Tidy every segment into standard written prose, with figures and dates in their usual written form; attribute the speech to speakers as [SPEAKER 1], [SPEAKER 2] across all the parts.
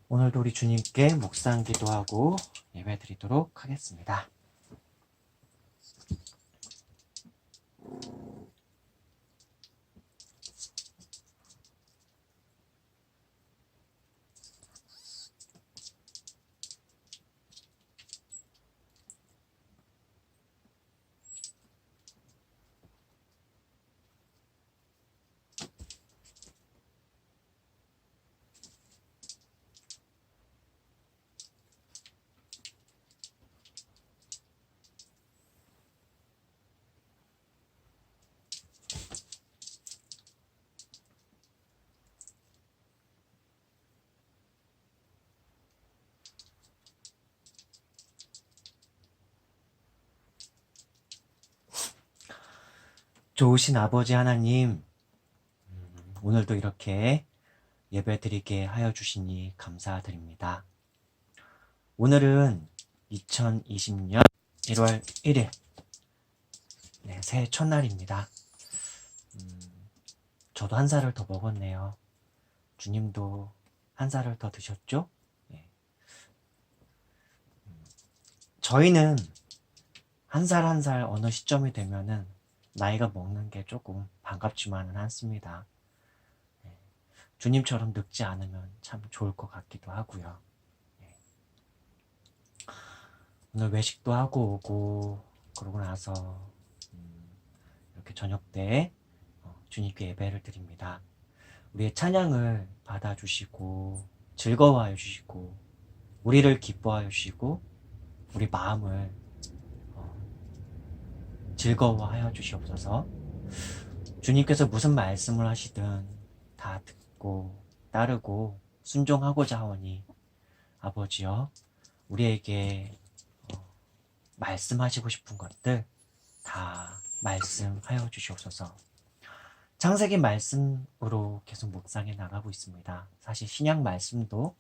[SPEAKER 1] 오늘도 우리 주님께 묵상 기도하고 예배 드리도록 하겠습니다. 좋으신 아버지 하나님, 오늘도 이렇게 예배 드리게 하여 주시니 감사드립니다. 오늘은 2020년 1월 1일, 새해 첫날입니다. 저도 한 살을 더 먹었네요. 주님도 한 살을 더 드셨죠? 네. 저희는 한 살 한 살 어느 시점이 되면은 나이가 먹는 게 조금 반갑지만은 않습니다. 주님처럼 늙지 않으면 참 좋을 것 같기도 하고요. 오늘 외식도 하고 오고 그러고 나서 이렇게 저녁 때 주님께 예배를 드립니다. 우리의 찬양을 받아주시고 즐거워하여 주시고 우리를 기뻐하여 주시고 우리 마음을 즐거워하여 주시옵소서. 주님께서 무슨 말씀을 하시든 다 듣고 따르고 순종하고자 하오니 아버지여 우리에게 말씀하시고 싶은 것들 다 말씀하여 주시옵소서. 창세기 말씀으로 계속 묵상해 나가고 있습니다. 사실 신약 말씀도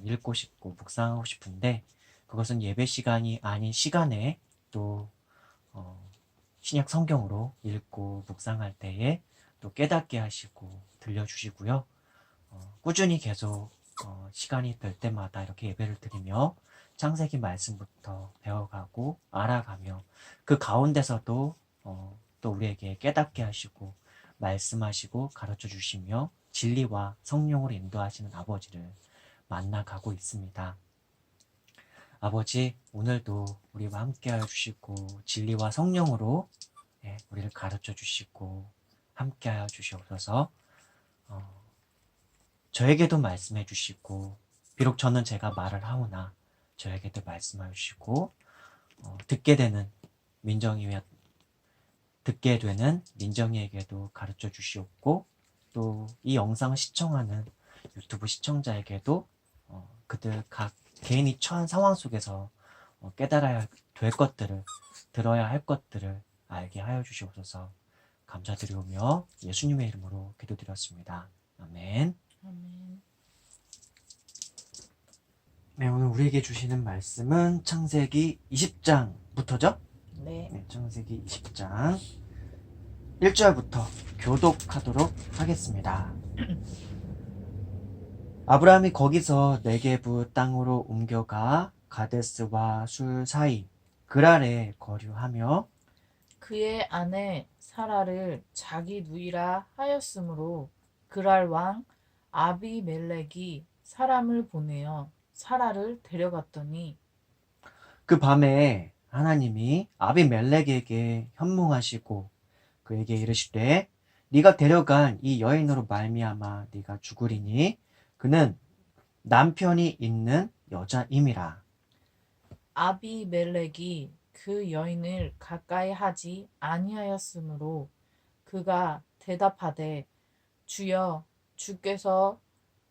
[SPEAKER 1] 읽고 싶고 묵상하고 싶은데 그것은 예배 시간이 아닌 시간에 또 신약 성경으로 읽고 묵상할 때에 또 깨닫게 하시고 들려주시고요. 꾸준히 계속 시간이 될 때마다 이렇게 예배를 드리며 창세기 말씀부터 배워가고 알아가며 그 가운데서도 또 우리에게 깨닫게 하시고 말씀하시고 가르쳐 주시며 진리와 성령으로 인도하시는 아버지를 만나가고 있습니다. 아버지, 오늘도 우리와 함께하여 주시고 진리와 성령으로 우리를 가르쳐 주시고 함께하여 주시옵소서. 저에게도 말씀해 주시고 비록 저는 제가 말을 하오나 저에게도 말씀하여 주시고 듣게 되는 민정이에게도 가르쳐 주시옵고 또 이 영상을 시청하는 유튜브 시청자에게도 그들 각 개인이 처한 상황 속에서 깨달아야 될 것들을 들어야 할 것들을 알게 하여 주시옵소서. 감사드리오며 예수님의 이름으로 기도드렸습니다. 아멘.
[SPEAKER 2] 아멘.
[SPEAKER 1] 네, 오늘 우리에게 주시는 말씀은 창세기 20장부터죠?
[SPEAKER 2] 네.
[SPEAKER 1] 창세기 20장 1절부터 교독하도록 하겠습니다. 아브라함이 거기서 네게부 땅으로 옮겨가 가데스와 술 사이 그랄에 거류하며
[SPEAKER 2] 그의 아내 사라를 자기 누이라 하였으므로 그랄 왕 아비멜렉이 사람을 보내어 사라를 데려갔더니
[SPEAKER 1] 그 밤에 하나님이 아비멜렉에게 현몽하시고 그에게 이르시되 네가 데려간 이 여인으로 말미암아 네가 죽으리니 그는 남편이 있는 여자임이라.
[SPEAKER 2] 아비멜렉이 그 여인을 가까이 하지 아니하였으므로 그가 대답하되 주여 주께서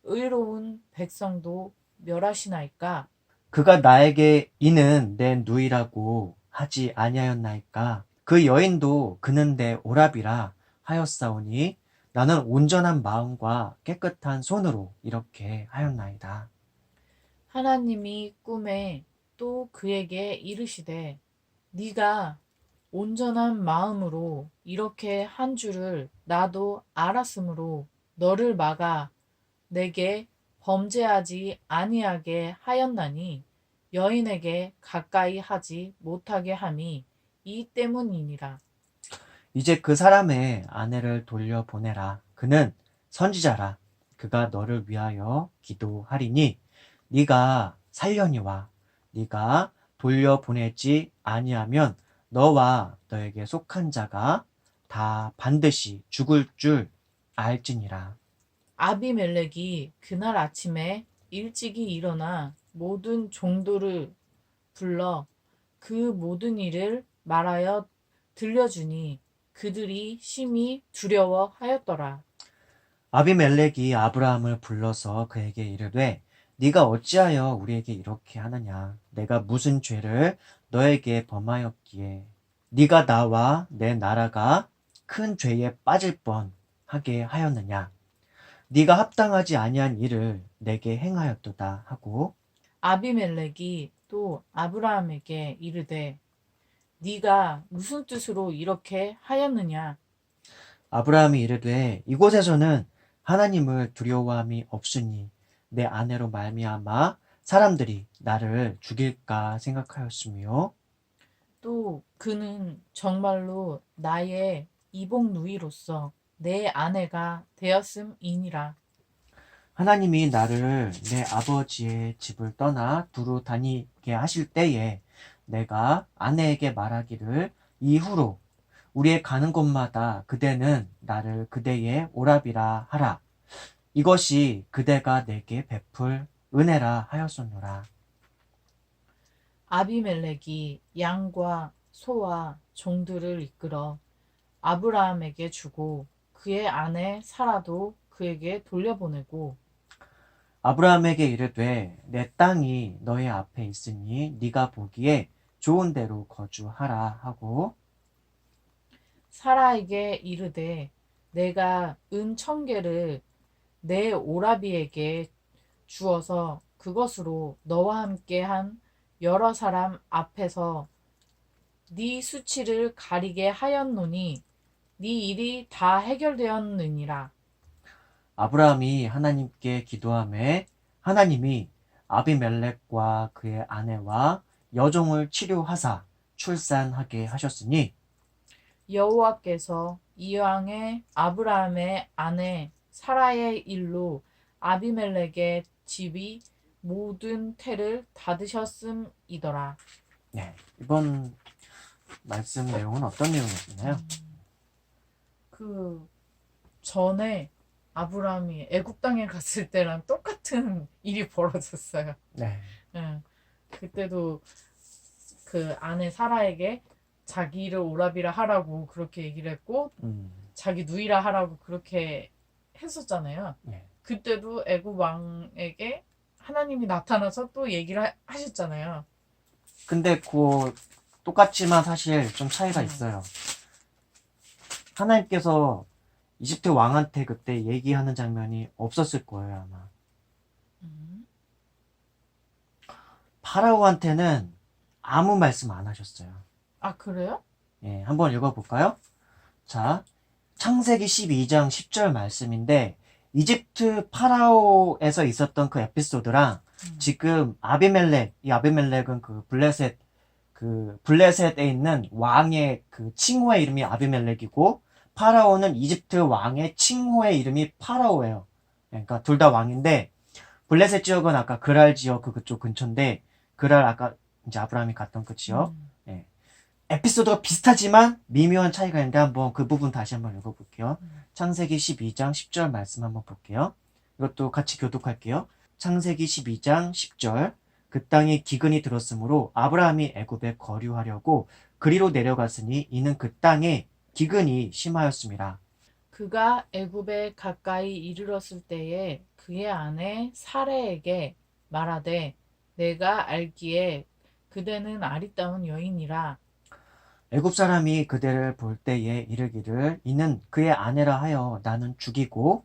[SPEAKER 2] 의로운 백성도 멸하시나이까.
[SPEAKER 1] 그가 나에게 이는 내 누이라고 하지 아니하였나이까. 그 여인도 그는 내 오랍이라 하였사오니 나는 온전한 마음과 깨끗한 손으로 이렇게 하였나이다.
[SPEAKER 2] 하나님이 꿈에 또 그에게 이르시되 네가 온전한 마음으로 이렇게 한 줄을 나도 알았으므로 너를 막아 내게 범죄하지 아니하게 하였나니 여인에게 가까이 하지 못하게 함이 이 때문이니라.
[SPEAKER 1] 이제 그 사람의 아내를 돌려보내라. 그는 선지자라. 그가 너를 위하여 기도하리니 네가 살려니와 네가 돌려보내지 아니하면 너와 너에게 속한 자가 다 반드시 죽을 줄 알지니라.
[SPEAKER 2] 아비멜렉이 그날 아침에 일찍이 일어나 모든 종들을 불러 그 모든 일을 말하여 들려주니 그들이 심히 두려워하였더라.
[SPEAKER 1] 아비멜렉이 아브라함을 불러서 그에게 이르되 네가 어찌하여 우리에게 이렇게 하느냐 내가 무슨 죄를 너에게 범하였기에 네가 나와 내 나라가 큰 죄에 빠질 뻔하게 하였느냐 네가 합당하지 아니한 일을 내게 행하였도다 하고
[SPEAKER 2] 아비멜렉이 또 아브라함에게 이르되 네가 무슨 뜻으로 이렇게 하였느냐?
[SPEAKER 1] 아브라함이 이르되 이곳에서는 하나님을 두려워함이 없으니 내 아내로 말미암아 사람들이 나를 죽일까 생각하였으며
[SPEAKER 2] 또 그는 정말로 나의 이복 누이로서 내 아내가 되었음이니라.
[SPEAKER 1] 하나님이 나를 내 아버지의 집을 떠나 두루 다니게 하실 때에 내가 아내에게 말하기를 이후로 우리의 가는 곳마다 그대는 나를 그대의 오라비라 하라. 이것이 그대가 내게 베풀 은혜라 하였었노라.
[SPEAKER 2] 아비멜렉이 양과 소와 종들을 이끌어 아브라함에게 주고 그의 아내 사라도 그에게 돌려보내고
[SPEAKER 1] 아브라함에게 이르되 내 땅이 너의 앞에 있으니 네가 보기에 좋은 대로 거주하라 하고
[SPEAKER 2] 사라에게 이르되 내가 은 1,000개를 내 오라비에게 주어서 그것으로 너와 함께 한 여러 사람 앞에서 네 수치를 가리게 하였노니 네 일이 다 해결되었느니라.
[SPEAKER 1] 아브라함이 하나님께 기도하매 하나님이 아비멜렉과 그의 아내와 여종을 치료하사 출산하게 하셨으니
[SPEAKER 2] 여호와께서 이왕에 아브라함의 아내 사라의 일로 아비멜렉의 집이 모든 태를 닫으셨음이더라.
[SPEAKER 1] 네, 이번 말씀 내용은 어떤 내용이었나요?
[SPEAKER 2] 그 전에 아브라함이 애굽 땅에 갔을 때랑 똑같은 일이 벌어졌어요.
[SPEAKER 1] 네,
[SPEAKER 2] 예. 그때도 그 아내 사라에게 자기를 오라비라 하라고 그렇게 얘기를 했고 자기 누이라 하라고 그렇게 했었잖아요.
[SPEAKER 1] 네.
[SPEAKER 2] 그때도 애굽 왕에게 하나님이 나타나서 또 얘기를 하셨잖아요.
[SPEAKER 1] 근데 그 똑같지만 사실 좀 차이가 있어요. 하나님께서 이집트 왕한테 그때 얘기하는 장면이 없었을 거예요, 아마.
[SPEAKER 2] 음.
[SPEAKER 1] 파라오한테는 아무 말씀 안 하셨어요.
[SPEAKER 2] 아, 그래요?
[SPEAKER 1] 예, 한번 읽어볼까요? 자, 창세기 12장 10절 말씀인데, 이집트 파라오에서 있었던 그 에피소드랑 지금 아비멜렉, 이 아비멜렉은 그 블레셋에 있는 왕의 그 칭호의 이름이 아비멜렉이고, 파라오는 이집트 왕의 칭호의 이름이 파라오예요. 그러니까 둘 다 왕인데, 블레셋 지역은 아까 그랄 지역 그쪽 근처인데, 그랄 아까 이제 아브라함이 갔던 그 지역. 예. 에피소드가 비슷하지만 미묘한 차이가 있는데 한번 그 부분 다시 한번 읽어볼게요. 창세기 12장 10절 말씀 한번 볼게요. 이것도 같이 교독할게요. 창세기 12장 10절 그 땅에 기근이 들었으므로 아브라함이 애굽에 거류하려고 그리로 내려갔으니 이는 그 땅에 기근이 심하였습니다.
[SPEAKER 2] 그가 애굽에 가까이 이르렀을 때에 그의 아내 사레에게 말하되 내가 알기에 그대는 아리따운 여인이라.
[SPEAKER 1] 애굽 사람이 그대를 볼 때에 이르기를 이는 그의 아내라 하여 나는 죽이고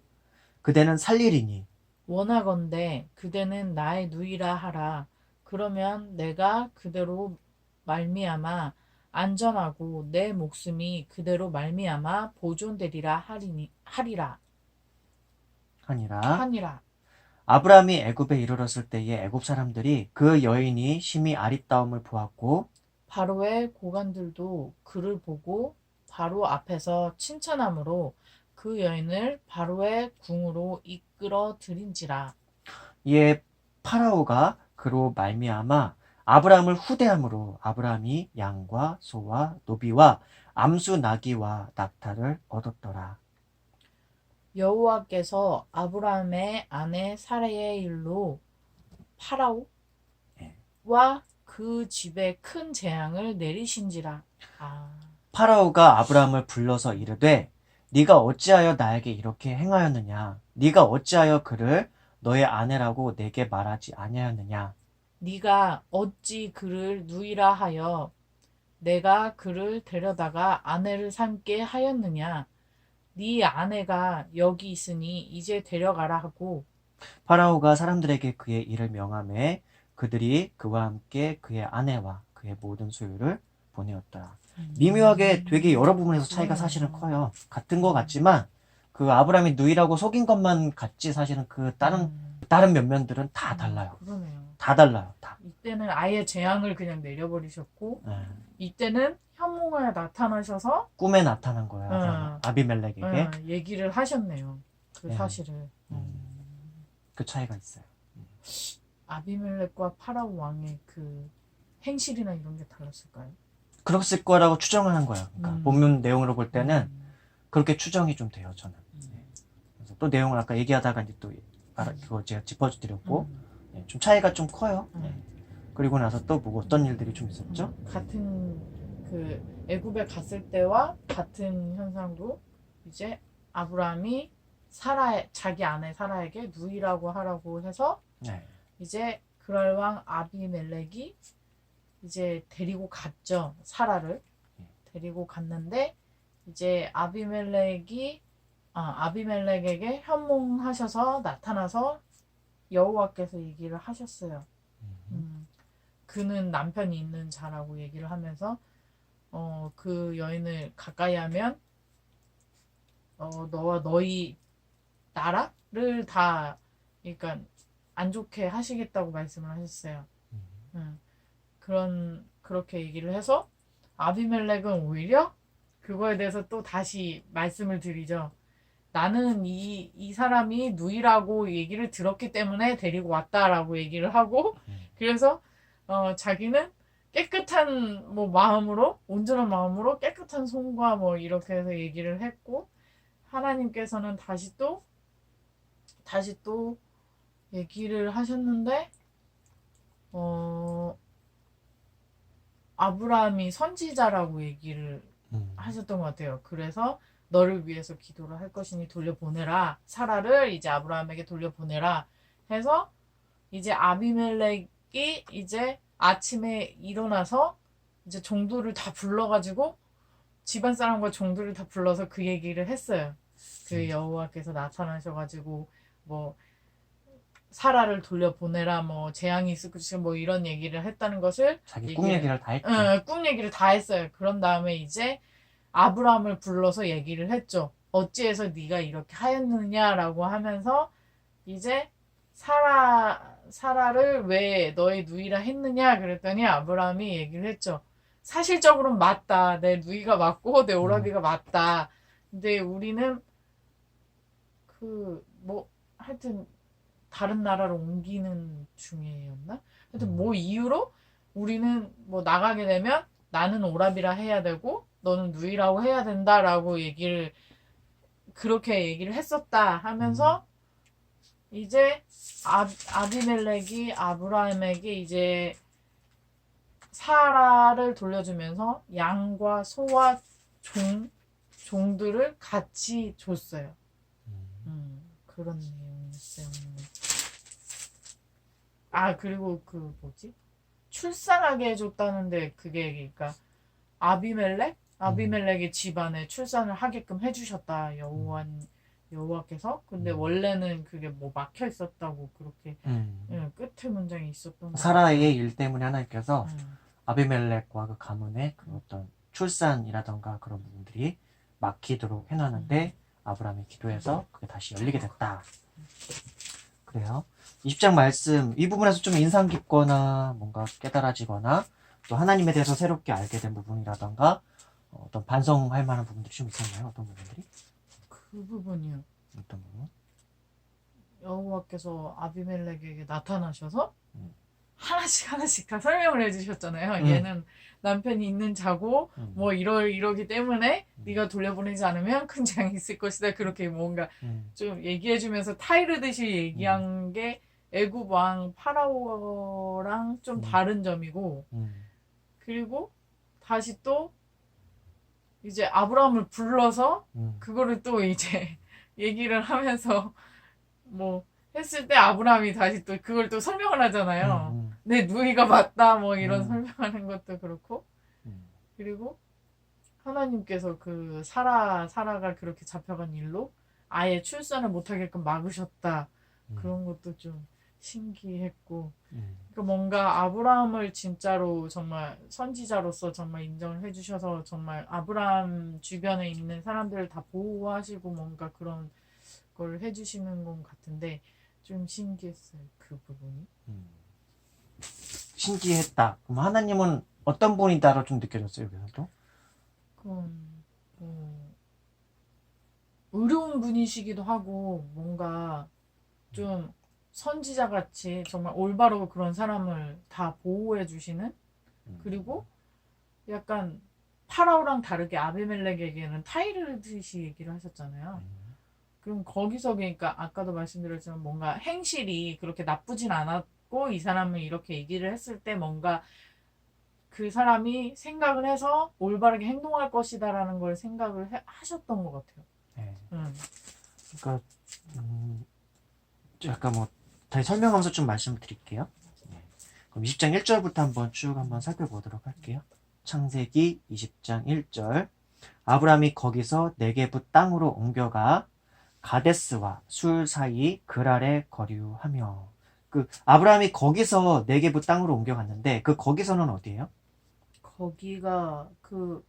[SPEAKER 1] 그대는 살리리니
[SPEAKER 2] 원하건대 그대는 나의 누이라 하라. 그러면 내가 그대로 말미암아 안전하고 내 목숨이 그대로 말미암아 보존되리라 하리라.
[SPEAKER 1] 하니라.
[SPEAKER 2] 하니라.
[SPEAKER 1] 아브라함이 애굽에 이르렀을 때에 애굽 사람들이 그 여인이 심히 아리따움을 보았고
[SPEAKER 2] 바로의 고관들도 그를 보고 바로 앞에서 칭찬함으로 그 여인을 바로의 궁으로 이끌어 들인지라.
[SPEAKER 1] 이에 파라오가 그로 말미암아 아브라함을 후대함으로 아브라함이 양과 소와 노비와 암수 나귀와 낙타를 얻었더라.
[SPEAKER 2] 여호와께서 아브라함의 아내 사라의 일로 파라오와
[SPEAKER 1] 예.
[SPEAKER 2] 그 집에 큰 재앙을 내리신지라. 아,
[SPEAKER 1] 파라오가 아브라함을 불러서 이르되 네가 어찌하여 나에게 이렇게 행하였느냐? 네가 어찌하여 그를 너의 아내라고 내게 말하지 아니하였느냐?
[SPEAKER 2] 네가 어찌 그를 누이라 하여 내가 그를 데려다가 아내를 삼게 하였느냐? 네 아내가 여기 있으니 이제 데려가라 하고.
[SPEAKER 1] 파라오가 사람들에게 그의 일을 명하매 그들이 그와 함께 그의 아내와 그의 모든 소유를 보내었더라. 미묘하게 되게 여러 부분에서 차이가 사실은 커요. 같은 거 같지만 그 아브라함이 누이라고 속인 것만 같지 사실은 그 다른 면면들은 다 달라요.
[SPEAKER 2] 그러네요.
[SPEAKER 1] 다 달라요. 다.
[SPEAKER 2] 이때는 아예 재앙을 그냥 내려버리셨고,
[SPEAKER 1] 예.
[SPEAKER 2] 이때는 현몽하에 나타나셔서
[SPEAKER 1] 꿈에 나타난 거예요. 아비멜렉에게.
[SPEAKER 2] 얘기를 하셨네요. 그
[SPEAKER 1] 예.
[SPEAKER 2] 사실을.
[SPEAKER 1] 그 차이가 있어요.
[SPEAKER 2] 아비멜렉과 파라오 왕의 그 행실이나 이런 게 달랐을까요?
[SPEAKER 1] 그랬을 거라고 추정하는 거예요. 그러니까 본문 내용으로 볼 때는 그렇게 추정이 좀 돼요. 저는. 예. 그래서 또 내용을 아까 얘기하다가 이제 또 그거 제가 짚어드렸고 예, 좀 차이가 좀 커요. 예. 그리고 나서 또 뭐 어떤 일들이 좀 있었죠?
[SPEAKER 2] 같은 그 애굽에 갔을 때와 같은 현상도 이제 아브라함이 자기 아내 사라에게 누이라고 하라고 해서
[SPEAKER 1] 네.
[SPEAKER 2] 이제 그랄 왕 아비멜렉이 이제 데리고 갔죠. 사라를 데리고 갔는데 이제 아비멜렉에게 현몽하셔서 나타나서 여호와께서 얘기를 하셨어요. 그는 남편이 있는 자라고 얘기를 하면서 그 여인을 가까이 하면 너와 너희 나라를 다 그러니까 안 좋게 하시겠다고 말씀을 하셨어요. 그렇게 얘기를 해서 아비멜렉은 오히려 그거에 대해서 또 다시 말씀을 드리죠. 나는 이 사람이 누이라고 얘기를 들었기 때문에 데리고 왔다라고 얘기를 하고 그래서 자기는 깨끗한 뭐 마음으로 온전한 마음으로 깨끗한 손과 뭐 이렇게 해서 얘기를 했고 하나님께서는 다시 또 얘기를 하셨는데 아브라함이 선지자라고 얘기를 하셨던 것 같아요. 그래서 너를 위해서 기도를 할 것이니 돌려보내라. 사라를 이제 아브라함에게 돌려보내라 해서 이제 아비멜렉이 이제 아침에 일어나서 이제 종들을 다 불러가지고 집안 사람과 종들을 다 불러서 그 얘기를 했어요. 그 여호와께서 나타나셔가지고 뭐 사라를 돌려보내라 뭐 재앙이 있을 것이고 뭐 이런 얘기를 했다는 것을
[SPEAKER 1] 자기 꿈 얘기를 다 했죠.
[SPEAKER 2] 꿈 얘기를 다 했어요. 그런 다음에 이제 아브라함을 불러서 얘기를 했죠. 어찌해서 네가 이렇게 하였느냐라고 하면서 이제 사라를 왜 너의 누이라 했느냐 그랬더니 아브라함이 얘기를 했죠. 사실적으로는 맞다. 내 누이가 맞고 내 오라비가 맞다. 근데 우리는 하여튼 다른 나라로 옮기는 중이었나? 하여튼 뭐 이유로 우리는 뭐 나가게 되면 나는 오라비라 해야 되고 너는 누이라고 해야 된다라고 그렇게 얘기를 했었다 하면서 이제 아비멜렉이 아브라함에게 이제 사라를 돌려주면서 양과 소와 종들을 같이 줬어요. 그런 내용이었어요. 그리고 출산하게 해줬다는데 그게 그러니까 아비멜렉의 집안에 출산을 하게끔 해주셨다 여호와께서. 근데 원래는 그게 뭐 막혀 있었다고 그렇게 끝에 문장이 있었던 거.
[SPEAKER 1] 사라의 일 때문에 하나님께서 아비멜렉과 그 가문의 그 어떤 출산이라던가 그런 부분들이 막히도록 해놨는데 아브라함이 기도해서 그게 다시 열리게 됐다. 그래요. 20장 말씀 이 부분에서 좀 인상 깊거나 뭔가 깨달아지거나 또 하나님에 대해서 새롭게 알게 된 부분이라던가 어떤 반성할 만한 부분들이 좀 있었나요? 어떤 부분들이?
[SPEAKER 2] 그 부분이요.
[SPEAKER 1] 어떤 부분?
[SPEAKER 2] 여호와께서 아비멜렉에게 나타나셔서
[SPEAKER 1] 음.
[SPEAKER 2] 하나씩 다 설명을 해주셨잖아요.
[SPEAKER 1] 음.
[SPEAKER 2] 얘는 남편이 있는 자고 뭐 이러기 때문에
[SPEAKER 1] 음.
[SPEAKER 2] 네가 돌려보내지 않으면 큰 재앙이 있을 것이다. 그렇게 뭔가
[SPEAKER 1] 음.
[SPEAKER 2] 좀 얘기해주면서 타이르듯이 얘기한 게 애굽 왕 파라오랑 좀 다른 점이고, 그리고 다시 또 이제 아브라함을 불러서 그거를 또 이제 얘기를 하면서 뭐 했을 때 아브라함이 다시 또 그걸 또 설명을 하잖아요. 내 누이가 맞다 뭐 이런 설명하는 것도 그렇고, 그리고 하나님께서 그 사라가 그렇게 잡혀간 일로 아예 출산을 못하게끔 막으셨다. 그런 것도 좀 신기했고, 그러니까 뭔가 아브라함을 진짜로 정말 선지자로서 정말 인정을 해주셔서 정말 아브라함 주변에 있는 사람들을 다 보호하시고 뭔가 그런 걸 해주시는 것 같은데 좀 신기했어요. 그 부분이.
[SPEAKER 1] 신기했다. 그럼 하나님은 어떤 분이다로 좀 느껴졌어요, 여기서도?
[SPEAKER 2] 그럼 뭐 의로운 분이시기도 하고 뭔가 좀 선지자 같이 정말 올바로 그런 사람을 다 보호해 주시는, 그리고 약간 파라오랑 다르게 아비멜렉에게는 타이르듯이 얘기를 하셨잖아요. 그럼 거기서 그러니까 아까도 말씀드렸지만 뭔가 행실이 그렇게 나쁘진 않았고 이 사람은 이렇게 얘기를 했을 때 뭔가 그 사람이 생각을 해서 올바르게 행동할 것이다라는 걸 생각을 하셨던 것 같아요.
[SPEAKER 1] 네. 그러니까 약간 뭐 다시 설명하면서 좀 말씀을 드릴게요. 네. 그럼 20장 1절부터 한번 살펴보도록 할게요. 창세기 20장 1절. 아브라함이 거기서 네게부 땅으로 옮겨가 가데스와 술 사이 그랄에 거류하며. 그 아브라함이 거기서 네게부 땅으로 옮겨갔는데 그 거기서는 어디예요?
[SPEAKER 2] 거기가 그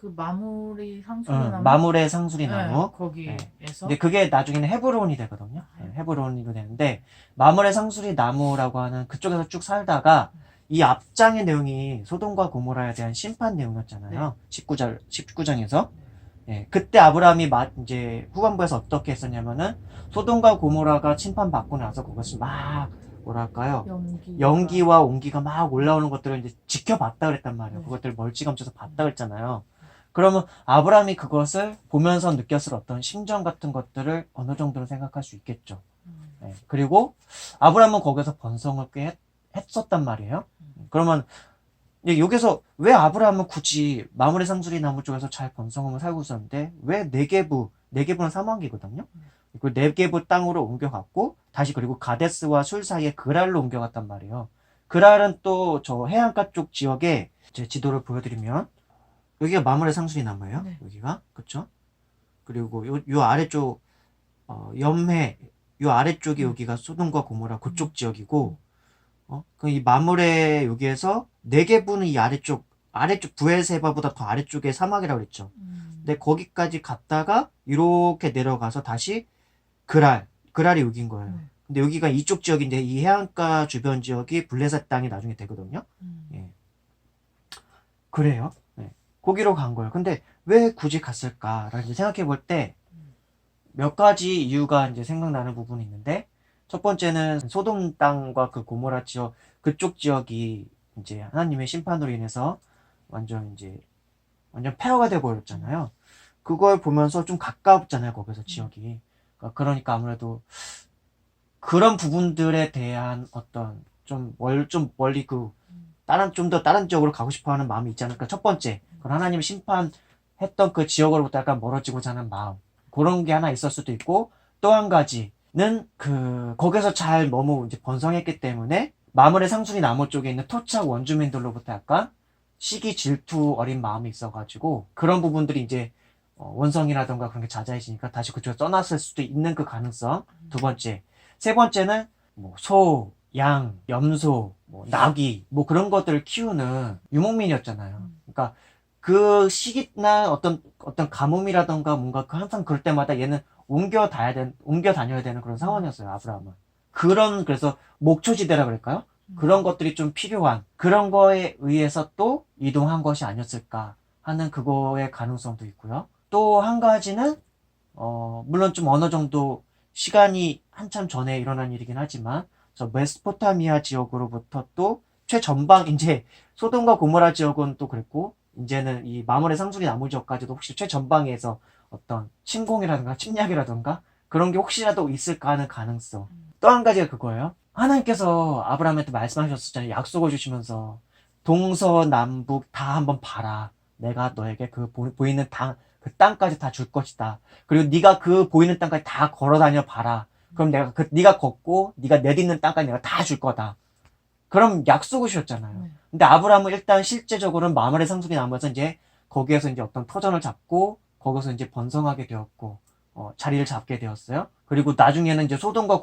[SPEAKER 2] 마무리 상수리나무?
[SPEAKER 1] 마물의 상수리나무.
[SPEAKER 2] 네, 거기에서.
[SPEAKER 1] 근데 그게 나중에는 헤브론이 되거든요. 헤브론으로 되는데 마물의 상수리나무라고 하는 그쪽에서 쭉 살다가 이 앞장의 내용이 소돔과 고모라에 대한 심판 내용이었잖아요. 19장에서. 그때 아브라함이 이제 후반부에서 어떻게 했었냐면은 소돔과 고모라가 침판받고 나서 그것을 막 뭐랄까요? 연기와 온기가 막 올라오는 것들을 이제 지켜봤다 그랬단 말이에요. 그것들을 멀찌감쳐서 봤다 그랬잖아요. 그러면 아브라함이 그것을 보면서 느꼈을 어떤 심정 같은 것들을 어느 정도는 생각할 수 있겠죠. 그리고 아브라함은 거기서 번성을 꽤 했었단 말이에요. 그러면 여기서 왜 아브라함은 굳이 마므레 상수리 나무 쪽에서 잘 번성하며 살고 있었는데 왜 네게부는 사막이거든요. 그 네게부 땅으로 옮겨갔고 다시 그리고 가데스와 술 사이에 그랄로 옮겨갔단 말이에요. 그랄은 또 저 해안가 쪽 지역에 제 지도를 보여드리면 여기가 마므레 상수리 나무예요. 여기가 그렇죠. 그리고 요 아래쪽 염해 요 아래쪽이 여기가 소돔과 고모라 그쪽 지역이고 그 이 마므레 여기에서 네게부는 이 아래쪽 부엘세바보다 더 아래쪽에 사막이라고 그랬죠. 근데 거기까지 갔다가 이렇게 내려가서 다시 그랄이 여기인 거예요. 근데 여기가 이쪽 지역인데 이 해안가 주변 지역이 블레셋 땅이 나중에 되거든요. 그래요. 거기로 간 거예요. 근데 왜 굳이 갔을까라는 생각해 볼 때 몇 가지 이유가 이제 생각나는 부분이 있는데 첫 번째는 소돔 땅과 그 고모라 지역 그쪽 지역이 이제 하나님의 심판으로 인해서 완전 폐허가 돼 버렸잖아요. 그걸 보면서 좀 가깝잖아요. 거기서 지역이. 그러니까 아무래도 그런 부분들에 대한 어떤 좀 멀리 좀 더 다른 지역으로 가고 싶어 하는 마음이 있지 않을까. 첫 번째. 그런 하나님의 심판했던 그 지역으로부터 약간 멀어지고자 하는 마음. 그런 게 하나 있을 수도 있고 또 한 가지는 거기서 잘 너무 이제 번성했기 때문에 마므레 상수리 나무 쪽에 있는 토착 원주민들로부터 약간 시기 질투 어린 마음이 있어가지고 그런 부분들이 이제 원성이라던가 그런 게 잦아지니까 다시 그쪽에 떠났을 수도 있는 그 가능성. 두 번째. 세 번째는 뭐 소, 양, 염소, 뭐 나귀 뭐 그런 것들을 키우는 유목민이었잖아요. 그러니까 그 시기나 어떤 가뭄이라던가 뭔가 항상 그럴 때마다 얘는 옮겨 다녀야 되는 그런 상황이었어요, 아브라함은. 그래서 목초지대라 그럴까요? 그런 것들이 좀 필요한, 그런 거에 의해서 또 이동한 것이 아니었을까 하는 그거의 가능성도 있고요. 또 한 가지는, 물론 좀 어느 정도 시간이 한참 전에 일어난 일이긴 하지만, 저 메소포타미아 지역으로부터 또 최전방, 이제 소돔과 고모라 지역은 또 그랬고, 이제는 이 마물의 상수리 나무 지역까지도 혹시 최전방에서 어떤 침공이라든가 침략이라든가 그런 게 혹시라도 있을까 하는 가능성. 또 한 가지가 그거예요. 하나님께서 아브라함한테 말씀하셨었잖아요. 약속을 주시면서 동서남북 다 한번 봐라. 내가 너에게 그 보이는 그 땅까지 다 줄 것이다. 그리고 네가 그 보이는 땅까지 다 걸어 다녀 봐라. 그럼 내가 네가 걷고 네가 내딛는 땅까지 내가 다 줄 거다. 그럼 약속을 주셨잖아요.
[SPEAKER 2] 네.
[SPEAKER 1] 근데 아브라함은 일단 실제적으로는 마물의 상속이 나오면서 이제 거기에서 이제 어떤 터전을 잡고 거기서 이제 번성하게 되었고 자리를 잡게 되었어요. 그리고 나중에는 이제 소돔과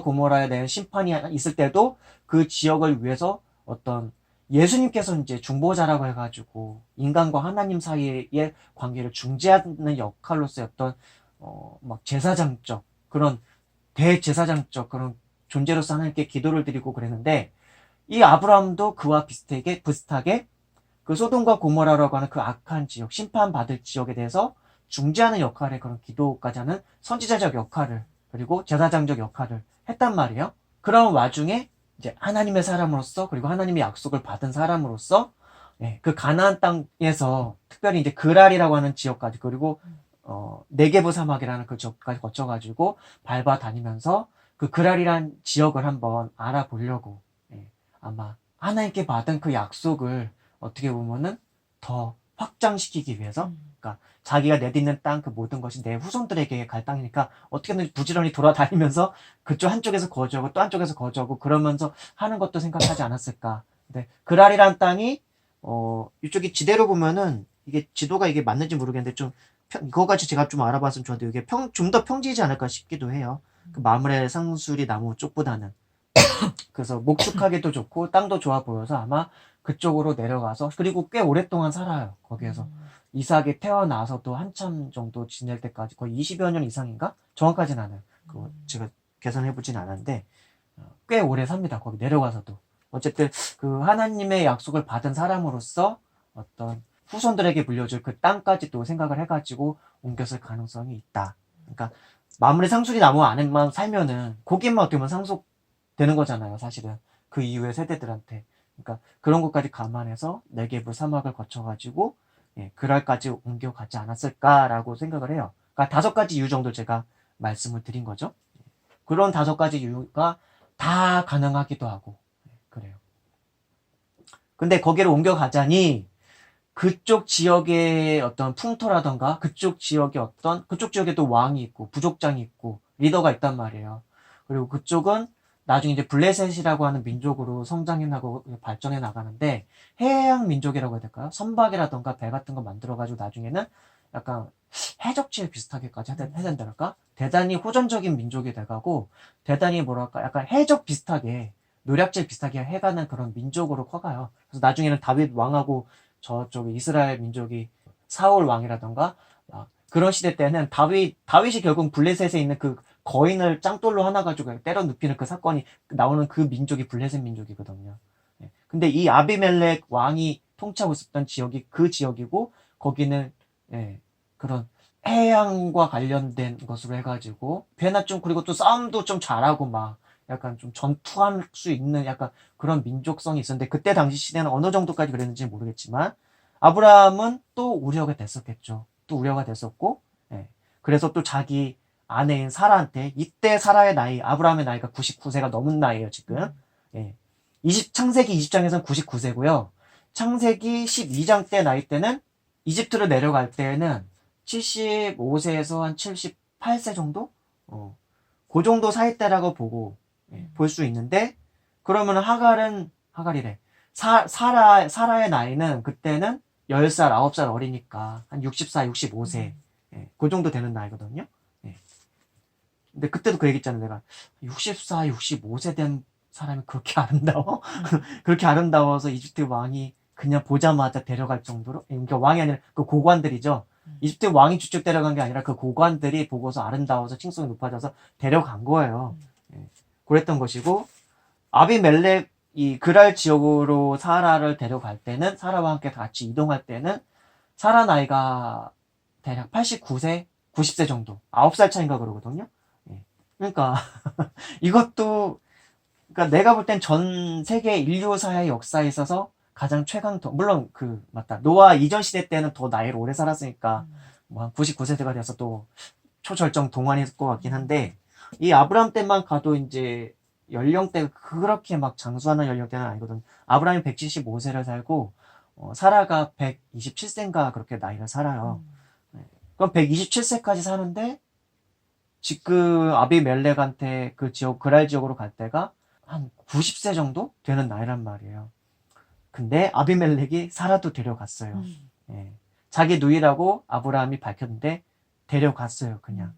[SPEAKER 1] 고모라에 대한 심판이 있을 때도 그 지역을 위해서 어떤 예수님께서 이제 중보자라고 해가지고 인간과 하나님 사이의 관계를 중재하는 역할로서의 어떤 막 제사장적 그런 대제사장적 그런 존재로서 하나님께 기도를 드리고 그랬는데 이 아브라함도 그와 비슷하게 그 소돔과 고모라라고 하는 그 악한 지역, 심판받을 지역에 대해서 중재하는 역할의 그런 기도까지 하는 선지자적 역할을 그리고 제사장적 역할을 했단 말이에요. 그런 와중에 이제 하나님의 사람으로서 그리고 하나님의 약속을 받은 사람으로서 그 가나안 땅에서 특별히 이제 그랄이라고 하는 지역까지 그리고 네게브 사막이라는 그 지역까지 거쳐가지고 밟아 다니면서 그 그랄이란 지역을 한번 알아보려고 아마 하나님께 받은 그 약속을 어떻게 보면은 더 확장시키기 위해서 그러니까 자기가 내딛는 땅 그 모든 것이 내 후손들에게 갈 땅이니까 어떻게든 부지런히 돌아다니면서 그쪽 한쪽에서 거주하고 또 한쪽에서 거주하고 그러면서 하는 것도 생각하지 않았을까. 근데 그랄이란 땅이 이쪽이 지대로 보면은 이게 지도가 이게 맞는지 모르겠는데 좀 그거같이 제가 좀 알아봤으면 좋은데 이게 좀 더 평지이지 않을까 싶기도 해요. 그 마물의 상수리 나무 쪽보다는. 그래서 목축하기도 좋고 땅도 좋아 보여서 아마 그쪽으로 내려가서 그리고 꽤 오랫동안 살아요. 거기에서 이삭이 태어나서도 한참 정도 지낼 때까지 거의 20여 년 이상인가? 정확하진 않아요. 그거 제가 계산해 보진 않았는데 꽤 오래 삽니다. 거기 내려가서도. 어쨌든 그 하나님의 약속을 받은 사람으로서 어떤 후손들에게 물려줄 그 땅까지도 생각을 해가지고 옮겼을 가능성이 있다. 그러니까 마무리 상수리 나무 안에만 살면은 거기만 어떻게 보면 상속되는 거잖아요. 사실은 그 이후의 세대들한테. 그러니까 그런 것까지 감안해서 네게브 사막을 거쳐가지고 그랄까지 옮겨가지 않았을까라고 생각을 해요. 그러니까 5가지 이유 정도 제가 말씀을 드린 거죠. 그런 5가지 이유가 다 가능하기도 하고 그래요. 근데 거기를 옮겨가자니 그쪽 지역의 어떤 풍토라던가 그쪽 지역에도 왕이 있고 부족장이 있고 리더가 있단 말이에요. 그리고 그쪽은 나중에 이제 블레셋이라고 하는 민족으로 성장해 나가고 발전해 나가는데 해양 민족이라고 해야 될까요? 선박이라던가 배 같은 거 만들어가지고 나중에는 약간 해적지에 비슷하게까지 해야 된달까? 대단히 호전적인 민족이 돼가고 대단히 뭐랄까 약간 해적 비슷하게 노략질 비슷하게 해가는 그런 민족으로 커가요. 그래서 나중에는 다윗 왕하고 저쪽 이스라엘 민족이 사울 왕이라던가 그런 시대 때는 다윗이 결국 블레셋에 있는 그 거인을 짱돌로 하나 가지고 때려 눕히는 그 사건이 나오는 그 민족이 블레셋 민족이거든요. 근데 이 아비멜렉 왕이 통치하고 있었던 지역이 그 지역이고 거기는 그런 해양과 관련된 것으로 해가지고 배나 좀 그리고 또 싸움도 좀 잘하고 막 약간 좀 전투할 수 있는 약간 그런 민족성이 있었는데 그때 당시 시대는 어느 정도까지 그랬는지 모르겠지만 아브라함은 또 우려가 됐었겠죠. 또 우려가 됐었고 그래서 또 자기 아내인 사라한테 이때 사라의 나이 아브라함의 나이가 99세가 넘은 나이에요 지금. 창세기 20장에서는 99세고요. 창세기 12장 때 나이 때는 이집트로 내려갈 때는 75세에서 한 78세 정도? 그 정도 사이 때라고 보고 볼 수 있는데 그러면 하갈이래. 사라의 나이는 그때는 10살, 9살 어리니까 한 64, 65세 그 정도 되는 나이거든요. 근데 그때도 그 얘기했잖아요. 내가 64, 65세 된 사람이 그렇게 아름다워? 그렇게 아름다워서 이집트 왕이 그냥 보자마자 데려갈 정도로 그러니까 왕이 아니라 그 고관들이죠. 이집트 왕이 직접 데려간 게 아니라 그 고관들이 보고서 아름다워서 칭송이 높아져서 데려간 거예요. 예. 그랬던 것이고, 아비멜렉 이 그랄 지역으로 사라를 데려갈 때는, 사라와 함께 같이 이동할 때는 사라 나이가 대략 89세, 90세 정도, 9살 차인가 그러거든요. 예. 그러니까 이것도, 그러니까 내가 볼 땐 전 세계 인류사의 역사에 있어서 가장 최강통, 물론 맞다, 노아 이전 시대 때는 더 나이를 오래 살았으니까 뭐 한 99세대가 돼서 또 초절정 동안일 것 같긴 한데, 이 아브람 때만 가도 이제 연령대가 그렇게 막 장수하는 연령대는 아니거든. 아브람이 175세를 살고, 사라가 127세인가 그렇게 나이를 살아요. 그럼 127세까지 사는데, 지금 아비멜렉한테 그 지역, 그랄 지역으로 갈 때가 한 90세 정도 되는 나이란 말이에요. 근데 아비멜렉이 사라도 데려갔어요. 예. 자기 누이라고 아브라함이 밝혔는데 데려갔어요, 그냥.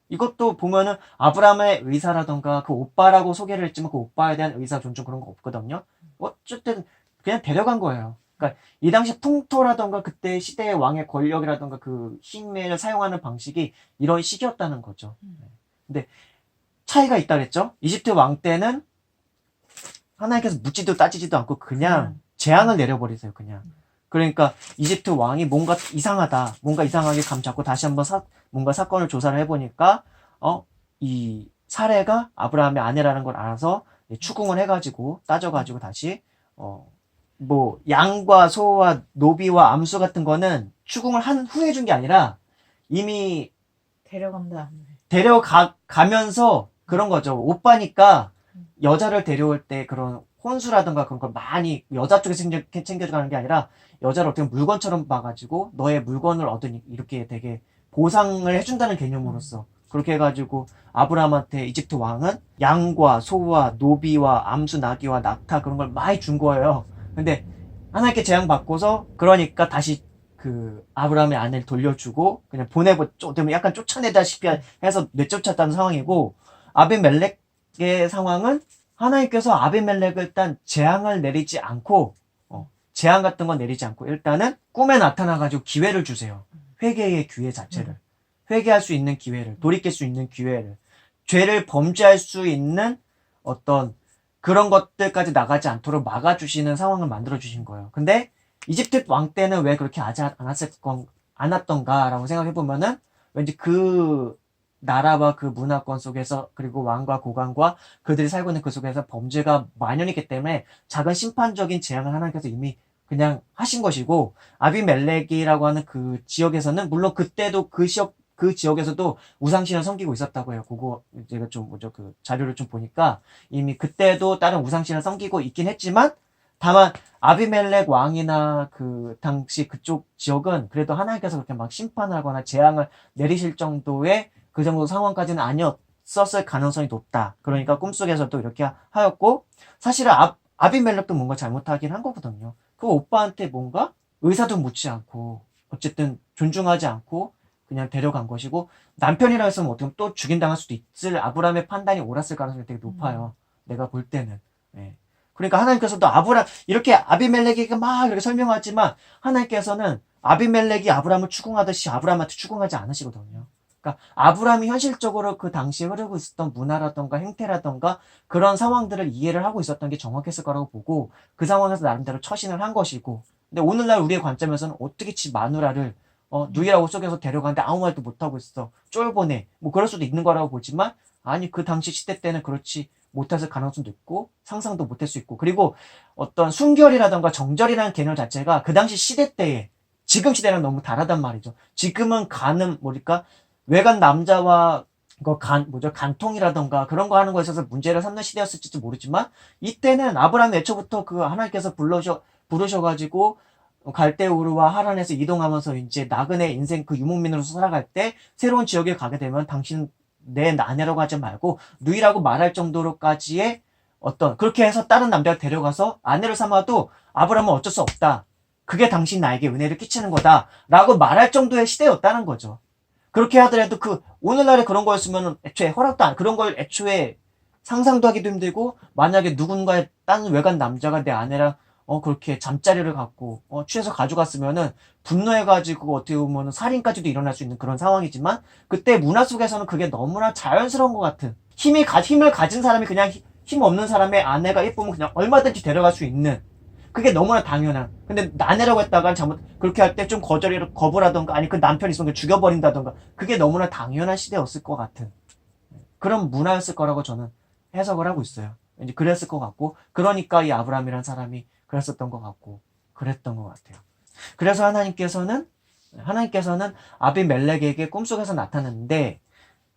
[SPEAKER 1] 이것도 보면은 아브라함의 의사라던가 그 오빠라고 소개를 했지만 그 오빠에 대한 의사 존중 그런 거 없거든요. 어쨌든 그냥 데려간 거예요. 그러니까 이 당시 풍토라던가 그때 시대의 왕의 권력이라던가 그 힘을 사용하는 방식이 이런 식이었다는 거죠. 근데 차이가 있다 그랬죠. 이집트 왕 때는 하나님께서 묻지도 따지지도 않고 그냥 재앙을 내려버리세요, 그냥. 그러니까 이집트 왕이 뭔가 이상하다, 뭔가 이상하게 감 잡고 다시 한번 뭔가 사건을 조사를 해보니까 이 사례가 아브라함의 아내라는 걸 알아서 추궁을 해가지고 따져가지고 다시 뭐 양과 소와 노비와 암수 같은 거는 추궁을 한 후에 준 게 아니라 이미
[SPEAKER 2] 데려간다.
[SPEAKER 1] 데려가면서 그런 거죠. 오빠니까 여자를 데려올 때 그런 혼수라든가 그런 걸 많이 여자 쪽에서 챙겨가는 게 아니라 여자를 어떻게 물건처럼 봐가지고 너의 물건을 얻으니 이렇게 되게 보상을 해준다는 개념으로서 그렇게 해가지고 아브라함한테 이집트 왕은 양과 소와 노비와 암수 나귀와 낙타 그런 걸 많이 준 거예요. 근데 하나님께 재앙 받고서 그러니까 다시 그 아브라함의 아내를 돌려주고 그냥 약간 쫓아내다시피 해서 내쫓았다는 상황이고, 아비멜렉의 상황은 하나님께서 아비멜렉을 일단 재앙을 내리지 않고 재앙 같은 건 내리지 않고 일단은 꿈에 나타나가지고 기회를 주세요. 회개의 기회 자체를. 회개할 수 있는 기회를, 돌이킬 수 있는 기회를, 죄를 범죄할 수 있는 어떤 그런 것들까지 나가지 않도록 막아주시는 상황을 만들어주신 거예요. 근데 이집트 왕 때는 왜 그렇게 하지 않았던가라고 생각해보면은 왠지 그 나라와 그 문화권 속에서 그리고 왕과 고관과 그들이 살고 있는 그 속에서 범죄가 만연했기 때문에 작은 심판적인 재앙을 하나님께서 이미 그냥 하신 것이고, 아비멜렉이라고 하는 그 지역에서는 물론 그때도 그 지역에서도 우상신을 섬기고 있었다고 해요. 그거 제가 좀 그 자료를 좀 보니까 이미 그때도 다른 우상신을 섬기고 있긴 했지만, 다만 아비멜렉 왕이나 그 당시 그쪽 지역은 그래도 하나님께서 그렇게 막 심판을 하거나 재앙을 내리실 정도의 그 정도 상황까지는 아니었을 가능성이 높다. 그러니까 꿈속에서도 이렇게 하였고, 사실은 아비멜렉도 뭔가 잘못하긴 한 거거든요. 그 오빠한테 뭔가 의사도 묻지 않고 어쨌든 존중하지 않고 그냥 데려간 것이고, 남편이라 했으면 어떻게 보면 또 죽임당할 수도 있을 아브라함의 판단이 옳았을 가능성이 되게 높아요. 내가 볼 때는. 예. 그러니까 하나님께서도 이렇게 아비멜렉에게 막 이렇게 설명하지만 하나님께서는 아비멜렉이 아브라함을 추궁하듯이 아브라함한테 추궁하지 않으시거든요. 그러니까 아브라함이 현실적으로 그 당시에 흐르고 있었던 문화라던가 행태라던가 그런 상황들을 이해를 하고 있었던 게 정확했을 거라고 보고 그 상황에서 나름대로 처신을 한 것이고, 근데 오늘날 우리의 관점에서는 어떻게 지 마누라를 누이라고 속여서 데려가는데 아무 말도 못하고 있어, 쫄보네, 뭐 그럴 수도 있는 거라고 보지만, 아니 그 당시 시대 때는 그렇지 못했을 가능성도 있고 상상도 못할 수 있고, 그리고 어떤 순결이라던가 정절이라는 개념 자체가 그 당시 시대 때에 지금 시대랑 너무 다르단 말이죠. 지금은 외간 남자와 간통이라던가 그런 거 하는 거에 있어서 문제를 삼는 시대였을지도 모르지만, 이때는 아브라함이 애초부터 그 하나님께서 부르셔가지고 갈대우르와 하란에서 이동하면서 이제 나그네 인생 그 유목민으로서 살아갈 때 새로운 지역에 가게 되면 당신 내 아내라고 하지 말고 누이라고 말할 정도로까지의 그렇게 해서 다른 남자가 데려가서 아내를 삼아도 아브라함은 어쩔 수 없다, 그게 당신 나에게 은혜를 끼치는 거다 라고 말할 정도의 시대였다는 거죠. 그렇게 하더라도 오늘날에 그런 거였으면 애초에 그런 걸 애초에 상상도 하기도 힘들고, 만약에 누군가의 다른 외간 남자가 내 아내랑 그렇게 잠자리를 갖고 취해서 가져갔으면은 분노해가지고 어떻게 보면 살인까지도 일어날 수 있는 그런 상황이지만, 그때 문화 속에서는 그게 너무나 자연스러운 것 같은, 힘을 가진 사람이 그냥 힘 없는 사람의 아내가 예쁘면 그냥 얼마든지 데려갈 수 있는, 그게 너무나 당연한. 근데 아내라고 했다가 잘못 그렇게 할 때 좀 거부라던가, 아니 그 남편이 있으면 죽여버린다던가, 그게 너무나 당연한 시대였을 것 같은 그런 문화였을 거라고 저는 해석을 하고 있어요. 이제 그랬을 것 같고, 그러니까 이 아브라함이라는 사람이 그랬었던 것 같고, 그랬던 것 같아요. 그래서 하나님께서는 아비멜렉에게 꿈속에서 나타났는데,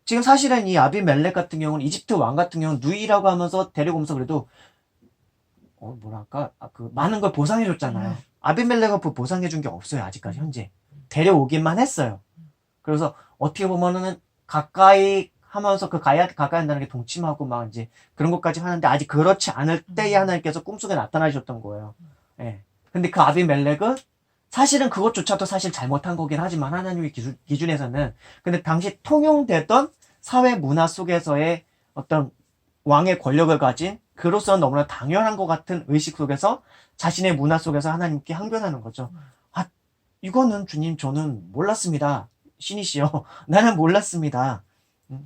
[SPEAKER 1] 지금 사실은 이 아비멜렉 같은 경우는, 이집트 왕 같은 경우는 누이라고 하면서 데리고 오면서 그래도 뭐랄까, 그 많은 걸 보상해 줬잖아요. 아비멜렉은 보상해 준 게 없어요, 아직까지 현재. 데려오기만 했어요. 그래서 어떻게 보면은 가까이 하면서, 그 가까이 한다는 게 동침하고 막 이제 그런 것까지 하는데, 아직 그렇지 않을 때에 하나님께서 꿈속에 나타나셨던 거예요. 예. 근데 그 아비멜렉은 사실은 그것조차도 사실 잘못한 거긴 하지만, 하나님의 기준에서는. 근데 당시 통용되던 사회 문화 속에서의 어떤 왕의 권력을 가진, 그로서는 너무나 당연한 것 같은 의식 속에서 자신의 문화 속에서 하나님께 항변하는 거죠. 아, 이거는 주님, 저는 몰랐습니다. 신이시여, 나는 몰랐습니다.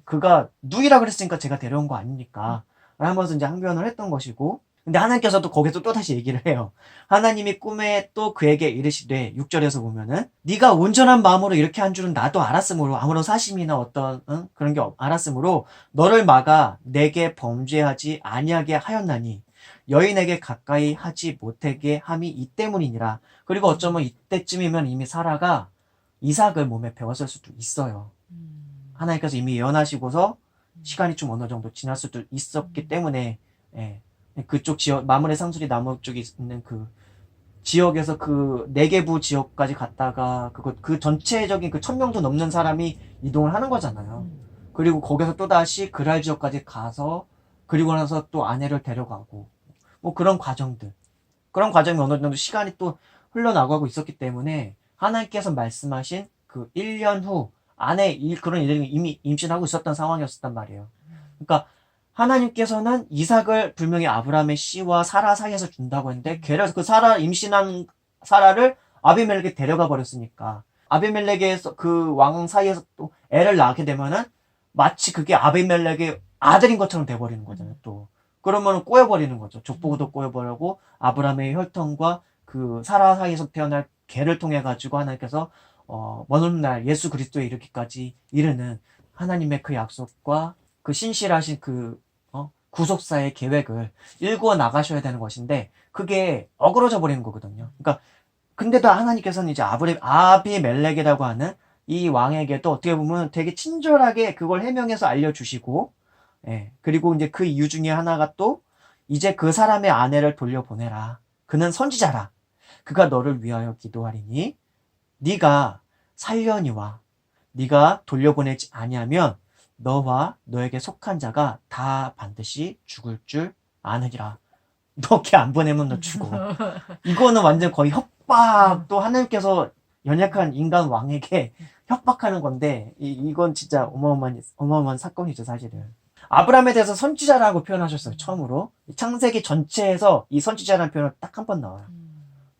[SPEAKER 1] 그가 누이라 그랬으니까 제가 데려온 거 아닙니까? 하면서 이제 항변을 했던 것이고, 근데 하나님께서도 거기서 또 다시 얘기를 해요. 하나님이 꿈에 또 그에게 이르시되, 6절에서 보면은, 네가 온전한 마음으로 이렇게 한 줄은 나도 알았으므로, 아무런 사심이나 어떤 그런 게 알았으므로 너를 막아 내게 범죄하지 아니하게 하였나니 여인에게 가까이 하지 못하게 함이 이 때문이니라. 그리고 어쩌면 이때쯤이면 이미 사라가 이삭을 몸에 배웠을 수도 있어요. 하나님께서 이미 예언하시고서 시간이 좀 어느 정도 지날 수도 있었기 때문에, 예, 그쪽 지역, 마므레 상수리 나무 쪽에 있는 그 지역에서 그 네게부 지역까지 갔다가 그 전체적인 그 1000명도 넘는 사람이 이동을 하는 거잖아요. 그리고 거기서 또 다시 그랄 지역까지 가서, 그리고 나서 또 아내를 데려가고, 뭐 그런 과정이 어느 정도 시간이 또 흘러나가고 있었기 때문에, 하나님께서 말씀하신 그 1년 후 안에 그런 일들이 이미 임신하고 있었던 상황이었단 말이에요. 그러니까 하나님께서는 이삭을 분명히 아브라함의 씨와 사라 사이에서 준다고 했는데, 그래서 그 임신한 사라를 아비멜렉에 데려가 버렸으니까, 아비멜렉에서 그 왕 사이에서 또 애를 낳게 되면은 마치 그게 아비멜렉의 아들인 것처럼 돼버리는 거잖아요. 또 그러면 꼬여버리는 거죠. 족보도 꼬여버리고, 아브라함의 혈통과 그 사라 사이에서 태어날 개를 통해 가지고 하나님께서 먼 훗날 예수 그리스도에 이르기까지 이르는 하나님의 그 약속과 그 신실하신 그 구속사의 계획을 일구어 나가셔야 되는 것인데, 그게 어그러져 버리는 거거든요. 그러니까 근데도 하나님께서는 이제 아비멜렉이라고 하는 이 왕에게도 어떻게 보면 되게 친절하게 그걸 해명해서 알려주시고, 예, 그리고 이제 그 이유 중에 하나가 또, 이제 그 사람의 아내를 돌려보내라. 그는 선지자라. 그가 너를 위하여 기도하리니 네가 살려니와 네가 돌려보내지 아니하면 너와 너에게 속한 자가 다 반드시 죽을 줄 아느니라. 너 걔 안 보내면 너 죽어. 이거는 완전 거의 협박, 또 하나님께서 연약한 인간 왕에게 협박하는 건데, 이건 진짜 어마어마한 사건이죠, 사실은. 아브라함에 대해서 선지자라고 표현하셨어요, 처음으로. 창세기 전체에서 이 선지자라는 표현은 딱 한 번 나와요.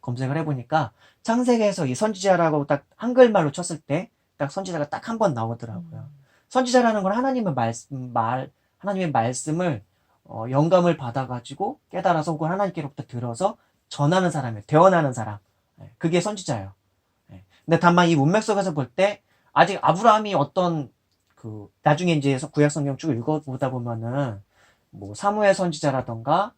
[SPEAKER 1] 검색을 해보니까 창세기에서 이 선지자라고 딱 한글말로 쳤을 때 딱 선지자가 딱 한 번 나오더라고요. 선지자라는 건 하나님의 말씀을 영감을 받아가지고 깨달아서, 혹은 하나님께로부터 들어서 전하는 사람이에요. 대언하는 사람. 그게 선지자예요. 근데 다만 이 문맥 속에서 볼 때 아직 아브라함이 어떤 나중에 이제 구약 성경 쭉 읽어보다 보면은 뭐 사무엘 선지자라던가,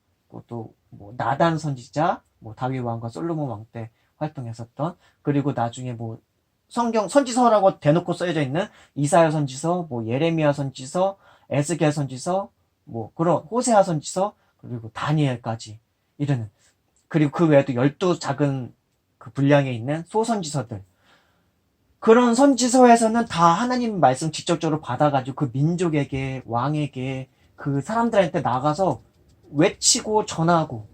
[SPEAKER 1] 또 뭐 나단 선지자, 뭐 다윗 왕과 솔로몬 왕 때 활동했었던, 그리고 나중에 뭐 성경 선지서라고 대놓고 써져 있는 이사야 선지서, 뭐 예레미야 선지서, 에스겔 선지서, 뭐 그런 호세아 선지서, 그리고 다니엘까지 이르는, 그리고 그 외에도 12 작은 그 분량에 있는 소선지서들, 그런 선지서에서는 다 하나님 말씀 직접적으로 받아가지고 그 민족에게, 왕에게, 그 사람들한테 나가서 외치고 전하고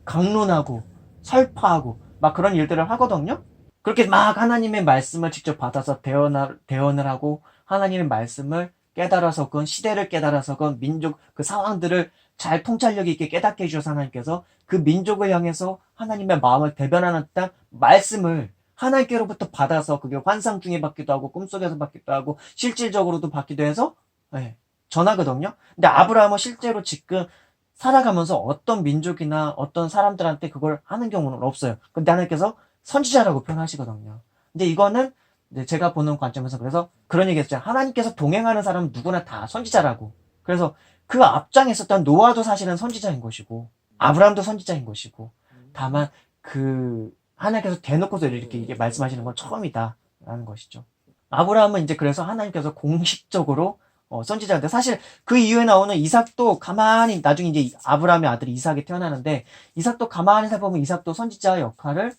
[SPEAKER 1] 강론하고 설파하고 막 그런 일들을 하거든요. 그렇게 막 하나님의 말씀을 직접 받아서 대언을 하고, 하나님의 말씀을 깨달아서건, 시대를 깨달아서건, 민족 그 상황들을 잘 통찰력 있게 깨닫게 해주셔서 하나님께서 그 민족을 향해서 하나님의 마음을 대변하는 듯한 말씀을 하나님께로부터 받아서 그게 환상 중에 받기도 하고 꿈속에서 받기도 하고 실질적으로도 받기도 해서 예, 전하거든요. 근데 아브라함은 실제로 지금 살아가면서 어떤 민족이나 어떤 사람들한테 그걸 하는 경우는 없어요. 근데 하나님께서 선지자라고 표현하시거든요. 근데 이거는 이제 제가 보는 관점에서 그래서 그런 얘기 했어요. 하나님께서 동행하는 사람은 누구나 다 선지자라고. 그래서 그 앞장에 있었던 노아도 사실은 선지자인 것이고 아브라함도 선지자인 것이고 다만 그 하나님께서 대놓고서 이렇게 이게 말씀하시는 건 처음이다라는 것이죠. 아브라함은 이제 그래서 하나님께서 공식적으로 선지자인데 사실 그 이후에 나오는 이삭도 가만히 나중에 이제 아브라함의 아들 이삭이 태어나는데 이삭도 가만히 살펴보면 이삭도 선지자 역할을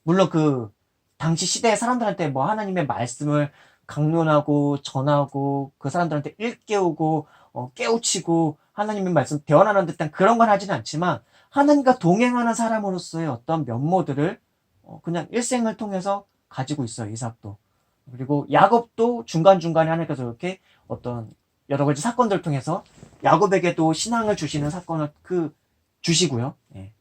[SPEAKER 1] 물론 그 당시 시대의 사람들한테 뭐 하나님의 말씀을 강론하고 전하고 그 사람들한테 일깨우고 깨우치고 하나님의 말씀 대언하는 듯한 그런 건 하지는 않지만 하나님과 동행하는 사람으로서의 어떤 면모들을 그냥 일생을 통해서 가지고 있어요. 이삭도. 그리고 야곱도 중간중간에 하나님께서 이렇게 어떤 여러 가지 사건들을 통해서 야곱에게도 신앙을 주시는 사건을 주시고요. 예.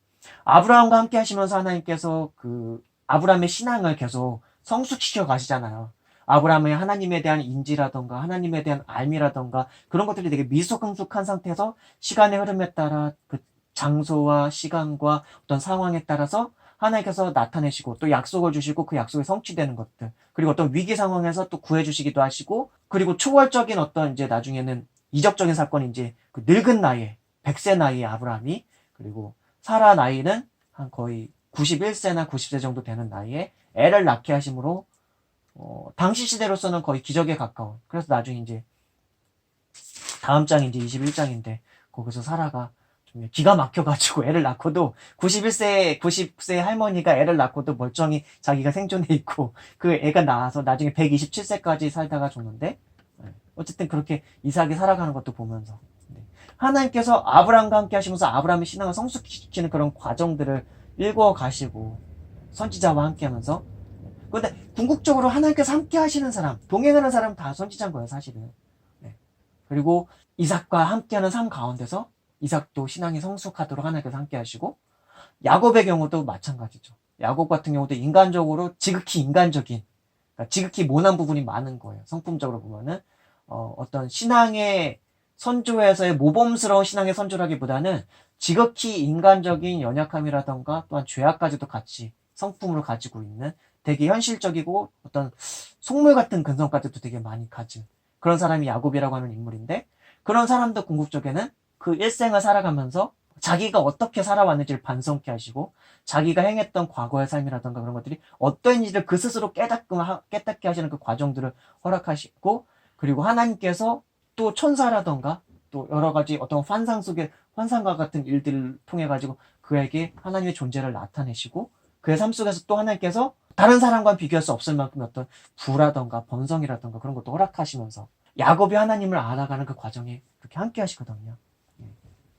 [SPEAKER 1] 아브라함과 함께 하시면서 하나님께서 그 아브라함의 신앙을 계속 성숙시켜 가시잖아요. 아브라함의 하나님에 대한 인지라던가 하나님에 대한 알미라던가 그런 것들이 되게 미성숙한 상태에서 시간의 흐름에 따라 그 장소와 시간과 어떤 상황에 따라서 하나님께서 나타내시고 또 약속을 주시고 그 약속이 성취되는 것들 그리고 어떤 위기 상황에서 또 구해주시기도 하시고 그리고 초월적인 어떤 이제 나중에는 이적적인 사건이 이제 그 늙은 나이에 100세 나이에 아브라함이 그리고 사라 나이는 한 거의 91세나 90세 정도 되는 나이에 애를 낳게 하심으로 당시 시대로서는 거의 기적에 가까운 그래서 나중에 이제 다음 장이 이제 21장인데 거기서 사라가 좀 기가 막혀가지고 애를 낳고도 91세, 90세 할머니가 애를 낳고도 멀쩡히 자기가 생존해 있고 그 애가 나와서 나중에 127세까지 살다가 죽는데 어쨌든 그렇게 이삭이 살아가는 것도 보면서 하나님께서 아브라함과 함께 하시면서 아브라함의 신앙을 성숙시키는 그런 과정들을 읽어 가시고 선지자와 함께 하면서 그런데 궁극적으로 하나님께서 함께 하시는 사람, 동행하는 사람 다 선지자인 거예요, 사실은. 그리고 이삭과 함께하는 삶 가운데서 이삭도 신앙이 성숙하도록 하나님께서 함께 하시고 야곱의 경우도 마찬가지죠. 야곱 같은 경우도 인간적으로 지극히 인간적인 그러니까 지극히 모난 부분이 많은 거예요. 성품적으로 보면은 어떤 신앙의 선조에서의 모범스러운 신앙의 선조라기보다는 지극히 인간적인 연약함이라던가 또한 죄악까지도 같이 성품으로 가지고 있는 되게 현실적이고 어떤 속물 같은 근성까지도 되게 많이 가진 그런 사람이 야곱이라고 하는 인물인데 그런 사람도 궁극적에는 그 일생을 살아가면서 자기가 어떻게 살아왔는지를 반성케 하시고 자기가 행했던 과거의 삶이라던가 그런 것들이 어떠한지를 그 스스로 깨닫게 하시는 그 과정들을 허락하시고 그리고 하나님께서 또 천사라던가 또 여러 가지 어떤 환상 속의 환상과 같은 일들을 통해 가지고 그에게 하나님의 존재를 나타내시고 그의 삶 속에서 또 하나님께서 다른 사람과 비교할 수 없을 만큼 어떤 부라던가 번성이라던가 그런 것도 허락하시면서 야곱이 하나님을 알아가는 그 과정에 그렇게 함께 하시거든요.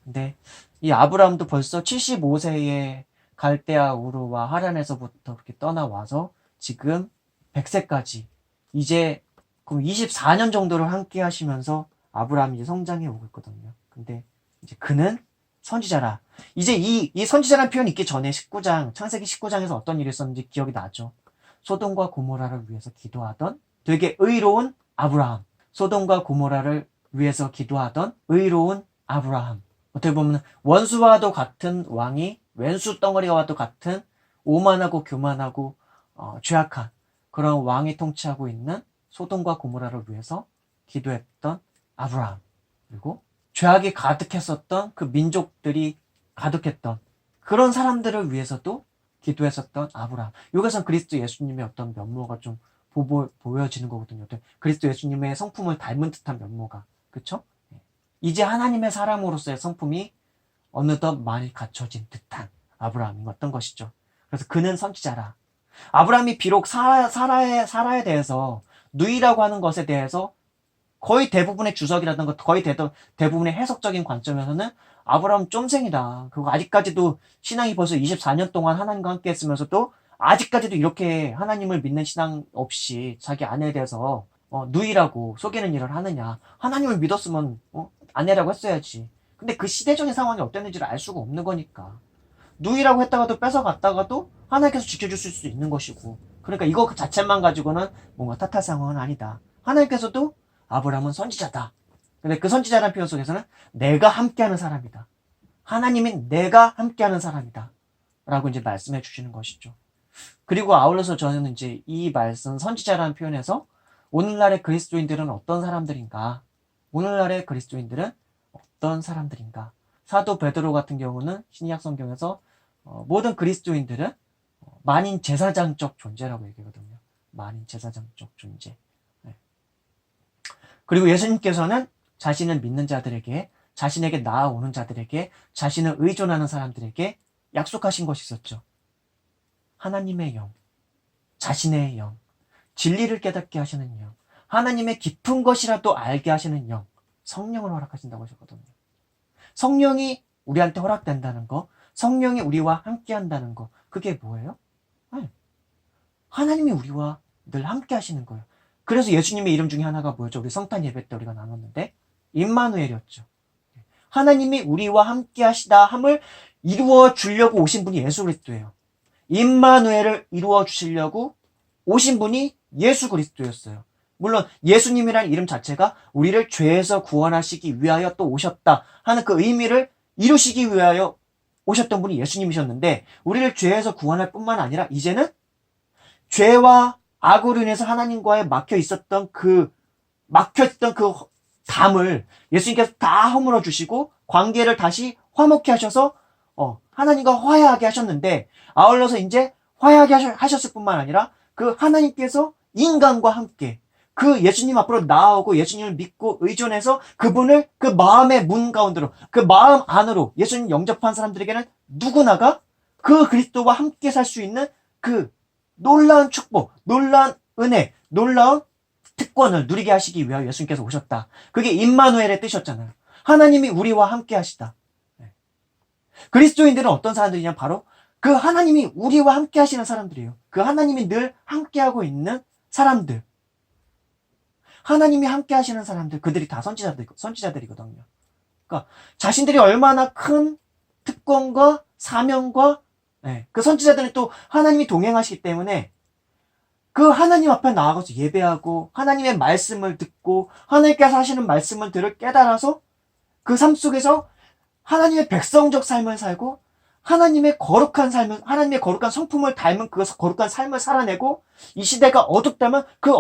[SPEAKER 1] 근데 이 아브라함도 벌써 75세에 갈대아 우르와 하란에서부터 그렇게 떠나와서 지금 100세까지 이제 그럼 24년 정도를 함께 하시면서 아브라함이 이제 성장해 오고 있거든요. 근데 이제 그는 선지자라. 이제 이 선지자라는 표현이 있기 전에 창세기 19장에서 어떤 일이 있었는지 기억이 나죠. 소돔과 고모라를 위해서 기도하던 되게 의로운 아브라함. 소돔과 고모라를 위해서 기도하던 의로운 아브라함. 어떻게 보면 원수와도 같은 왕이 왼수 덩어리와도 같은 오만하고 교만하고 죄악한 그런 왕이 통치하고 있는 소돔과 고모라를 위해서 기도했던 아브라함. 그리고 죄악이 가득했었던 그 민족들이 가득했던 그런 사람들을 위해서도 기도했었던 아브라함. 여기서 그리스도 예수님의 어떤 면모가 좀 보여지는 거거든요. 그리스도 예수님의 성품을 닮은 듯한 면모가. 그쵸? 이제 하나님의 사람으로서의 성품이 어느덧 많이 갖춰진 듯한 아브라함이었던 것이죠. 그래서 그는 선지자라. 아브라함이 비록 사라에 대해서 누이라고 하는 것에 대해서 거의 대부분의 주석이라든가 거의 대부분의 해석적인 관점에서는 아브라함 쫌생이다. 그리고 아직까지도 신앙이 벌써 24년 동안 하나님과 함께 했으면서도 아직까지도 이렇게 하나님을 믿는 신앙 없이 자기 아내에 대해서 누이라고 속이는 일을 하느냐. 하나님을 믿었으면 아내라고 했어야지. 근데 그 시대적인 상황이 어땠는지를 알 수가 없는 거니까. 누이라고 했다가도 뺏어갔다가도 하나님께서 지켜주실 수 있는 것이고. 그러니까 이거 그 자체만 가지고는 뭔가 탓할 상황은 아니다. 하나님께서도 아브라함은 선지자다. 근데 그 선지자라는 표현 속에서는 내가 함께하는 사람이다. 하나님이 내가 함께하는 사람이다. 라고 이제 말씀해 주시는 것이죠. 그리고 아울러서 저는 이제 이 말씀 선지자라는 표현에서 오늘날의 그리스도인들은 어떤 사람들인가? 오늘날의 그리스도인들은 어떤 사람들인가? 사도 베드로 같은 경우는 신약 성경에서 모든 그리스도인들은 만인 제사장적 존재라고 얘기하거든요. 만인 제사장적 존재. 네. 그리고 예수님께서는 자신을 믿는 자들에게, 자신에게 나아오는 자들에게, 자신을 의존하는 사람들에게 약속하신 것이 있었죠. 하나님의 영, 자신의 영, 진리를 깨닫게 하시는 영, 하나님의 깊은 것이라도 알게 하시는 영, 성령을 허락하신다고 하셨거든요. 성령이 우리한테 허락된다는 거, 성령이 우리와 함께 한다는 거, 그게 뭐예요? 네. 하나님이 우리와 늘 함께 하시는 거예요. 그래서 예수님의 이름 중에 하나가 뭐였죠? 우리 성탄 예배 때 우리가 나눴는데 임마누엘이었죠. 하나님이 우리와 함께 하시다 함을 이루어 주려고 오신 분이 예수 그리스도예요. 임마누엘을 이루어 주시려고 오신 분이 예수 그리스도였어요. 물론 예수님이라는 이름 자체가 우리를 죄에서 구원하시기 위하여 또 오셨다 하는 그 의미를 이루시기 위하여 오셨던 분이 예수님이셨는데, 우리를 죄에서 구원할 뿐만 아니라 이제는 죄와 악으로 인해서 하나님과의 막혀있던 그 담을 예수님께서 다 허물어 주시고 관계를 다시 화목케 하셔서 하나님과 화해하게 하셨는데, 아울러서 이제 화해하게 하셨을 뿐만 아니라 그 하나님께서 인간과 함께 그 예수님 앞으로 나아오고 예수님을 믿고 의존해서 그분을 그 마음의 문 가운데로, 그 마음 안으로 예수님 영접한 사람들에게는 누구나가 그 그리스도와 함께 살 수 있는 그 놀라운 축복, 놀라운 은혜, 놀라운 특권을 누리게 하시기 위하여 예수님께서 오셨다. 그게 임마누엘의 뜻이었잖아요. 하나님이 우리와 함께 하시다. 그리스도인들은 어떤 사람들이냐? 바로 그 하나님이 우리와 함께 하시는 사람들이에요. 그 하나님이 늘 함께하고 있는 사람들. 하나님이 함께 하시는 사람들, 그들이 다 선지자들이거든요. 그러니까 자신들이 얼마나 큰 특권과 사명과 그 선지자들은 또 하나님이 동행하시기 때문에 그 하나님 앞에 나아가서 예배하고 하나님의 말씀을 듣고 하나님께서 하시는 말씀을 들을 깨달아서 그 삶 속에서 하나님의 백성적 삶을 살고 하나님의 거룩한 삶을, 하나님의 거룩한 성품을 닮은 그 거룩한 삶을 살아내고, 이 시대가 어둡다면 그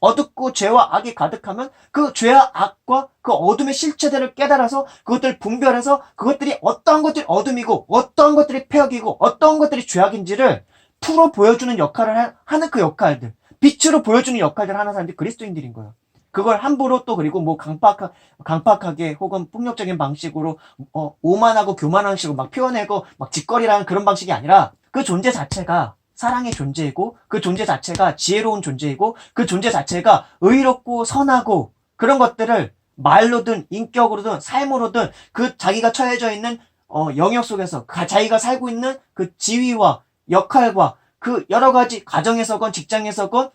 [SPEAKER 1] 어둡고 죄와 악이 가득하면 그 죄와 악과 그 어둠의 실체들을 깨달아서 그것들을 분별해서 그것들이 어떠한 것들이 어둠이고 어떠한 것들이 폐역이고 어떠한 것들이 죄악인지를 풀어 보여주는 역할을 하는 그 역할들, 빛으로 보여주는 역할들을 하는 사람들이 그리스도인들인 거예요. 그걸 함부로 또 그리고 뭐 강팍하게 혹은 폭력적인 방식으로 오만하고 교만한 식으로 막 표현하고 막 짓거리라는 그런 방식이 아니라, 그 존재 자체가 사랑의 존재이고 그 존재 자체가 지혜로운 존재이고 그 존재 자체가 의롭고 선하고, 그런 것들을 말로든 인격으로든 삶으로든 그 자기가 처해져 있는 영역 속에서 자기가 살고 있는 그 지위와 역할과 그 여러 가지 가정에서건 직장에서건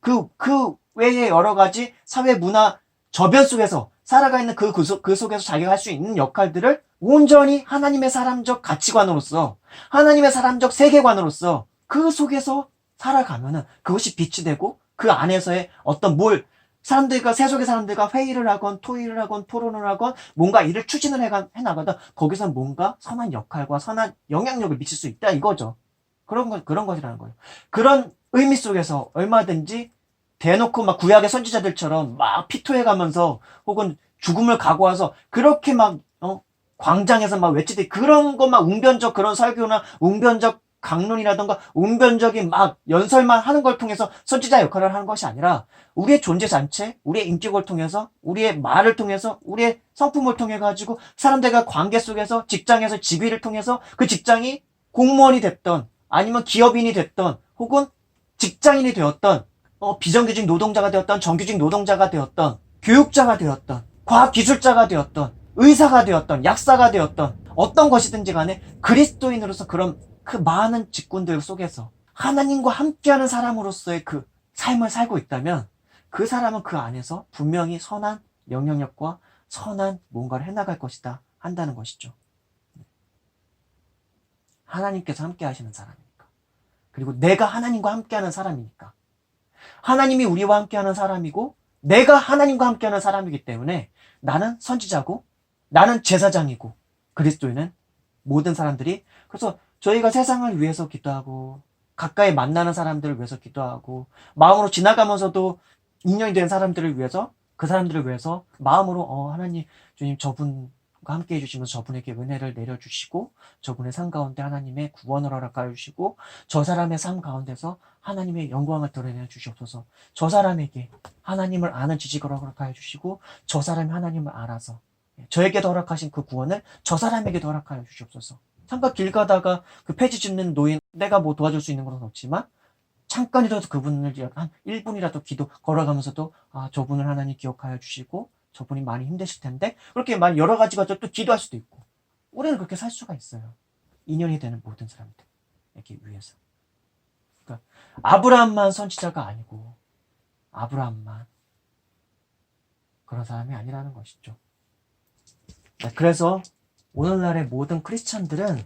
[SPEAKER 1] 그 외에 여러 가지 사회 문화 저변 속에서 살아가 있는 그 속에서 자기가 할 수 있는 역할들을 온전히 하나님의 사람적 가치관으로서, 하나님의 사람적 세계관으로서 그 속에서 살아가면은 그것이 빛이 되고, 그 안에서의 어떤 사람들과, 세속의 사람들과 회의를 하건 토의를 하건 토론을 하건 뭔가 일을 추진을 해나가다 거기서 뭔가 선한 역할과 선한 영향력을 미칠 수 있다 이거죠. 그런 것이라는 거예요. 그런 의미 속에서 얼마든지 대놓고 막 구약의 선지자들처럼 막 피토해가면서 혹은 죽음을 각오해서 그렇게 막 광장에서 막 외치듯이 그런 것만 웅변적 그런 설교나 웅변적 강론이라던가 웅변적인 막 연설만 하는 걸 통해서 선지자 역할을 하는 것이 아니라, 우리의 존재 자체, 우리의 인격을 통해서, 우리의 말을 통해서, 우리의 성품을 통해 가지고 사람들과 관계 속에서, 직장에서 직위를 통해서, 그 직장이 공무원이 됐던 아니면 기업인이 됐던 혹은 직장인이 되었던 비정규직 노동자가 되었던 정규직 노동자가 되었던 교육자가 되었던 과학기술자가 되었던 의사가 되었던 약사가 되었던 어떤 것이든지 간에 그리스도인으로서 그런 그 많은 직군들 속에서 하나님과 함께하는 사람으로서의 그 삶을 살고 있다면, 그 사람은 그 안에서 분명히 선한 영향력과 선한 뭔가를 해나갈 것이다 한다는 것이죠. 하나님께서 함께 하시는 사람이니까. 그리고 내가 하나님과 함께하는 사람이니까. 하나님이 우리와 함께하는 사람이고 내가 하나님과 함께하는 사람이기 때문에 나는 선지자고 나는 제사장이고 그리스도인은 모든 사람들이, 그래서 저희가 세상을 위해서 기도하고 가까이 만나는 사람들을 위해서 기도하고 마음으로 지나가면서도 인연이 된 사람들을 위해서, 그 사람들을 위해서 마음으로 하나님 주님 저분과 함께 해주시면서 저분에게 은혜를 내려주시고 저분의 삶 가운데 하나님의 구원을 허락하여 주시고 저 사람의 삶 가운데서 하나님의 영광을 드러내 주시옵소서. 저 사람에게 하나님을 아는 지식을 허락하여 주시고 저 사람이 하나님을 알아서 저에게도 허락하신 그 구원을 저 사람에게도 허락하여 주시옵소서. 잠깐 길 가다가 그 폐지 짚는 노인, 내가 뭐 도와줄 수 있는 건 없지만 잠깐이라도 그분을 한 1분이라도 기도 걸어가면서도 저분을 하나님 기억하여 주시고 저분이 많이 힘드실 텐데, 그렇게 막 여러 가지가 또 기도할 수도 있고 우리는 그렇게 살 수가 있어요. 인연이 되는 모든 사람들에게 위해서. 그러니까 아브라함만 선지자가 아니고 아브라함만 그런 사람이 아니라는 것이죠. 그래서 오늘날의 모든 크리스찬들은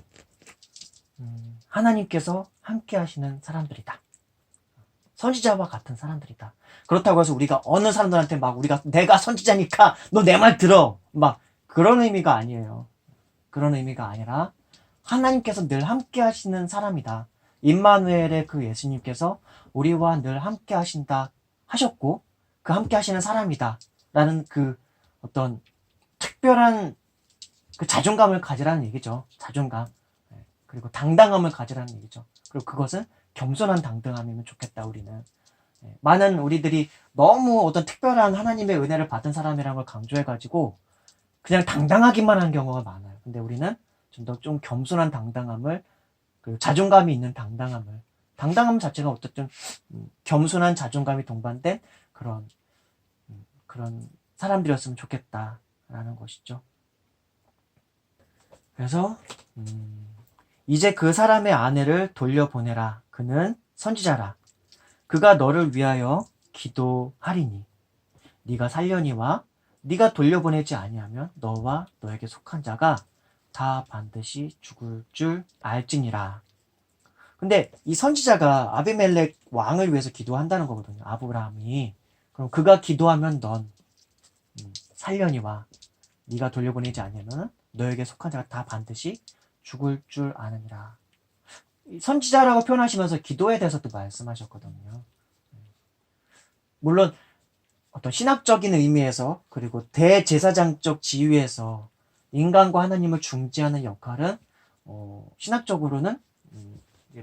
[SPEAKER 1] 하나님께서 함께 하시는 사람들이다. 선지자와 같은 사람들이다. 그렇다고 해서 우리가 어느 사람들한테 막 내가 선지자니까 너 내 말 들어 막 그런 의미가 아니에요. 그런 의미가 아니라 하나님께서 늘 함께 하시는 사람이다. 임마누엘의 그 예수님께서 우리와 늘 함께 하신다 하셨고 그 함께 하시는 사람이다 라는 그 어떤 특별한 그 자존감을 가지라는 얘기죠. 자존감. 그리고 당당함을 가지라는 얘기죠. 그리고 그것은 겸손한 당당함이면 좋겠다, 우리는. 많은 우리들이 너무 어떤 특별한 하나님의 은혜를 받은 사람이라는 걸 강조해가지고 그냥 당당하기만 한 경우가 많아요. 근데 우리는 좀 더 좀 겸손한 당당함을, 그리고 자존감이 있는 당당함을, 당당함 자체가 어쨌든 겸손한 자존감이 동반된 그런 사람들이었으면 좋겠다라는 것이죠. 그래서 이제 그 사람의 아내를 돌려보내라. 그는 선지자라. 그가 너를 위하여 기도하리니 네가 살려니와 네가 돌려보내지 아니하면 너와 너에게 속한 자가 다 반드시 죽을 줄 알지니라. 근데 이 선지자가 아비멜렉 왕을 위해서 기도한다는 거거든요. 아브라함이. 그럼 그가 기도하면 넌 살려니와 네가 돌려보내지 아니하면 너에게 속한 자가 다 반드시 죽을 줄 아느니라. 선지자라고 표현하시면서 기도에 대해서도 말씀하셨거든요. 물론 어떤 신학적인 의미에서 그리고 대제사장적 지위에서 인간과 하나님을 중재하는 역할은 신학적으로는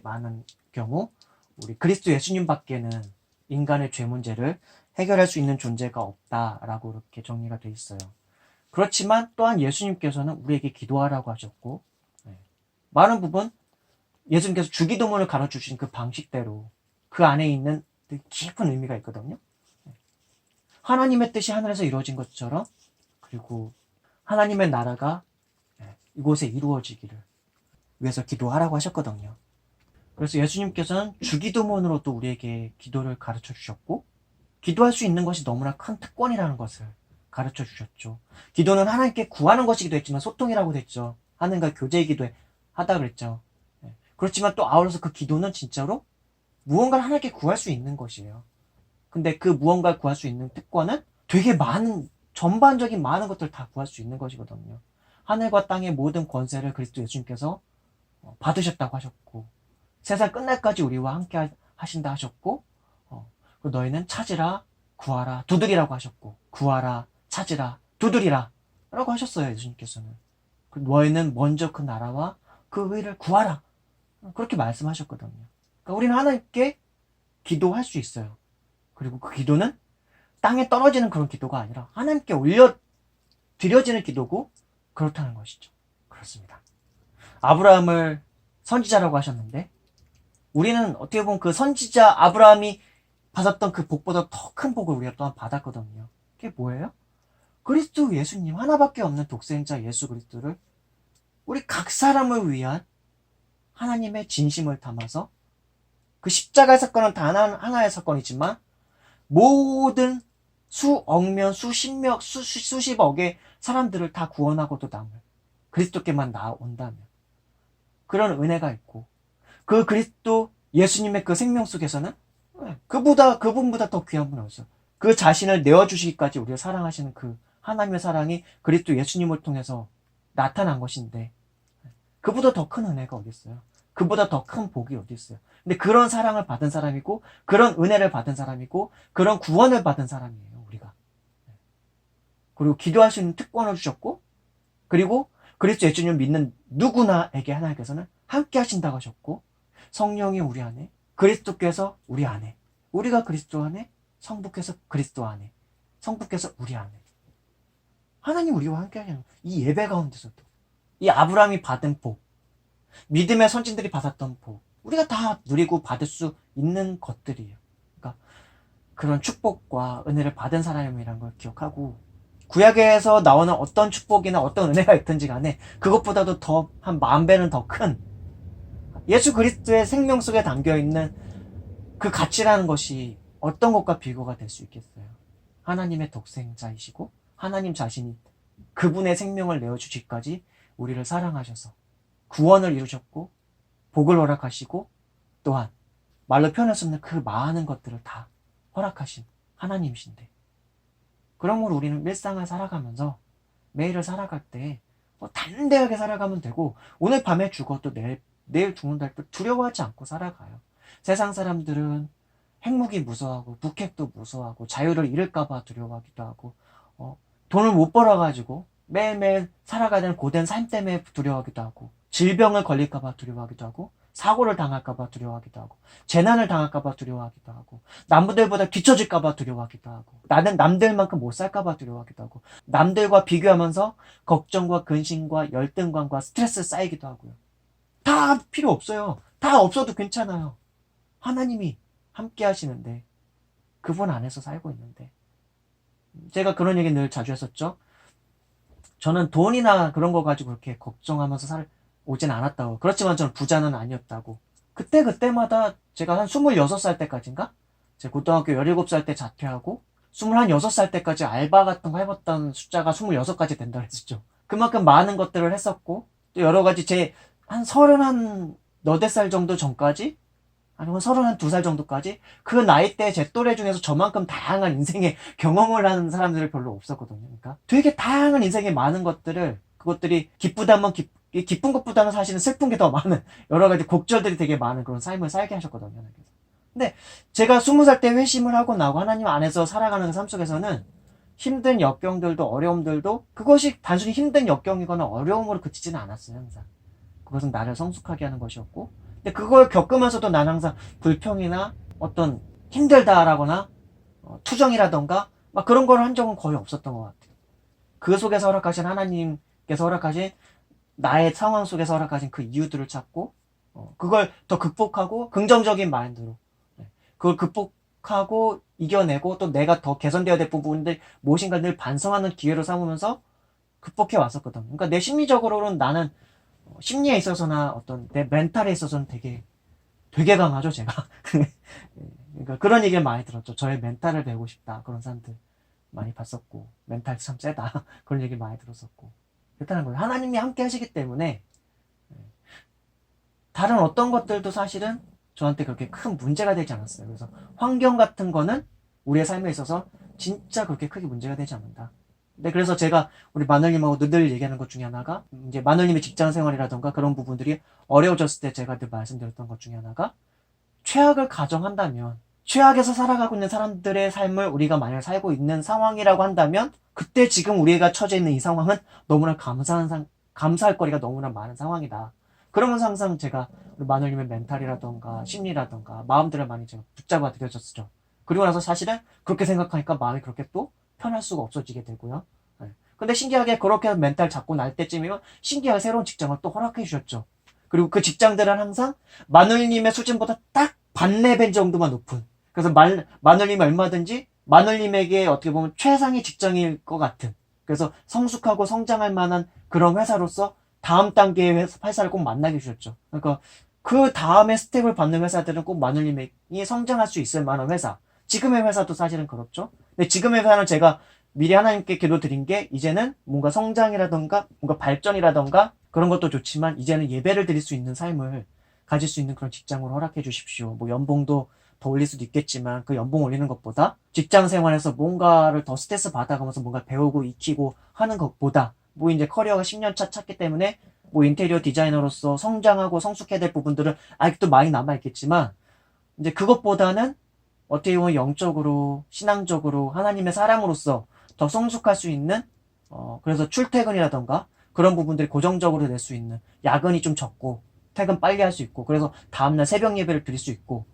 [SPEAKER 1] 많은 경우 우리 그리스도 예수님밖에는 인간의 죄 문제를 해결할 수 있는 존재가 없다라고 이렇게 정리가 돼 있어요. 그렇지만 또한 예수님께서는 우리에게 기도하라고 하셨고 많은 부분 예수님께서 주기도문을 가르쳐주신 그 방식대로 그 안에 있는 깊은 의미가 있거든요. 하나님의 뜻이 하늘에서 이루어진 것처럼 그리고 하나님의 나라가 이곳에 이루어지기를 위해서 기도하라고 하셨거든요. 그래서 예수님께서는 주기도문으로도 우리에게 기도를 가르쳐 주셨고 기도할 수 있는 것이 너무나 큰 특권이라는 것을 가르쳐 주셨죠. 기도는 하나님께 구하는 것이기도 했지만 소통이라고도 했죠. 하나님과 교제의 기도 하다 그랬죠. 그렇지만 또 아울러서 그 기도는 진짜로 무언가를 하나님께 구할 수 있는 것이에요. 근데 그 무언가를 구할 수 있는 특권은 되게 많은, 전반적인 많은 것들을 다 구할 수 있는 것이거든요. 하늘과 땅의 모든 권세를 그리스도 예수님께서 받으셨다고 하셨고 세상 끝날까지 우리와 함께 하신다 하셨고 너희는 찾으라 구하라 두드리라고 하셨고 구하라 찾으라 두드리라 라고 하셨어요. 예수님께서는 너희는 먼저 그 나라와 그 의를 구하라 그렇게 말씀하셨거든요. 그러니까 우리는 하나님께 기도할 수 있어요. 그리고 그 기도는 땅에 떨어지는 그런 기도가 아니라 하나님께 드려지는 기도고 그렇다는 것이죠. 그렇습니다. 아브라함을 선지자라고 하셨는데 우리는 어떻게 보면 그 선지자 아브라함이 받았던 그 복보다 더 큰 복을 우리가 또한 받았거든요. 그게 뭐예요? 그리스도 예수님 하나밖에 없는 독생자 예수 그리스도를 우리 각 사람을 위한 하나님의 진심을 담아서 그 십자가의 사건은 단 하나의 사건이지만 모든 수억명 수십억의 사람들을 다 구원하고도 남을 그리스도께만 나온다면 그런 은혜가 있고 그 그리스도 예수님의 그 생명 속에서는 그분보다 더 귀한 분이 없어요. 그 자신을 내어주시기까지 우리를 사랑하시는 그 하나님의 사랑이 그리스도 예수님을 통해서 나타난 것인데 그보다 더 큰 은혜가 어디 있어요? 그보다 더 큰 복이 어디 있어요? 근데 그런 사랑을 받은 사람이고 그런 은혜를 받은 사람이고 그런 구원을 받은 사람이에요, 우리가. 그리고 기도할 수 있는 특권을 주셨고 그리고 그리스도 예수님을 믿는 누구나에게 하나님께서는 함께 하신다고 하셨고 성령이 우리 안에 그리스도께서 우리 안에 우리가 그리스도 안에 성부께서 그리스도 안에 성부께서 우리 안에 하나님 우리와 함께 하시는 이 예배 가운데서도 이 아브라함이 받은 복 믿음의 선진들이 받았던 복 우리가 다 누리고 받을 수 있는 것들이에요. 그러니까 그런 축복과 은혜를 받은 사람이라는 걸 기억하고 구약에서 나오는 어떤 축복이나 어떤 은혜가 있든지 간에 그것보다도 더 한 10,000배는 더 큰 예수 그리스도의 생명 속에 담겨있는 그 가치라는 것이 어떤 것과 비교가 될 수 있겠어요. 하나님의 독생자이시고 하나님 자신이 그분의 생명을 내어주시기까지 우리를 사랑하셔서 구원을 이루셨고 복을 허락하시고 또한 말로 표현할 수 없는 그 많은 것들을 다 허락하신 하나님이신데 그러므로 우리는 일상을 살아가면서 매일을 살아갈 때 담대하게 살아가면 되고 오늘 밤에 죽어도 내일 죽는다 할 때 두려워하지 않고 살아가요. 세상 사람들은 핵무기 무서워하고 북핵도 무서워하고 자유를 잃을까봐 두려워하기도 하고 돈을 못 벌어가지고 매일매일 살아가야 되는 고된 삶 때문에 두려워하기도 하고 질병을 걸릴까봐 두려워하기도 하고 사고를 당할까봐 두려워하기도 하고 재난을 당할까봐 두려워하기도 하고 남들보다 뒤처질까봐 두려워하기도 하고 나는 남들만큼 못 살까봐 두려워하기도 하고 남들과 비교하면서 걱정과 근심과 열등감과 스트레스 쌓이기도 하고요. 다 필요 없어요. 다 없어도 괜찮아요. 하나님이 함께 하시는데 그분 안에서 살고 있는데 제가 그런 얘기 늘 자주 했었죠. 저는 돈이나 그런 거 가지고 그렇게 걱정하면서 오진 않았다고. 그렇지만 저는 부자는 아니었다고. 그때마다 제가 한 26살 때까지인가? 제가 고등학교 17살 때 자퇴하고 26살 때까지 알바 같은 거 해봤던 숫자가 26가지 된다 그랬었죠. 그만큼 많은 것들을 했었고 또 여러 가지 한 34살 정도 전까지 아니면 32살 정도까지 그 나이대 제 또래 중에서 저만큼 다양한 인생의 경험을 하는 사람들이 별로 없었거든요. 그러니까 되게 다양한 인생의 많은 것들을 그것들이 기쁜 것보다는 사실은 슬픈 게 더 많은 여러 가지 곡절들이 되게 많은 그런 삶을 살게 하셨거든요. 근데 제가 20살 때 회심을 하고 나고 하나님 안에서 살아가는 삶 속에서는 힘든 역경들도 어려움들도 그것이 단순히 힘든 역경이거나 어려움으로 그치지는 않았어요. 항상 그것은 나를 성숙하게 하는 것이었고 근데 그걸 겪으면서도 난 항상 불평이나 어떤 힘들다라거나 투정이라던가 막 그런 걸 한 적은 거의 없었던 것 같아요. 그 속에서 허락하신 하나님께서 허락하신 나의 상황 속에서 허락하신 그 이유들을 찾고 그걸 더 극복하고 긍정적인 마인드로 그걸 극복하고 이겨내고 또 내가 더 개선되어야 될 부분들 무엇인가 늘 반성하는 기회로 삼으면서 극복해 왔었거든. 그러니까 내 심리적으로는 나는 심리에 있어서나 어떤 내 멘탈에 있어서는 되게 강하죠, 제가. 그러니까 그런 얘기를 많이 들었죠. 저의 멘탈을 배우고 싶다. 그런 사람들 많이 봤었고, 멘탈 참 세다. 그런 얘기 많이 들었었고. 그렇다는 거예요. 하나님이 함께 하시기 때문에, 다른 어떤 것들도 사실은 저한테 그렇게 큰 문제가 되지 않았어요. 그래서 환경 같은 거는 우리의 삶에 있어서 진짜 그렇게 크게 문제가 되지 않는다. 네, 그래서 제가 우리 마늘님하고 늘 얘기하는 것 중에 하나가 이제 마늘님의 직장 생활이라던가 그런 부분들이 어려워졌을 때 제가 늘 말씀드렸던 것 중에 하나가 최악을 가정한다면 최악에서 살아가고 있는 사람들의 삶을 우리가 만약 살고 있는 상황이라고 한다면 그때 지금 우리가 처져 있는 이 상황은 너무나 감사할 거리가 너무나 많은 상황이다. 그러면서 항상 제가 우리 마늘님의 멘탈이라던가 심리라던가 마음들을 많이 제가 붙잡아 드려졌죠. 그리고 나서 사실은 그렇게 생각하니까 마음이 그렇게 또 편할 수가 없어지게 되고요. 근데 신기하게 그렇게 멘탈 잡고 날 때쯤이면 신기하게 새로운 직장을 또 허락해 주셨죠. 그리고 그 직장들은 항상 마늘님의 수준보다 딱 반레벨 정도만 높은. 그래서 마늘님이 얼마든지 마늘님에게 어떻게 보면 최상의 직장일 것 같은. 그래서 성숙하고 성장할 만한 그런 회사로서 다음 단계의 회사를 꼭 만나게 주셨죠. 그러니까 그 다음에 스텝을 밟는 회사들은 꼭 마늘님이 성장할 수 있을 만한 회사. 지금의 회사도 사실은 그렇죠. 근데 지금의 회사는 제가 미리 하나님께 기도드린 게 이제는 뭔가 성장이라던가 뭔가 발전이라던가 그런 것도 좋지만 이제는 예배를 드릴 수 있는 삶을 가질 수 있는 그런 직장으로 허락해 주십시오. 뭐 연봉도 더 올릴 수도 있겠지만 그 연봉 올리는 것보다 직장 생활에서 뭔가를 더 스트레스 받아가면서 뭔가 배우고 익히고 하는 것보다 뭐 이제 커리어가 10년 차 찼기 때문에 뭐 인테리어 디자이너로서 성장하고 성숙해야 될 부분들은 아직도 많이 남아있겠지만 이제 그것보다는 어떻게 보면 영적으로 신앙적으로 하나님의 사람으로서 더 성숙할 수 있는 그래서 출퇴근이라던가 그런 부분들이 고정적으로 낼 수 있는 야근이 좀 적고 퇴근 빨리 할 수 있고 그래서 다음날 새벽 예배를 드릴 수 있고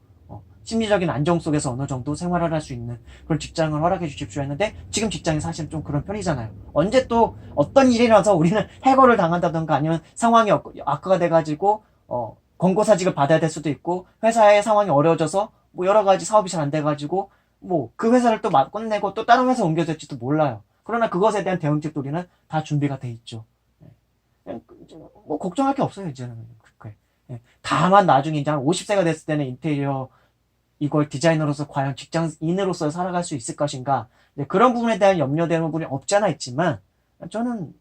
[SPEAKER 1] 심리적인 안정 속에서 어느 정도 생활을 할 수 있는 그런 직장을 허락해 주십시오 했는데 지금 직장이 사실 좀 그런 편이잖아요. 언제 또 어떤 일이 나서 우리는 해고를 당한다던가 아니면 상황이 악화가 돼가지고 권고사직을 받아야 될 수도 있고 회사의 상황이 어려워져서 뭐 여러 가지 사업이 잘 안 돼가지고 뭐 그 회사를 또 끝내고 또 다른 회사 옮겨질지도 몰라요. 그러나 그것에 대한 대응책도 우리는 다 준비가 돼 있죠. 뭐 걱정할 게 없어요 이제는. 다만 나중에 이제 한 50세가 됐을 때는 인테리어 이걸 디자이너로서 과연 직장인으로서 살아갈 수 있을 것인가 그런 부분에 대한 염려되는 부분이 없지 않아 있지만 저는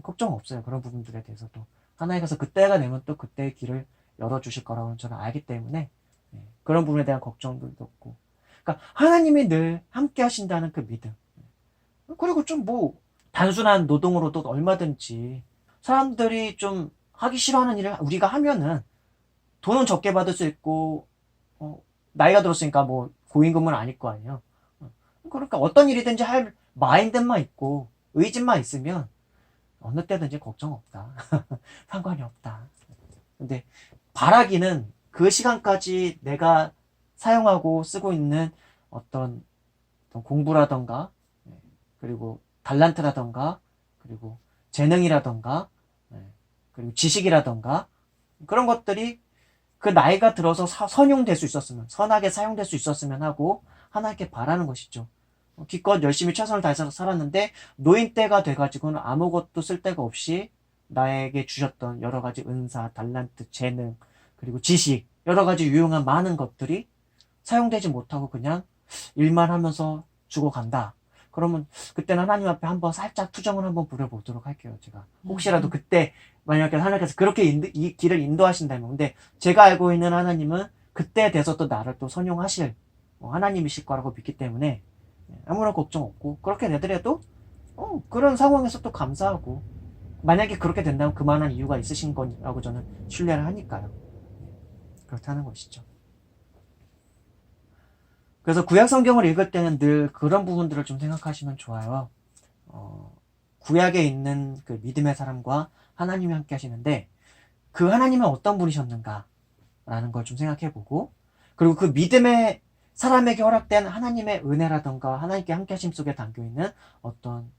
[SPEAKER 1] 걱정 없어요. 그런 부분들에 대해서도 하나님께서 그때가 되면 또 그때의 길을 열어주실 거라고 저는 알기 때문에 그런 부분에 대한 걱정들도 없고 그러니까 하나님이 늘 함께 하신다는 그 믿음 그리고 좀 뭐 단순한 노동으로도 얼마든지 사람들이 좀 하기 싫어하는 일을 우리가 하면은 돈은 적게 받을 수 있고 나이가 들었으니까 뭐 고임금은 아닐 거 아니에요. 그러니까 어떤 일이든지 할 마인드만 있고 의지만 있으면 어느 때든지 걱정 없다. 상관이 없다. 근데 바라기는 그 시간까지 내가 사용하고 쓰고 있는 어떤 공부라던가 그리고 달란트라던가 그리고 재능이라던가 그리고 지식이라던가 그런 것들이 그 나이가 들어서 선용될 수 있었으면 선하게 사용될 수 있었으면 하고 하나님께 바라는 것이죠. 기껏 열심히 최선을 다해서 살았는데 노인 때가 돼가지고는 아무것도 쓸 데가 없이 나에게 주셨던 여러 가지 은사, 달란트, 재능 그리고 지식 여러 가지 유용한 많은 것들이 사용되지 못하고 그냥 일만 하면서 죽어간다. 그러면 그때는 하나님 앞에 한번 살짝 투정을 한번 부려보도록 할게요. 제가 혹시라도 그때 만약에 하나님께서 그렇게 이 길을 인도하신다면 근데 제가 알고 있는 하나님은 그때 돼서 또 나를 또 선용하실 하나님이실 거라고 믿기 때문에 아무런 걱정 없고 그렇게 되더라도 그런 상황에서 또 감사하고 만약에 그렇게 된다면 그만한 이유가 있으신 거라고 저는 신뢰를 하니까요. 그렇다는 것이죠. 그래서 구약 성경을 읽을 때는 늘 그런 부분들을 좀 생각하시면 좋아요. 구약에 있는 그 믿음의 사람과 하나님이 함께 하시는데 그 하나님은 어떤 분이셨는가 라는 걸 좀 생각해 보고 그리고 그 믿음의 사람에게 허락된 하나님의 은혜라던가 하나님께 함께 하심 속에 담겨있는 어떤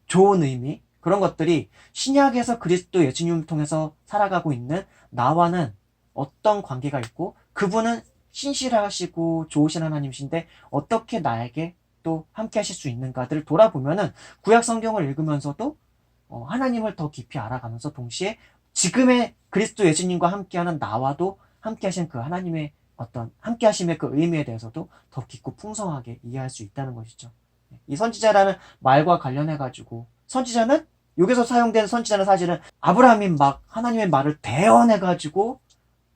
[SPEAKER 1] 좋은 의미 그런 것들이 신약에서 그리스도 예수님을 통해서 살아가고 있는 나와는 어떤 관계가 있고 그분은 신실하시고 좋으신 하나님이신데 어떻게 나에게 또 함께 하실 수 있는가들을 돌아보면은 구약 성경을 읽으면서도 하나님을 더 깊이 알아가면서 동시에 지금의 그리스도 예수님과 함께하는 나와도 함께 하신 그 하나님의 어떤 함께 하심의 그 의미에 대해서도 더 깊고 풍성하게 이해할 수 있다는 것이죠. 이 선지자라는 말과 관련해 가지고 선지자는 여기서 사용된 선지자는 사실은 아브라함이 막 하나님의 말을 대언해 가지고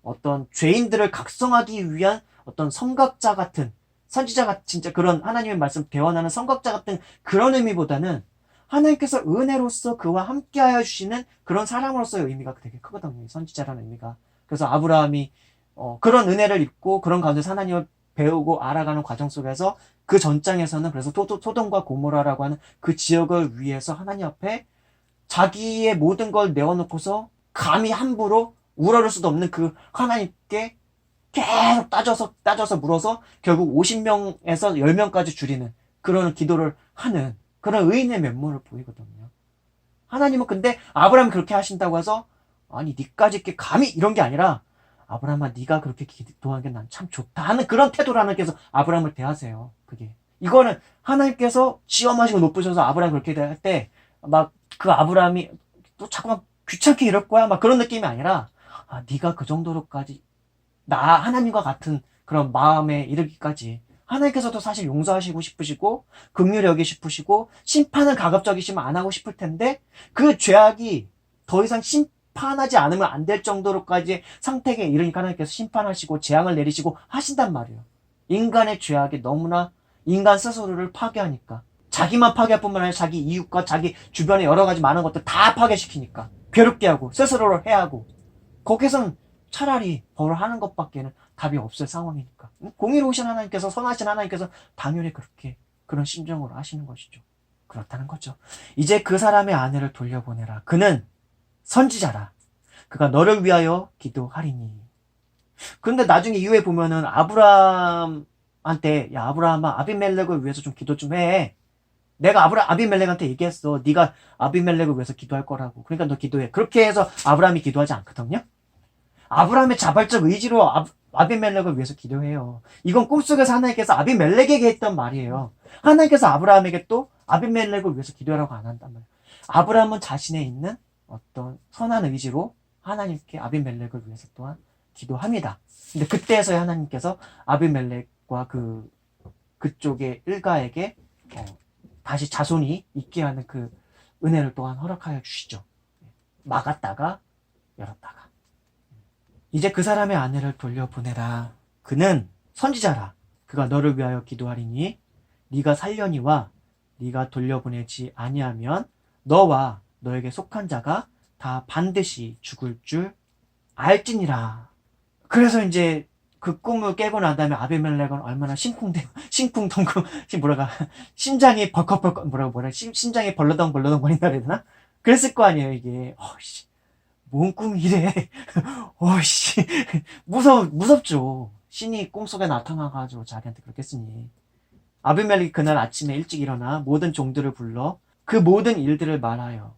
[SPEAKER 1] 어떤 죄인들을 각성하기 위한 어떤 선각자 같은 선지자가 진짜 그런 하나님의 말씀 대언하는 선각자 같은 그런 의미보다는 하나님께서 은혜로서 그와 함께하여 주시는 그런 사람으로서의 의미가 되게 크거든요. 선지자라는 의미가. 그래서 아브라함이 그런 은혜를 입고 그런 가운데서 하나님을 배우고 알아가는 과정 속에서 그 전장에서는 그래서 소돔과 고모라라고 하는 그 지역을 위해서 하나님 앞에 자기의 모든 걸 내어놓고서 감히 함부로 우러를 수도 없는 그 하나님께 계속 따져서 물어서 결국 50명에서 10명까지 줄이는 그런 기도를 하는 그런 의인의 면모를 보이거든요. 하나님은 근데 아브라함이 그렇게 하신다고 해서 아니 니까지 이렇게 감히 이런 게 아니라 아브라함아 네가 그렇게 기도한 게 난 참 좋다 하는 그런 태도로 하나님께서 아브라함을 대하세요. 그게 이거는 하나님께서 지엄하시고 높으셔서 아브라함 그렇게 할 때 막 그 아브라함이 또 자꾸만 귀찮게 이럴 거야 막 그런 느낌이 아니라 네가 그 정도로까지 나 하나님과 같은 그런 마음에 이르기까지 하나님께서도 사실 용서하시고 싶으시고 긍휼히 여기 싶으시고 심판은 가급적이시면 안 하고 싶을 텐데 그 죄악이 더 이상 심판하지 않으면 안 될 정도로까지 상태에 이르니까 하나님께서 심판하시고 재앙을 내리시고 하신단 말이에요. 인간의 죄악이 너무나 인간 스스로를 파괴하니까. 자기만 파괴할 뿐만 아니라 자기 이웃과 자기 주변의 여러 가지 많은 것들 다 파괴시키니까. 괴롭게 하고 스스로를 해하고. 거기선 차라리 벌을 하는 것밖에는 답이 없을 상황이니까. 공의로우신 하나님께서, 선하신 하나님께서 당연히 그렇게 그런 심정으로 하시는 것이죠. 그렇다는 거죠. 이제 그 사람의 아내를 돌려보내라. 그는 선지자라. 그가 너를 위하여 기도하리니. 그런데 나중에 이후에 보면은 아브라함한테, 야 아브라함아, 아비멜렉을 위해서 좀 기도 좀 해. 내가 아비멜렉한테 얘기했어. 네가 아비멜렉을 위해서 기도할 거라고. 그러니까 너 기도해. 그렇게 해서 아브라함이 기도하지 않거든요. 아브라함의 자발적 의지로 아비멜렉을 위해서 기도해요. 이건 꿈속에서 하나님께서 아비멜렉에게 했던 말이에요. 하나님께서 아브라함에게 또 아비멜렉을 위해서 기도하라고 안 한단 말이에요. 아브라함은 자신에 있는 어떤 선한 의지로 하나님께 아비멜렉을 위해서 또한 기도합니다. 근데 그때에서야 하나님께서 아비멜렉과 그쪽의 일가에게 다시 자손이 있게 하는 그 은혜를 또한 허락하여 주시죠. 막았다가 열었다가. 이제 그 사람의 아내를 돌려보내라. 그는 선지자라. 그가 너를 위하여 기도하리니 네가 살려니와 네가 돌려보내지 아니하면 너와 너에게 속한 자가 다 반드시 죽을 줄 알지니라. 그래서 이제 그 꿈을 깨고 난 다음에 아비멜렉은 얼마나 심쿵덩쿵, 심장이 벌컥벌컥, 심장이 벌러덩벌러덩 거린다 그래야 되나? 그랬을 거 아니에요, 이게. 뭔 꿈이 이래. 무섭죠. 신이 꿈속에 나타나가지고 자기한테 그렇게 했으니. 아비멜렉이 그날 아침에 일찍 일어나 모든 종들을 불러 그 모든 일들을 말하여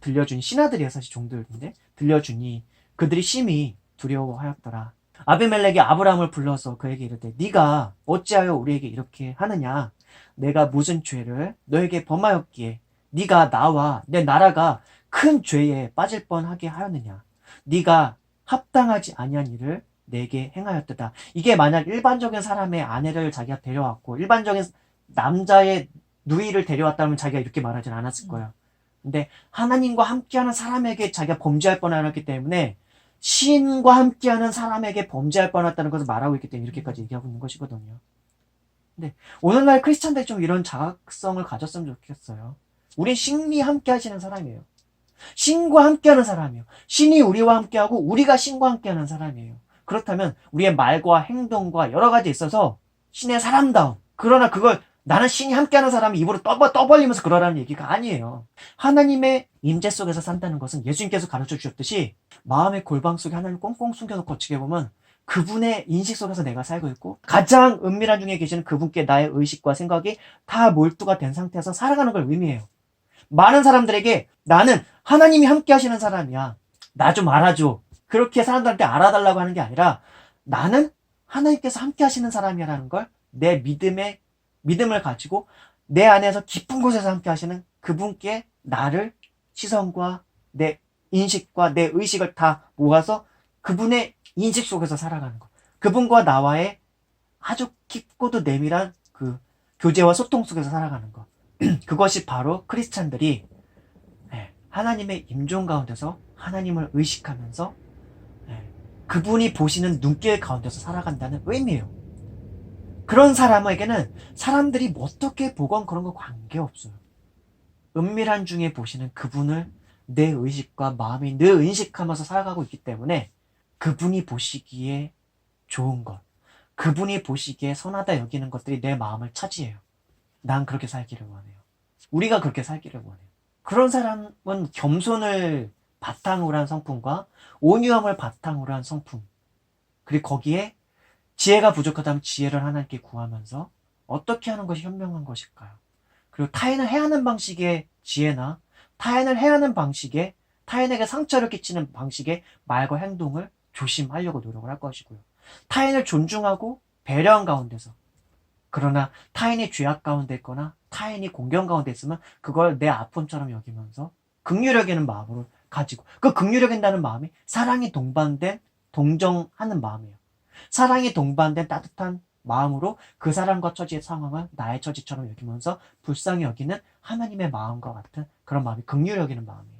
[SPEAKER 1] 들려주니, 신하들이야 사실 종들인데, 들려주니 그들이 심히 두려워하였더라. 아비멜렉이 아브라함을 불러서 그에게 이르되 네가 어찌하여 우리에게 이렇게 하느냐? 내가 무슨 죄를 너에게 범하였기에 네가 나와 내 나라가 큰 죄에 빠질 뻔하게 하였느냐? 네가 합당하지 아니한 일을 내게 행하였도다. 이게 만약 일반적인 사람의 아내를 자기가 데려왔고 일반적인 남자의 누이를 데려왔다면 자기가 이렇게 말하진 않았을 거예요. 근데 하나님과 함께하는 사람에게 자기가 범죄할 뻔하였기 때문에 신과 함께하는 사람에게 범죄할 뻔했다는 것을 말하고 있기 때문에 이렇게까지 얘기하고 있는 것이거든요. 근데 오늘날 크리스찬들이 좀 이런 자각성을 가졌으면 좋겠어요. 우린 신이 함께 하시는 사람이에요. 신과 함께하는 사람이에요. 신이 우리와 함께하고 우리가 신과 함께하는 사람이에요. 그렇다면 우리의 말과 행동과 여러 가지 있어서 신의 사람다움. 그러나 그걸 나는 신이 함께하는 사람이 입으로 떠벌리면서 그러라는 얘기가 아니에요. 하나님의 임재 속에서 산다는 것은 예수님께서 가르쳐 주셨듯이 마음의 골방 속에 하나님 꽁꽁 숨겨놓고 어떻게 보면 그분의 인식 속에서 내가 살고 있고 가장 은밀한 중에 계시는 그분께 나의 의식과 생각이 다 몰두가 된 상태에서 살아가는 걸 의미해요. 많은 사람들에게 나는 하나님이 함께 하시는 사람이야. 나 좀 알아줘. 그렇게 사람들한테 알아달라고 하는 게 아니라 나는 하나님께서 함께 하시는 사람이라는 걸 내 믿음을 가지고 내 안에서 깊은 곳에서 함께 하시는 그분께 나를 시선과 내 인식과 내 의식을 다 모아서 그분의 인식 속에서 살아가는 것. 그분과 나와의 아주 깊고도 내밀한 그 교제와 소통 속에서 살아가는 것. 그것이 바로 크리스찬들이 하나님의 임종 가운데서 하나님을 의식하면서 그분이 보시는 눈길 가운데서 살아간다는 의미예요. 그런 사람에게는 사람들이 뭐 어떻게 보건 그런 거 관계없어요. 은밀한 중에 보시는 그분을 내 의식과 마음이 늘 인식하면서 살아가고 있기 때문에 그분이 보시기에 좋은 것, 그분이 보시기에 선하다 여기는 것들이 내 마음을 차지해요. 난 그렇게 살기를 원해요. 우리가 그렇게 살기를 원해요. 그런 사람은 겸손을 바탕으로 한 성품과 온유함을 바탕으로 한 성품, 그리고 거기에 지혜가 부족하다면 지혜를 하나님께 구하면서 어떻게 하는 것이 현명한 것일까요? 그리고 타인을 해하는 방식의 지혜나 타인을 해하는 방식의 타인에게 상처를 끼치는 방식의 말과 행동을 조심하려고 노력을 할 것이고요. 타인을 존중하고 배려한 가운데서, 그러나 타인이 죄악 가운데 있거나 타인이 공경 가운데 있으면 그걸 내 아픔처럼 여기면서 긍휼히 여기는 마음으로 가지고, 그 긍휼히 여긴다는 마음이 사랑이 동반된 동정하는 마음이에요. 사랑이 동반된 따뜻한 마음으로 그 사람과 처지의 상황을 나의 처지처럼 여기면서 불쌍히 여기는 하나님의 마음과 같은 그런 마음이 긍휼히 여기는 마음이에요.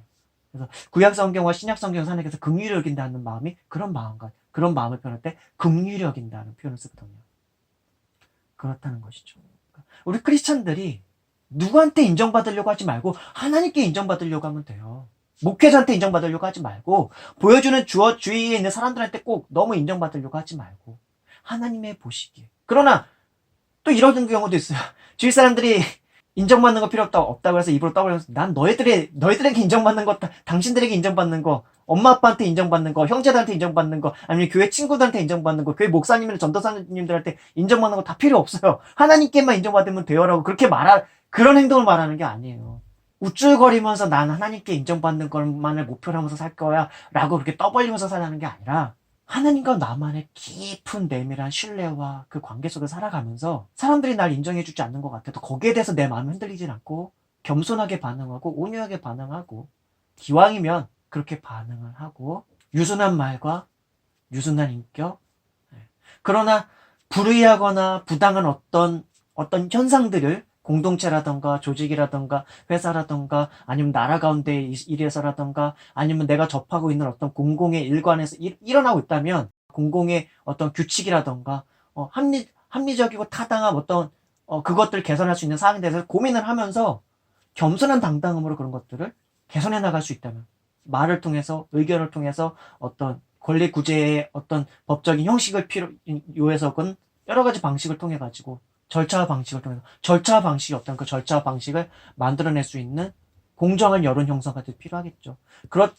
[SPEAKER 1] 그래서 구약 성경과 신약 성경 산에서 긍휼히 여긴다는 마음이 그런 마음과 그런 마음을 표현할 때 긍휼히 여긴다는 표현을 쓰거든요. 그렇다는 것이죠. 우리 크리스찬들이 누구한테 인정받으려고 하지 말고 하나님께 인정받으려고 하면 돼요. 목회자한테 인정받으려고 하지 말고 보여주는 주위에 있는 사람들한테 꼭 너무 인정받으려고 하지 말고 하나님의 보시기에. 그러나 또 이런 경우도 있어요. 주위 사람들이 인정받는 거 필요 없다고 해서 입으로 떠벌면서 난 너희들에게 인정받는 거, 당신들에게 인정받는 거, 엄마 아빠한테 인정받는 거, 형제들한테 인정받는 거, 아니면 교회 친구들한테 인정받는 거, 교회 목사님이나 전도사님들한테 인정받는 거 다 필요 없어요. 하나님께만 인정받으면 돼요라고 그런 행동을 말하는 게 아니에요. 우쭐거리면서 난 하나님께 인정받는 것만을 목표로 하면서 살 거야 라고 그렇게 떠벌리면서 살라는 게 아니라 하나님과 나만의 깊은 내밀한 신뢰와 그 관계 속에 살아가면서 사람들이 날 인정해주지 않는 것 같아도 거기에 대해서 내 마음이 흔들리진 않고 겸손하게 반응하고 온유하게 반응하고 기왕이면 그렇게 반응을 하고 유순한 말과 유순한 인격. 그러나 불의하거나 부당한 어떤 현상들을 공동체라던가 조직이라던가 회사라던가 아니면 나라 가운데 일에서라던가 아니면 내가 접하고 있는 어떤 공공의 일관에서 일어나고 있다면 공공의 어떤 규칙이라던가 합리적이고 타당한 어떤 그것들을 개선할 수 있는 사항에 대해서 고민을 하면서 겸손한 당당함으로 그런 것들을 개선해 나갈 수 있다면 말을 통해서 의견을 통해서 어떤 권리 구제의 어떤 법적인 형식을 요해서건 여러 가지 방식을 통해 가지고 절차와 방식을 통해서 절차와 방식이 없다면 그 절차와 방식을 만들어낼 수 있는 공정한 여론 형성가 필요하겠죠.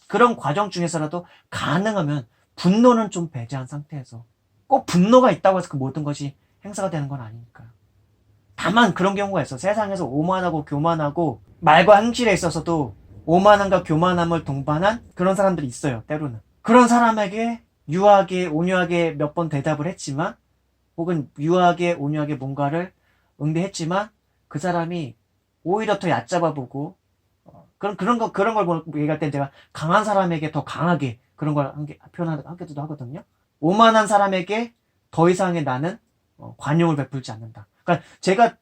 [SPEAKER 1] 그런 과정 중에서라도 가능하면 분노는 좀 배제한 상태에서 꼭 분노가 있다고 해서 그 모든 것이 행사가 되는 건 아니니까요. 다만 그런 경우가 있어. 세상에서 오만하고 교만하고 말과 행실에 있어서도 오만함과 교만함을 동반한 그런 사람들이 있어요. 때로는. 그런 사람에게 유하게 온유하게 몇 번 대답을 했지만 혹은 유하게 온유하게 뭔가를 응대했지만 그 사람이 오히려 더 얕잡아 보고 그런 걸 얘기할 때 제가 강한 사람에게 더 강하게 그런 걸 표현하기도 하거든요. 오만한 사람에게 더 이상의 나는 관용을 베풀지 않는다. 그러니까 제가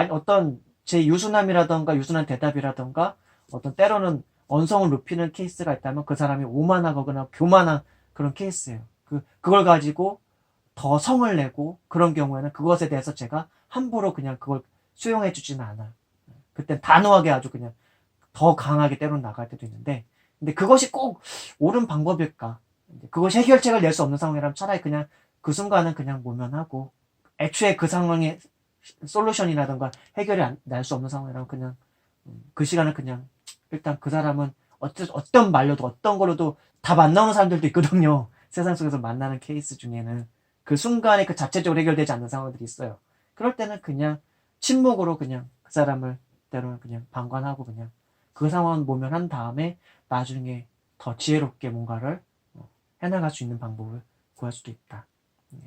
[SPEAKER 1] 어떤 제 유순함이라던가 유순한 대답이라던가 어떤 때로는 언성을 높이는 케이스가 있다면 그 사람이 오만하거나 교만한 그런 케이스예요. 그걸 가지고 더 성을 내고 그런 경우에는 그것에 대해서 제가 함부로 그냥 그걸 수용해 주지는 않아요. 그땐 단호하게 아주 그냥 더 강하게 때로는 나갈 때도 있는데 근데 그것이 꼭 옳은 방법일까? 그것이 해결책을 낼 수 없는 상황이라면 차라리 그냥 그 순간은 그냥 모면하고 애초에 그 상황의 솔루션이라던가 해결이 날 수 없는 상황이라면 그냥 그 시간을 그냥 일단 그 사람은 어떤 말로도 어떤 걸로도 답 안 나오는 사람들도 있거든요. 세상 속에서 만나는 케이스 중에는 그 순간에 그 자체적으로 해결되지 않는 상황들이 있어요. 그럴 때는 그냥 침묵으로 그냥 그 사람을 때로는 그냥 방관하고 그냥 그 상황 모면한 다음에 나중에 더 지혜롭게 뭔가를 해나갈 수 있는 방법을 구할 수도 있다.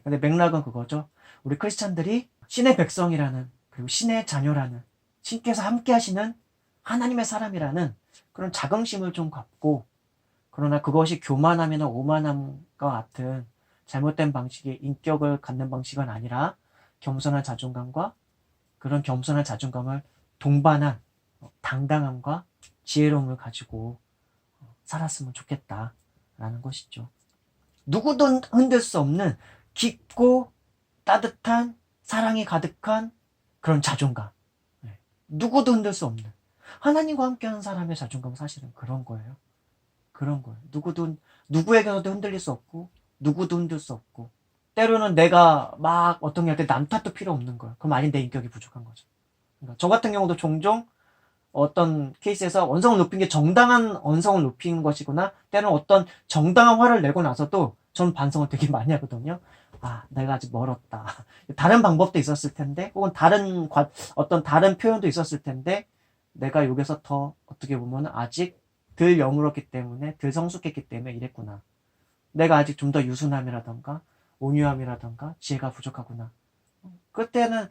[SPEAKER 1] 근데 맥락은 그거죠. 우리 크리스찬들이 신의 백성이라는 그리고 신의 자녀라는 신께서 함께 하시는 하나님의 사람이라는 그런 자긍심을 좀 갖고 그러나 그것이 교만함이나 오만함과 같은 잘못된 방식의 인격을 갖는 방식은 아니라 겸손한 자존감과 그런 겸손한 자존감을 동반한 당당함과 지혜로움을 가지고 살았으면 좋겠다라는 것이죠. 누구도 흔들 수 없는 깊고 따뜻한 사랑이 가득한 그런 자존감. 누구도 흔들 수 없는 하나님과 함께하는 사람의 자존감은 사실은 그런 거예요. 그런 거예요. 누구에게도 흔들릴 수 없고 누구도 흔들 수 없고 때로는 내가 막 어떤 게 할 때 남 탓도 필요 없는 거예요. 그럼 아니 내 인격이 부족한 거죠. 그러니까 저 같은 경우도 종종 어떤 케이스에서 언성을 높인 게 정당한 언성을 높인 것이구나 때로는 어떤 정당한 화를 내고 나서도 전 반성을 되게 많이 하거든요. 아, 내가 아직 멀었다. 다른 방법도 있었을 텐데 혹은 어떤 다른 표현도 있었을 텐데 내가 여기서 더 어떻게 보면 아직 덜 여물었기 때문에 덜 성숙했기 때문에 이랬구나. 내가 아직 좀 더 유순함이라던가 온유함이라던가 지혜가 부족하구나. 그때는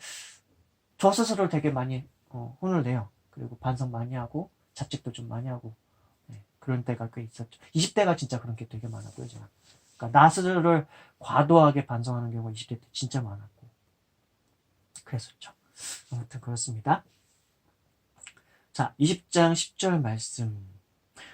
[SPEAKER 1] 저 스스로를 되게 많이 혼을 내요. 그리고 반성 많이 하고 자책도 좀 많이 하고 그런 때가 꽤 있었죠. 20대가 진짜 그런 게 되게 많았고요. 제가. 그러니까 나 스스로를 과도하게 반성하는 경우가 20대 때 진짜 많았고 그랬었죠. 아무튼 그렇습니다. 자, 20장 10절 말씀.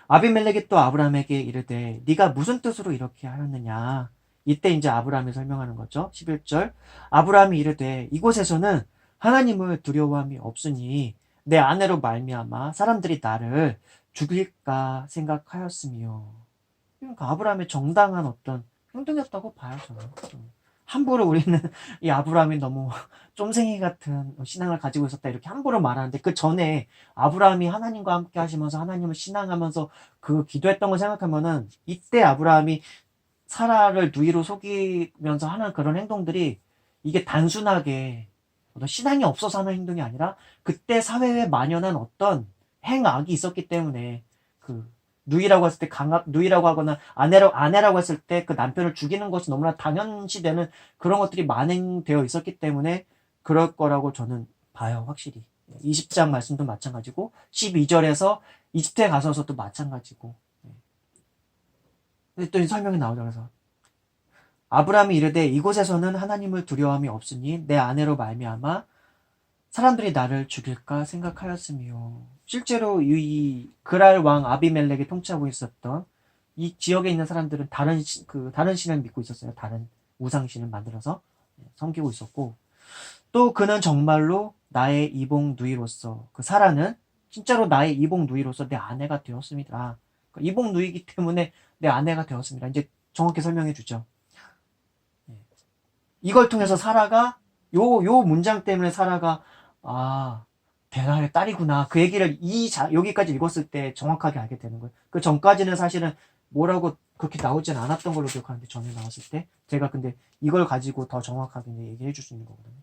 [SPEAKER 1] 아비멜렉이 또 아브라함에게 이르되 네가 무슨 뜻으로 이렇게 하였느냐. 이때 이제 아브라함이 설명하는 거죠. 11절. 아브라함이 이르되 이곳에서는 하나님을 두려워함이 없으니 내 아내로 말미암아 사람들이 나를 죽일까 생각하였으며. 그러니까 아브라함의 정당한 어떤 행동이었다고 봐요, 저는. 함부로 우리는 이 아브라함이 너무 쫌생이 같은 신앙을 가지고 있었다 이렇게 함부로 말하는데, 그 전에 아브라함이 하나님과 함께 하시면서 하나님을 신앙하면서 그 기도했던 걸 생각하면은, 이때 아브라함이 사라를 누이로 속이면서 하는 그런 행동들이 이게 단순하게 어떤 신앙이 없어서 하는 행동이 아니라 그때 사회에 만연한 어떤 행악이 있었기 때문에, 그 누이라고 했을 때 누이라고 하거나 아내라고 했을 때 그 남편을 죽이는 것이 너무나 당연시되는 그런 것들이 만행되어 있었기 때문에 그럴 거라고 저는 봐요, 확실히. 20장 말씀도 마찬가지고 12절에서 이집트에 가서도 마찬가지고. 또 설명이 나오죠. 그래서 아브라함이 이르되 이곳에서는 하나님을 두려워함이 없으니 내 아내로 말미암아 사람들이 나를 죽일까 생각하였으며. 실제로 이 그랄 왕 아비멜렉이 통치하고 있었던 이 지역에 있는 사람들은 다른 신을 믿고 있었어요. 다른 우상신을 만들어서 섬기고 있었고, 또 그는 정말로 나의 이복 누이로서, 그 사라는 진짜로 나의 이복 누이로서 내 아내가 되었습니다. 이복 누이기 때문에 내 아내가 되었습니다. 이제 정확히 설명해 주죠. 이걸 통해서 사라가 요 문장 때문에 사라가 베라의 딸이구나, 그 얘기를 여기까지 읽었을 때 정확하게 알게 되는 거예요. 그 전까지는 사실은 뭐라고 그렇게 나오진 않았던 걸로 기억하는데, 전에 나왔을 때 제가 근데 이걸 가지고 더 정확하게 얘기해 줄 수 있는 거거든요.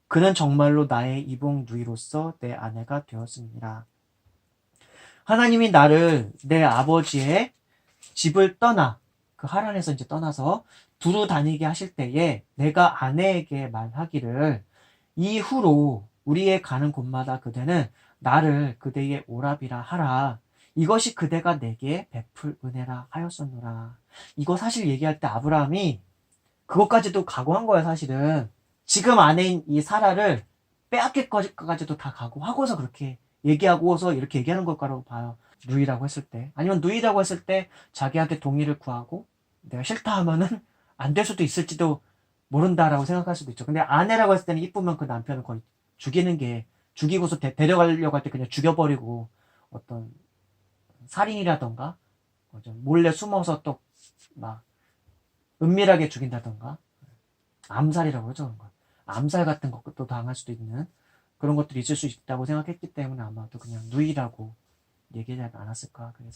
[SPEAKER 1] 그는 정말로 나의 이복 누이로서 내 아내가 되었습니다. 하나님이 나를 내 아버지의 집을 떠나, 그 하란에서 이제 떠나서 두루 다니게 하실 때에 내가 아내에게 말하기를 이후로 우리의 가는 곳마다 그대는 나를 그대의 오랍이라 하라. 이것이 그대가 내게 베풀 은혜라 하였었노라. 이거 사실 얘기할 때 아브라함이 그것까지도 각오한 거예요, 사실은. 지금 아내인 이 사라를 빼앗길 것까지도 다 각오하고서 그렇게 얘기하고서 이렇게 얘기하는 걸 거라고 봐요. 누이라고 했을 때. 아니면 누이라고 했을 때 자기한테 동의를 구하고 내가 싫다 하면은 안 될 수도 있을지도 모른다라고 생각할 수도 있죠. 근데 아내라고 했을 때는 이쁘면 그 남편을 거의 죽이고서 데려가려고 할 때 그냥 죽여버리고 어떤 살인이라던가 몰래 숨어서 또 막 은밀하게 죽인다던가 암살이라고 그러죠. 그런 거. 암살 같은 것도 당할 수도 있는 그런 것들이 있을 수 있다고 생각했기 때문에 아마도 그냥 누이라고 얘기하지 않았을까 그렇게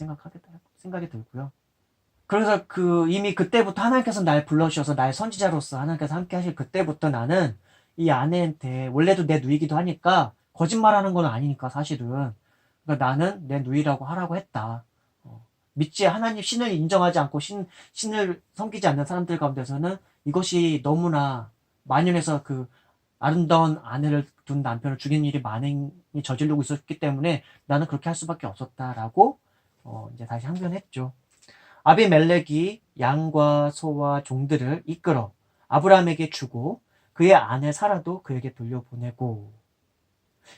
[SPEAKER 1] 생각이 들고요. 그래서 이미 그때부터 하나님께서 날 불러주셔서 나의 선지자로서 하나님께서 함께 하실 그때부터 나는 이 아내한테, 원래도 내 누이기도 하니까 거짓말하는 건 아니니까 사실은, 그러니까 나는 내 누이라고 하라고 했다. 하나님 신을 인정하지 않고 신을 섬기지 않는 사람들 가운데서는 이것이 너무나 만연해서 그 아름다운 아내를 둔 남편을 죽이는 일이 만행이 저지르고 있었기 때문에 나는 그렇게 할 수밖에 없었다라고 이제 다시 항변했죠. 아비멜렉이 양과 소와 종들을 이끌어 아브라함에게 주고 그의 아내 사라도 그에게 돌려보내고.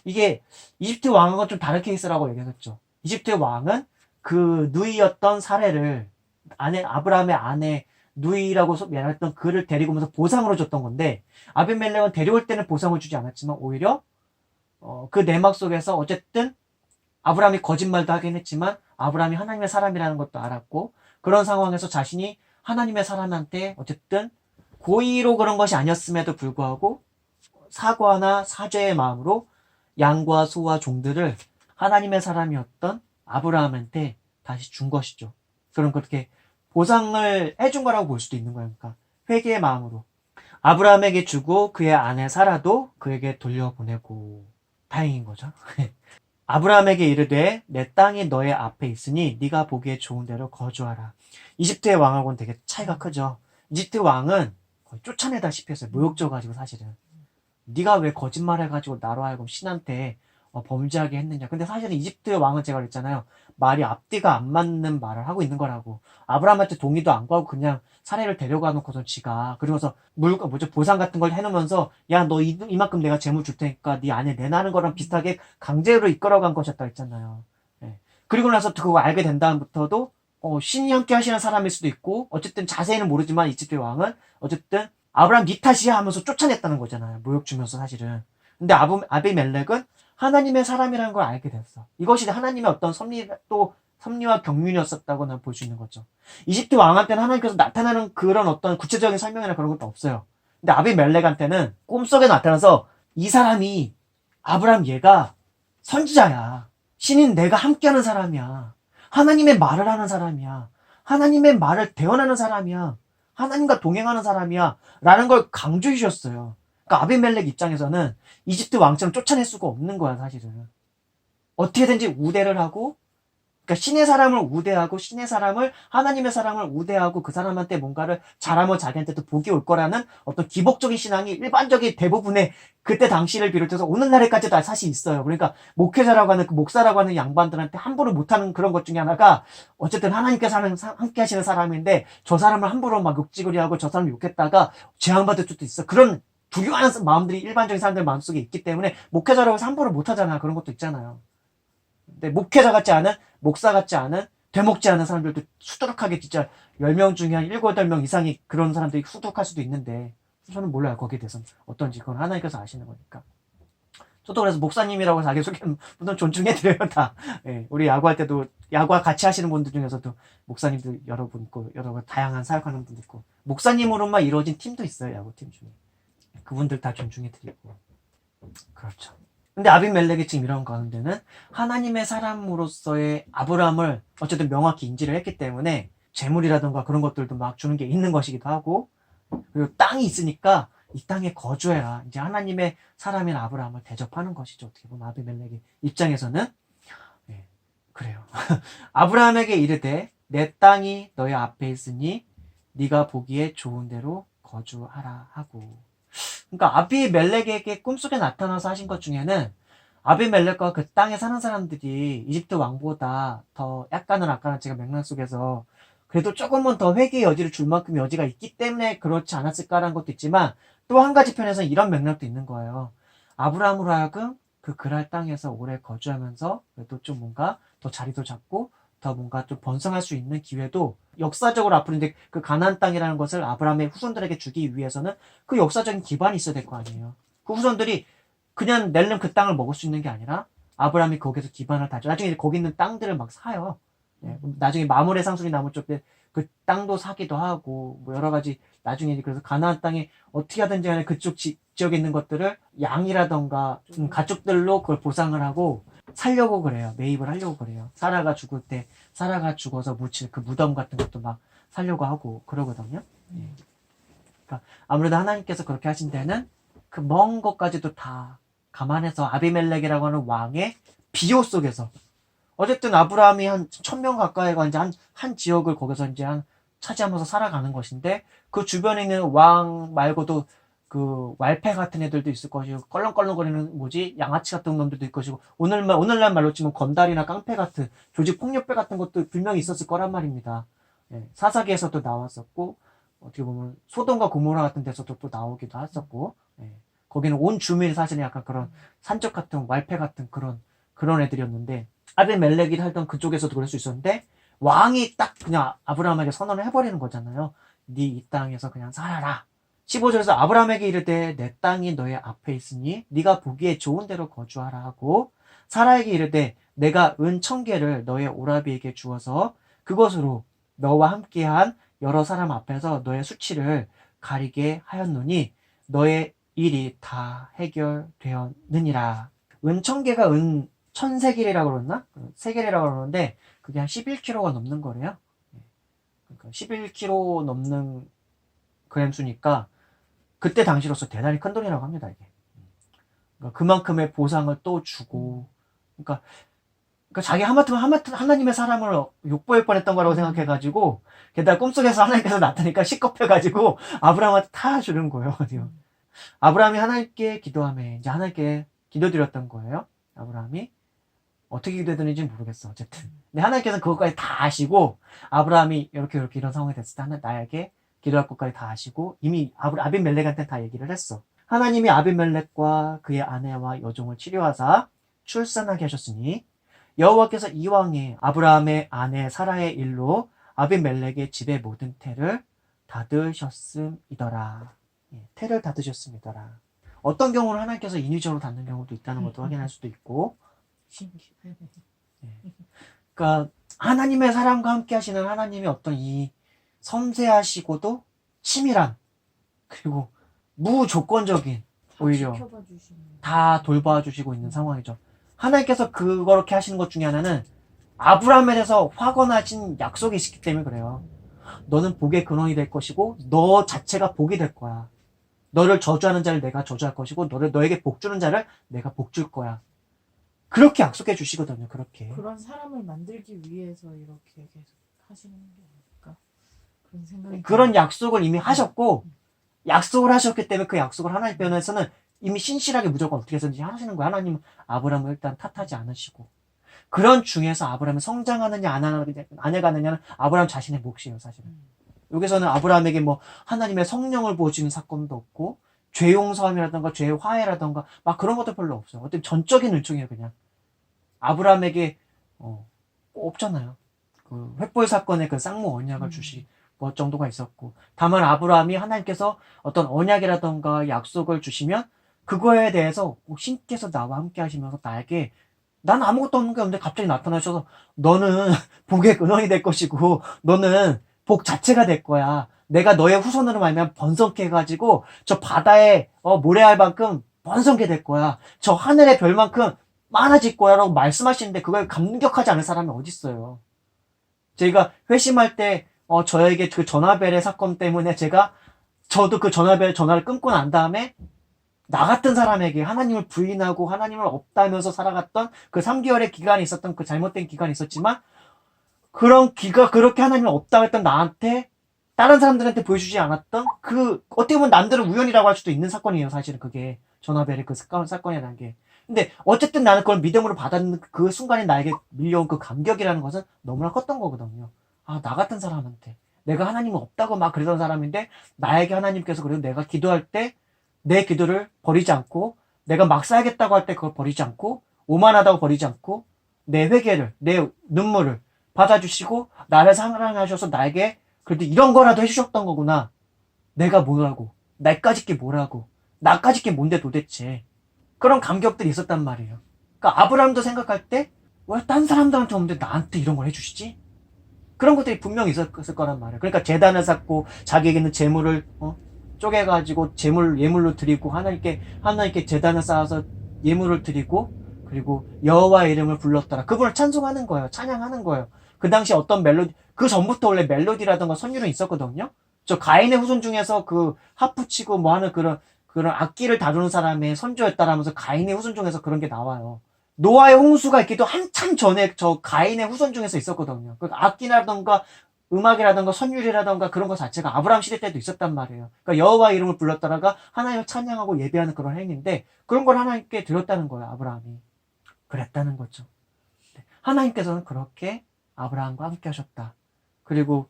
[SPEAKER 1] 이게 이집트 왕은 좀 다른 케이스라고 얘기했었죠. 이집트 왕은 그 누이였던 사례를 아브라함의 아내 누이라고 말했던 그를 데리고 오면서 보상으로 줬던 건데, 아비멜렉은 데려올 때는 보상을 주지 않았지만 오히려 그 내막 속에서 어쨌든 아브라함이 거짓말도 하긴 했지만 아브라함이 하나님의 사람이라는 것도 알았고, 그런 상황에서 자신이 하나님의 사람한테 어쨌든 고의로 그런 것이 아니었음에도 불구하고 사과나 사죄의 마음으로 양과 소와 종들을 하나님의 사람이었던 아브라함한테 다시 준 것이죠. 그럼 그렇게 보상을 해준 거라고 볼 수도 있는 거예요. 그러니까 회개의 마음으로 아브라함에게 주고 그의 아내 사라도 그에게 돌려보내고. 다행인 거죠. 아브라함에게 이르되 내 땅이 너의 앞에 있으니 네가 보기에 좋은 대로 거주하라. 이집트의 왕하고는 되게 차이가 크죠. 이집트 왕은 거의 쫓아내다시피 했어요. 모욕져가지고 사실은. 네가 왜 거짓말해가지고 나로 하여금 신한테 범죄하게 했느냐. 근데 사실은 이집트 왕은 제가 그랬잖아요. 말이 앞뒤가 안 맞는 말을 하고 있는 거라고. 아브라함한테 동의도 안 구하고 그냥 사례를 데려가 놓고서 지가 그러고서 보상 같은 걸 해놓으면서 야 너 이만큼 내가 재물 줄 테니까 네 아내 내놔는 거랑 비슷하게 강제로 이끌어간 것이었다 했잖아요. 예. 그리고 나서 그거 알게 된 다음부터도 신이 함께 하시는 사람일 수도 있고 어쨌든 자세히는 모르지만 이집트 왕은 어쨌든 아브라함 니 탓이야 하면서 쫓아냈다는 거잖아요. 모욕 주면서 사실은. 근데 아비멜렉은 하나님의 사람이라는 걸 알게 됐어. 이것이 하나님의 어떤 섭리와 경륜이었었다고 난 볼 수 있는 거죠. 이집트 왕한테는 하나님께서 나타나는 그런 어떤 구체적인 설명이나 그런 것도 없어요. 근데 아비멜렉한테는 꿈속에 나타나서 이 사람이 아브라함 얘가 선지자야. 신인 내가 함께하는 사람이야. 하나님의 말을 하는 사람이야. 하나님의 말을 대언하는 사람이야. 하나님과 동행하는 사람이야. 라는 걸 강조해 주셨어요. 그러니까 아비멜렉 입장에서는 이집트 왕처럼 쫓아낼 수가 없는 거야, 사실은. 어떻게든지 우대를 하고, 그러니까 신의 사람을 우대하고, 신의 사람을, 하나님의 사람을 우대하고, 그 사람한테 뭔가를 잘하면 자기한테도 복이 올 거라는 어떤 기복적인 신앙이 일반적인 대부분의 그때 당시를 비롯해서 오늘날에까지도 사실 있어요. 그러니까 목회자라고 하는, 그 목사라고 하는 양반들한테 함부로 못하는 그런 것 중에 하나가, 어쨌든 하나님께서 함께 하시는 사람인데, 저 사람을 함부로 막 욕지거리 하고, 저 사람을 욕했다가 재앙받을 수도 있어. 그런 두려워하는 마음들이 일반적인 사람들 마음속에 있기 때문에, 목회자라고 해서 함부로 못하잖아. 그런 것도 있잖아요. 근데 목회자 같지 않은, 목사 같지 않은, 되먹지 않은 사람들도 수두룩하게 진짜 10명 중에 한 7, 8명 이상이 그런 사람들이 수두룩할 수도 있는데, 저는 몰라요. 거기에 대해서는. 어떤지. 그건 하나님께서 아시는 거니까. 저도 그래서 목사님이라고 자기소개하는 분들 존중해드려요, 다. 예, 우리 야구할 때도, 야구와 같이 하시는 분들 중에서도 목사님들 여러분 있고, 여러 다양한 사역하는 분들 있고, 목사님으로만 이루어진 팀도 있어요, 야구팀 중에. 그분들 다 존중해드리고. 그렇죠. 근데 아비멜렉이 지금 이런 가운데는 하나님의 사람으로서의 아브라함을 어쨌든 명확히 인지를 했기 때문에 재물이라든가 그런 것들도 막 주는 게 있는 것이기도 하고, 그리고 땅이 있으니까 이 땅에 거주해라. 이제 하나님의 사람인 아브라함을 대접하는 것이죠. 어떻게 보면 아비멜렉의 입장에서는. 네, 그래요. 아브라함에게 이르되 내 땅이 너의 앞에 있으니 네가 보기에 좋은 대로 거주하라 하고. 그러니까 아비멜렉에게 꿈속에 나타나서 하신 것 중에는 아비멜렉과 그 땅에 사는 사람들이 이집트 왕보다 더 약간은 아까는 제가 맥락 속에서 그래도 조금은 더 회개의 여지를 줄 만큼 여지가 있기 때문에 그렇지 않았을까라는 것도 있지만 또 한 가지 편에서는 이런 맥락도 있는 거예요. 아브라함으로 하여금 그 그랄 땅에서 오래 거주하면서 그래도 좀 뭔가 더 자리도 잡고 더 뭔가 좀 번성할 수 있는 기회도 역사적으로 앞으로 이제 그 가나안 땅이라는 것을 아브라함의 후손들에게 주기 위해서는 그 역사적인 기반이 있어야 될 거 아니에요. 그 후손들이 그냥 낼름 그 땅을 먹을 수 있는 게 아니라 아브라함이 거기서 기반을 다져. 나중에 거기 있는 땅들을 막 사요. 예, 나중에 마므레 상수리 나무 쪽에 그 땅도 사기도 하고 뭐 여러 가지 나중에 그래서 가나안 땅에 어떻게 하든지 간에 그쪽 지역에 있는 것들을 양이라던가 가축들로 그걸 보상을 하고 살려고 그래요. 매입을 하려고 그래요. 사라가 죽을 때 사라가 죽어서 묻힐 그 무덤 같은 것도 막 살려고 하고 그러거든요. 예. 그러니까 아무래도 하나님께서 그렇게 하신 데는 그 먼 것까지도 다 감안해서 아비멜렉이라고 하는 왕의 비호 속에서 어쨌든 아브라함이 한 1000명 가까이가 이제 한 지역을 거기서 이제 차지하면서 살아가는 것인데 그 주변에 있는 왕 말고도 그 왈패 같은 애들도 있을 것이고 껄렁껄렁거리는 뭐지 양아치 같은 놈들도 있을 것이고 오늘날 말로 치면 건달이나 깡패 같은 조직 폭력배 같은 것도 분명히 있었을 거란 말입니다. 예, 사사기에서도 나왔었고 어떻게 보면 소돔과 고모라 같은 데서도 또 나오기도 했었고 예, 거기는 온 주민이 사실은 약간 그런 산적 같은 왈패 같은 그런 애들이었는데 아비멜렉이 살던 그쪽에서도 그럴 수 있었는데 왕이 딱 그냥 아브라함에게 선언을 해버리는 거잖아요. 네 이 땅에서 그냥 살아라. 15절에서 아브라함에게 이르되 내 땅이 너의 앞에 있으니 네가 보기에 좋은 대로 거주하라 하고 사라에게 이르되 내가 은 1000개를 너의 오라비에게 주어서 그것으로 너와 함께한 여러 사람 앞에서 너의 수치를 가리게 하였노니 너의 일이 다 해결되었느니라. 은 1000개가 은 1000세겔이라고 그러나? 세겔이라고 그러는데 그게 한 11kg가 넘는 거래요. 그러니까 11kg 넘는 그램수니까 그때 당시로서 대단히 큰 돈이라고 합니다. 이게. 그러니까 그만큼의 보상을 또 주고 그러니까 자기 하마터면 하나님의 사람을 욕보일 뻔했던 거라고 생각해가지고 게다가 꿈속에서 하나님께서 나타나니까 시겁해가지고 아브라함한테 다 주는 거예요. 아브라함이 하나님께 기도하며 이제 하나님께 기도드렸던 거예요. 아브라함이 어떻게 기도했는지 모르겠어. 어쨌든. 근데 하나님께서 그것까지 다 아시고, 아브라함이 이렇게 이런 상황이 됐을 때 하나 나에게 기도할 것까지 다 아시고, 이미 아비멜렉한테 다 얘기를 했어. 하나님이 아비멜렉과 그의 아내와 여종을 치료하사 출산하게 하셨으니, 여호와께서 이왕에 아브라함의 아내 사라의 일로 아비멜렉의 집의 모든 태를 닫으셨음이더라. 예, 태를 닫으셨음이더라. 어떤 경우는 하나님께서 인위적으로 닫는 경우도 있다는 것도 확인할 수도 있고,
[SPEAKER 2] 신기해.
[SPEAKER 1] 그러니까 하나님의 사랑과 함께 하시는 하나님의 어떤 이 섬세하시고도 치밀한, 그리고 무조건적인, 오히려
[SPEAKER 2] 지켜봐 주시는.
[SPEAKER 1] 다 돌봐 주시고 있는 상황이죠. 하나님께서 그렇게 하시는 것 중에 하나는 아브라함에 대해서 확언하신 약속이 있기 때문에 그래요. 너는 복의 근원이 될 것이고 너 자체가 복이 될 거야. 너를 저주하는 자를 내가 저주할 것이고 너에게 복 주는 자를 내가 복 줄 거야. 그렇게 약속해 주시거든요. 그렇게.
[SPEAKER 2] 그런 사람을 만들기 위해서 이렇게 계속 하시는 게 아닐까? 그런 생각이
[SPEAKER 1] 그런 약속을 이미 하셨고, 약속을 하셨기 때문에 그 약속을 하나님 편에서는 이미 신실하게 무조건 어떻게 해서든지 하시는 거예요. 하나님은 아브라함을 일단 탓하지 않으시고, 그런 중에서 아브라함이 성장하느냐 안 해가느냐는 아브라함 자신의 몫이에요. 사실은 여기서는 아브라함에게 뭐 하나님의 성령을 보여주는 사건도 없고, 죄 용서함이라던가 죄 화해라던가 막 그런 것도 별로 없어요. 어떤 전적인 은총이에요. 그냥 아브라함에게 없잖아요. 그 횃불 사건의 그 쌍무 언약을 주시 것 정도가 있었고, 다만 아브라함이 하나님께서 어떤 언약이라던가 약속을 주시면 그거에 대해서 신께서 나와 함께 하시면서 나에게, 난 아무것도 없는 게 없는데 갑자기 나타나셔서 너는 복의 근원이 될 것이고 너는 복 자체가 될 거야. 내가 너의 후손으로 말미암아 번성케 해가지고 저 바다에 모래알만큼 번성케 될 거야. 저 하늘의 별만큼 많아질 거야 라고 말씀하시는데 그걸 감격하지 않을 사람이 어디 있어요. 저희가 회심할 때 저에게 그 전화벨의 사건 때문에 저도 그 전화를 끊고 난 다음에 나 같은 사람에게 하나님을 부인하고 하나님을 없다면서 살아갔던 그 3개월의 기간이 있었던 그 잘못된 기간이 있었지만, 그렇게 하나님을 없다고 했던 나한테 다른 사람들한테 보여주지 않았던 그 어떻게 보면 남들은 우연이라고 할 수도 있는 사건이에요. 사실은 그게 전화벨의 그 사건이라는 게. 근데 어쨌든 나는 그걸 믿음으로 받았는 그 순간에 나에게 밀려온 그 감격이라는 것은 너무나 컸던 거거든요. 아, 나 같은 사람한테 내가 하나님은 없다고 막 그러던 사람인데 나에게 하나님께서 그래도 내가 기도할 때 내 기도를 버리지 않고, 내가 막 살겠다고 할 때 그걸 버리지 않고, 오만하다고 버리지 않고, 내 회개를, 내 눈물을 받아주시고 나를 사랑하셔서 나에게 그래도 이런 거라도 해주셨던 거구나. 내가 뭐라고, 나까짓 게 뭐라고, 나까짓 게 뭔데 도대체. 그런 감격들이 있었단 말이에요. 그러니까 아브라함도 생각할 때 왜 딴 사람들한테 없는데 나한테 이런 걸 해주시지? 그런 것들이 분명히 있었을 거란 말이에요. 그러니까 제단을 쌓고 자기에게 있는 재물을 쪼개가지고 예물로 드리고 하나님께 제단을 쌓아서 예물을 드리고, 그리고 여호와의 이름을 불렀더라. 그분을 찬송하는 거예요. 찬양하는 거예요. 그 당시 어떤 멜로디, 그 전부터 원래 멜로디라던가 선율은 있었거든요. 저 가인의 후손 중에서 그 하프 치고 뭐 하는 그런 악기를 다루는 사람의 선조였다라면서 가인의 후손 중에서 그런 게 나와요. 노아의 홍수가 있기도 한참 전에 저 가인의 후손 중에서 있었거든요. 그 악기라던가 음악이라던가 선율이라던가 그런 것 자체가 아브라함 시대 때도 있었단 말이에요. 그러니까 여호와 이름을 불렀다가 하나님을 찬양하고 예배하는 그런 행위인데, 그런 걸 하나님께 드렸다는 거예요. 아브라함이 그랬다는 거죠. 하나님께서는 그렇게 아브라함과 함께 하셨다. 그리고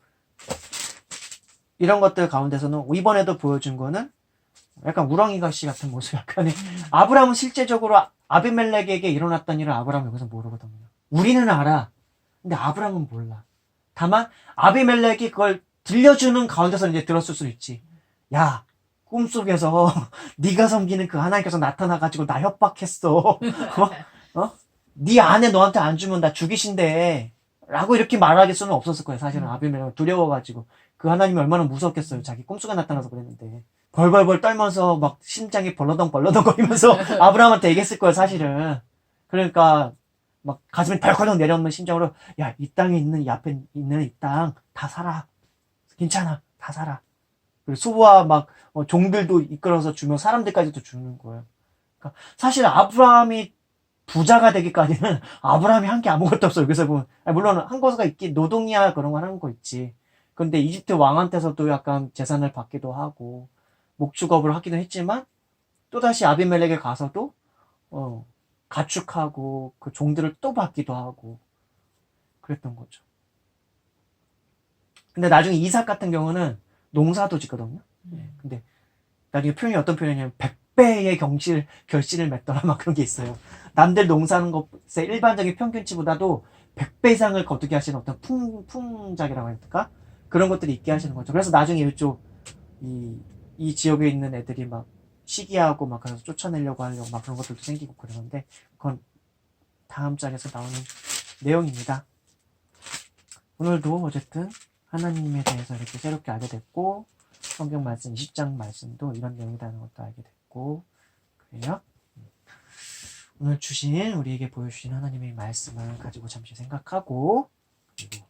[SPEAKER 1] 이런 것들 가운데서는 이번에도 보여준 거는 약간 우렁이가시 같은 모습, 약간의 아브라함은 실제적으로 아비멜렉에게 일어났던 일을 아브라함은 여기서 모르거든요. 우리는 알아. 근데 아브라함은 몰라. 다만 아비멜렉이 그걸 들려주는 가운데서 이제 들었을 수 있지. 야, 꿈속에서 네가 섬기는 그 하나님께서 나타나가지고 나 협박했어. 네 아내 너한테 안 주면 나 죽이신대. 라고 이렇게 말할 수는 없었을 거예요. 사실은 아비멜렉은 두려워가지고. 그 하나님이 얼마나 무섭겠어요. 자기 꿈속에 나타나서 그랬는데. 벌벌벌 떨면서 막 심장이 벌러덩 거리면서 아브라함한테 얘기했을 거예요. 사실은. 그러니까 막 가슴이 덜커덩 내려오는 심정으로, 야, 이 땅에 있는 이 앞에 있는 이 땅 다 살아. 괜찮아. 다 살아. 그리고 수부와 막 종들도 이끌어서 주면 사람들까지도 주는 거예요. 그러니까 사실 아브라함이 부자가 되기까지는 아브라함이 한 게 아무것도 없어. 여기서 보면 물론 한 거가 있긴, 노동이야 그런 거 하는 거 있지. 근데 이집트 왕한테서도 약간 재산을 받기도 하고 목축업을 하기도 했지만, 또다시 아비멜렉에 가서도 가축하고 그 종들을 또 받기도 하고 그랬던 거죠. 근데 나중에 이삭 같은 경우는 농사도 짓거든요. 근데 나중에 표현이 어떤 표현이냐면 100배의 결실을 맺더라 막 그런 게 있어요. 남들 농사하는 것의 일반적인 평균치보다도 100배 이상을 거두게 하시는 어떤 풍작이라고 해야 될까? 그런 것들이 있게 하시는 거죠. 그래서 나중에 이쪽 이 지역에 있는 애들이 막 시기하고 막 그래서 쫓아내려고 하려고 막 그런 것들도 생기고 그러는데 그건 다음 장에서 나오는 내용입니다. 오늘도 어쨌든 하나님에 대해서 이렇게 새롭게 알게 됐고 성경 말씀 20장 말씀도 이런 내용이라는 것도 알게 됐고 그래요. 오늘 주신 우리에게 보여주신 하나님의 말씀을 가지고 잠시 생각하고 그리고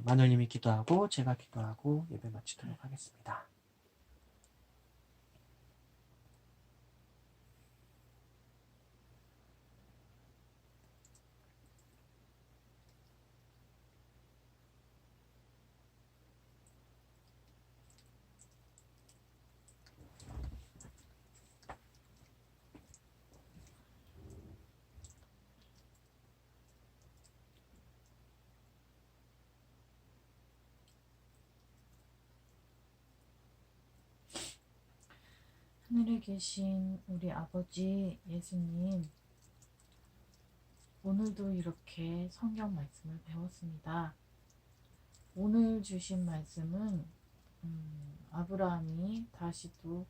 [SPEAKER 1] 마누님이 기도하고 제가 기도하고 예배 마치도록 하겠습니다.
[SPEAKER 2] 하늘에 계신 우리 아버지 예수님, 오늘도 이렇게 성경 말씀을 배웠습니다. 오늘 주신 말씀은 아브라함이 다시 또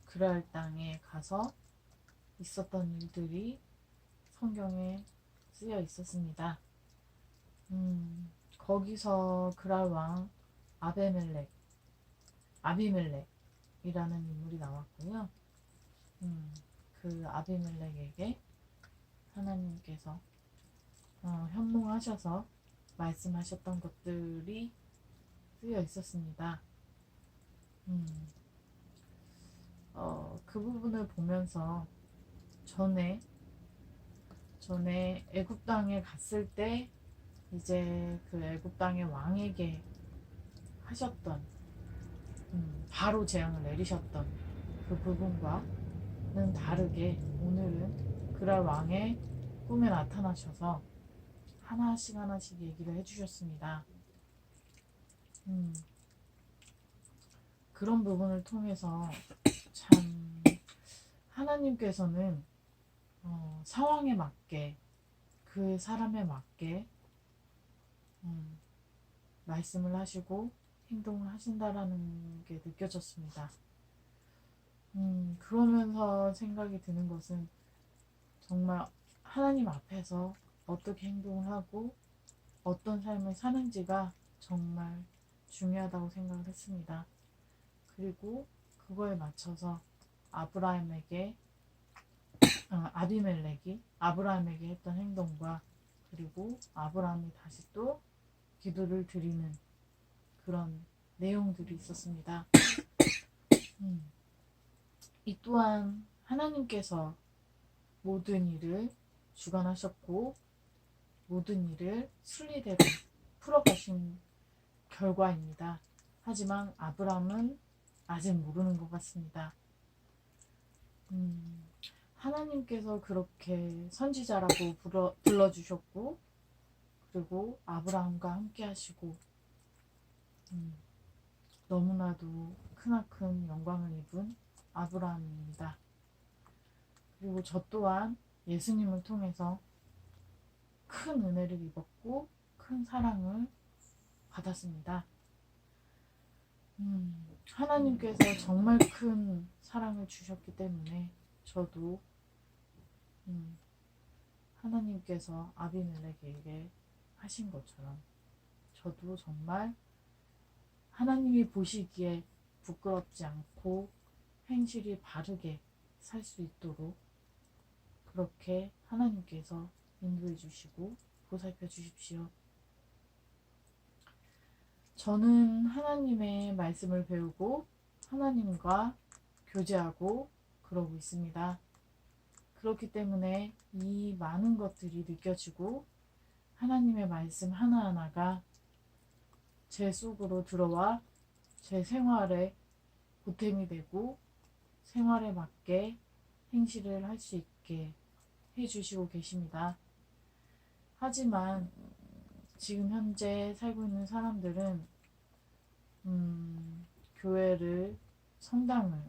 [SPEAKER 2] 그랄 땅에 가서 있었던 일들이 성경에 쓰여 있었습니다. 거기서 그랄 왕 아비멜렉이라는 인물이 나왔고요. 그 아비멜렉에게 하나님께서 현몽하셔서 말씀하셨던 것들이 쓰여 있었습니다. 그 부분을 보면서 전에 애굽 땅에 갔을 때 이제 그 애굽 땅의 왕에게 하셨던 바로 재앙을 내리셨던 그 부분과는 다르게 오늘은 그랄 왕의 꿈에 나타나셔서 하나씩 얘기를 해주셨습니다. 그런 부분을 통해서 참 하나님께서는 상황에 맞게 그 사람에 맞게 말씀을 하시고 행동을 하신다라는 게 느껴졌습니다. 그러면서 생각이 드는 것은 정말 하나님 앞에서 어떻게 행동을 하고 어떤 삶을 사는지가 정말 중요하다고 생각을 했습니다. 그리고 그거에 맞춰서 아비멜렉이 아브라함에게 했던 행동과 그리고 아브라함이 다시 또 기도를 드리는 그런 내용들이 있었습니다. 이 또한 하나님께서 모든 일을 주관하셨고 모든 일을 순리대로 풀어가신 결과입니다. 하지만 아브라함은 아직 모르는 것 같습니다. 하나님께서 그렇게 선지자라고 불러주셨고 그리고 아브라함과 함께 하시고 너무나도 크나큰 영광을 입은 아브라함입니다. 그리고 저 또한 예수님을 통해서 큰 은혜를 입었고 큰 사랑을 받았습니다. 하나님께서 정말 큰 사랑을 주셨기 때문에 저도 하나님께서 아비멜렉에게 하신 것처럼 저도 정말 하나님이 보시기에 부끄럽지 않고 행실이 바르게 살 수 있도록 그렇게 하나님께서 인도해 주시고 보살펴 주십시오. 저는 하나님의 말씀을 배우고 하나님과 교제하고 그러고 있습니다. 그렇기 때문에 이 많은 것들이 느껴지고 하나님의 말씀 하나하나가 제 속으로 들어와 제 생활에 보탬이 되고 생활에 맞게 행실을 할 수 있게 해주시고 계십니다. 하지만 지금 현재 살고 있는 사람들은 교회를, 성당을,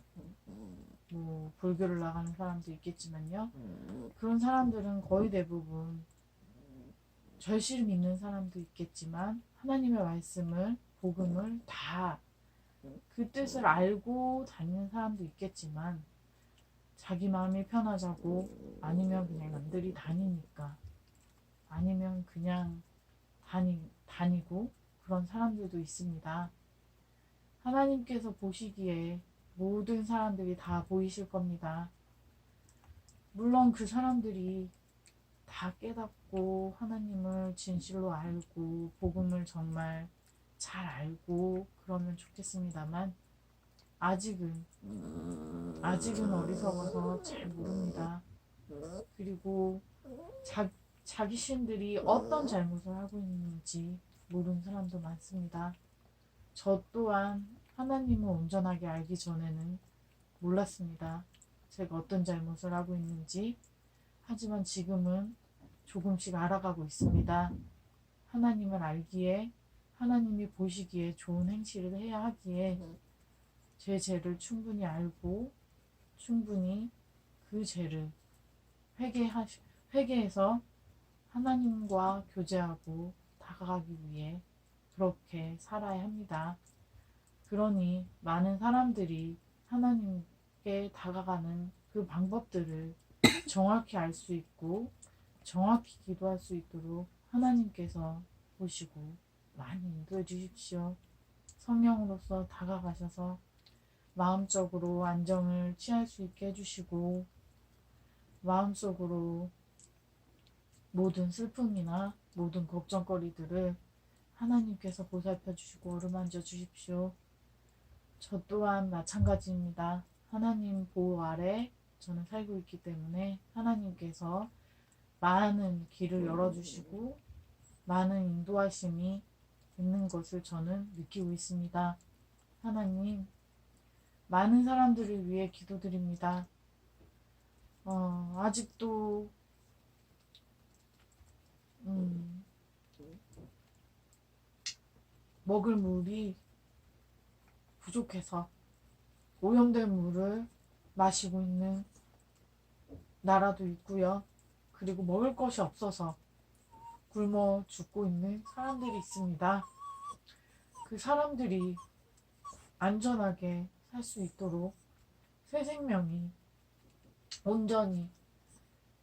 [SPEAKER 2] 뭐 불교를 나가는 사람도 있겠지만요. 그런 사람들은 거의 대부분 절실히 믿는 사람도 있겠지만 하나님의 말씀을, 복음을 다 그 뜻을 알고 다니는 사람도 있겠지만 자기 마음이 편하자고, 아니면 그냥 남들이 다니니까, 아니면 그냥 다니고 그런 사람들도 있습니다. 하나님께서 보시기에 모든 사람들이 다 보이실 겁니다. 물론 그 사람들이 다 깨닫고 하나님을 진실로 알고 복음을 정말 잘 알고 그러면 좋겠습니다만 아직은 어리석어서 잘 모릅니다. 그리고 자기 신들이 어떤 잘못을 하고 있는지 모르는 사람도 많습니다. 저 또한 하나님을 온전하게 알기 전에는 몰랐습니다. 제가 어떤 잘못을 하고 있는지. 하지만 지금은 조금씩 알아가고 있습니다. 하나님을 알기에, 하나님이 보시기에 좋은 행실을 해야 하기에 제 죄를 충분히 알고 충분히 그 죄를 회개해서 하나님과 교제하고 다가가기 위해 그렇게 살아야 합니다. 그러니 많은 사람들이 하나님께 다가가는 그 방법들을 정확히 알 수 있고 정확히 기도할 수 있도록 하나님께서 보시고 많이 인도해 주십시오. 성령으로서 다가가셔서 마음적으로 안정을 취할 수 있게 해주시고 마음속으로 모든 슬픔이나 모든 걱정거리들을 하나님께서 보살펴 주시고 어루만져 주십시오. 저 또한 마찬가지입니다. 하나님 보호 아래 저는 살고 있기 때문에 하나님께서 많은 길을 열어주시고 많은 인도하심이 있는 것을 저는 느끼고 있습니다. 하나님, 많은 사람들을 위해 기도드립니다. 아직도 먹을 물이 부족해서 오염된 물을 마시고 있는 나라도 있고요. 그리고 먹을 것이 없어서 굶어 죽고 있는 사람들이 있습니다. 그 사람들이 안전하게 살 수 있도록 새 생명이 온전히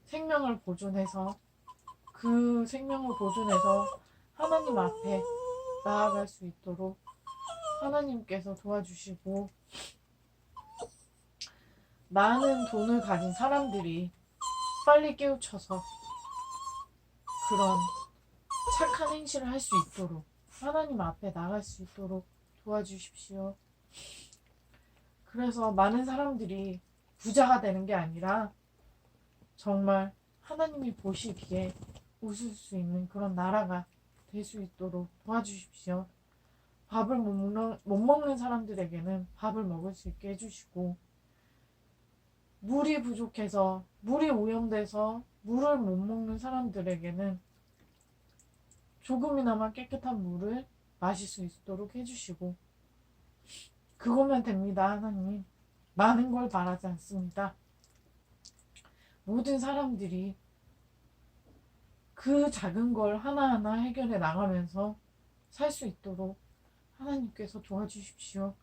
[SPEAKER 2] 생명을 보존해서 그 생명을 보존해서 하나님 앞에 나아갈 수 있도록 하나님께서 도와주시고 많은 돈을 가진 사람들이 빨리 깨우쳐서 그런 착한 행실을 할 수 있도록 하나님 앞에 나갈 수 있도록 도와주십시오. 그래서 많은 사람들이 부자가 되는 게 아니라 정말 하나님이 보시기에 웃을 수 있는 그런 나라가 될 수 있도록 도와주십시오. 밥을 못 먹는 사람들에게는 밥을 먹을 수 있게 해주시고 물이 부족해서 물이 오염돼서 물을 못 먹는 사람들에게는 조금이나마 깨끗한 물을 마실 수 있도록 해주시고 그거면 됩니다. 하나님, 많은 걸 바라지 않습니다. 모든 사람들이 그 작은 걸 하나하나 해결해 나가면서 살 수 있도록 하나님께서 도와주십시오.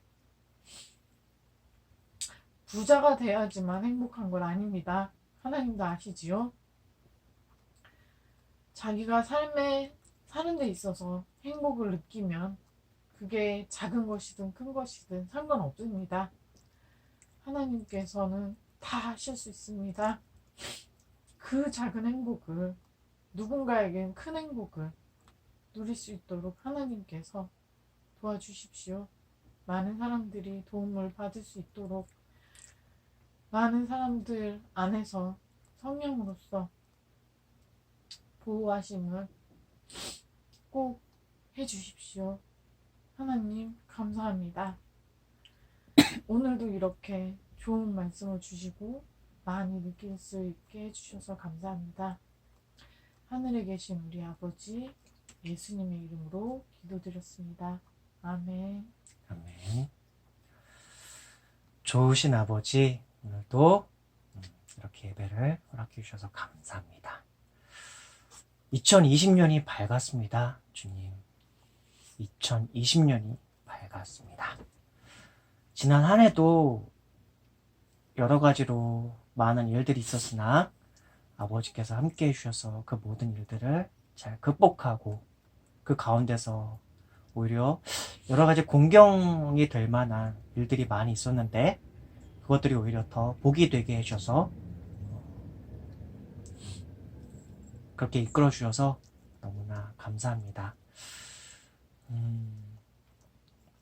[SPEAKER 2] 부자가 돼야지만 행복한 건 아닙니다. 하나님도 아시지요? 자기가 삶에 사는 데 있어서 행복을 느끼면 그게 작은 것이든 큰 것이든 상관없습니다. 하나님께서는 다 하실 수 있습니다. 그 작은 행복을, 누군가에겐 큰 행복을 누릴 수 있도록 하나님께서 도와주십시오. 많은 사람들이 도움을 받을 수 있도록 많은 사람들 안에서 성령으로서 보호하심을 꼭 해주십시오. 하나님 감사합니다. 오늘도 이렇게 좋은 말씀을 주시고 많이 느낄 수 있게 해주셔서 감사합니다. 하늘에 계신 우리 아버지, 예수님의 이름으로 기도드렸습니다. 아멘.
[SPEAKER 1] 아멘. 좋으신 아버지, 오늘도 이렇게 예배를 허락해 주셔서 감사합니다. 2020년이 밝았습니다. 주님. 2020년이 밝았습니다. 지난 한 해도 여러 가지로 많은 일들이 있었으나 아버지께서 함께 해주셔서 그 모든 일들을 잘 극복하고 그 가운데서 오히려 여러 가지 공경이 될 만한 일들이 많이 있었는데 그것들이 오히려 더 복이 되게 해주셔서 그렇게 이끌어 주셔서 너무나 감사합니다.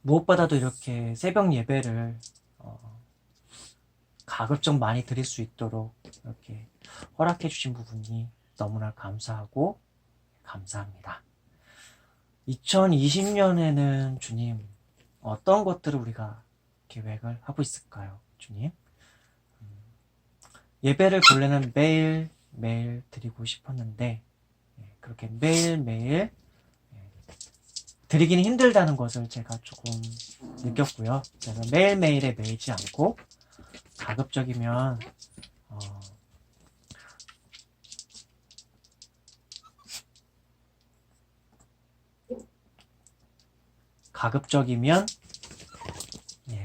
[SPEAKER 1] 무엇보다도 이렇게 새벽 예배를 가급적 많이 드릴 수 있도록 이렇게 허락해 주신 부분이 너무나 감사하고 감사합니다. 2020년에는 주님 어떤 것들을 우리가 계획을 하고 있을까요? 주님 예배를 본래는 매일 드리고 싶었는데 그렇게 매일 드리기는 힘들다는 것을 제가 조금 느꼈고요. 제가 매일매일에 매이지 않고 가급적이면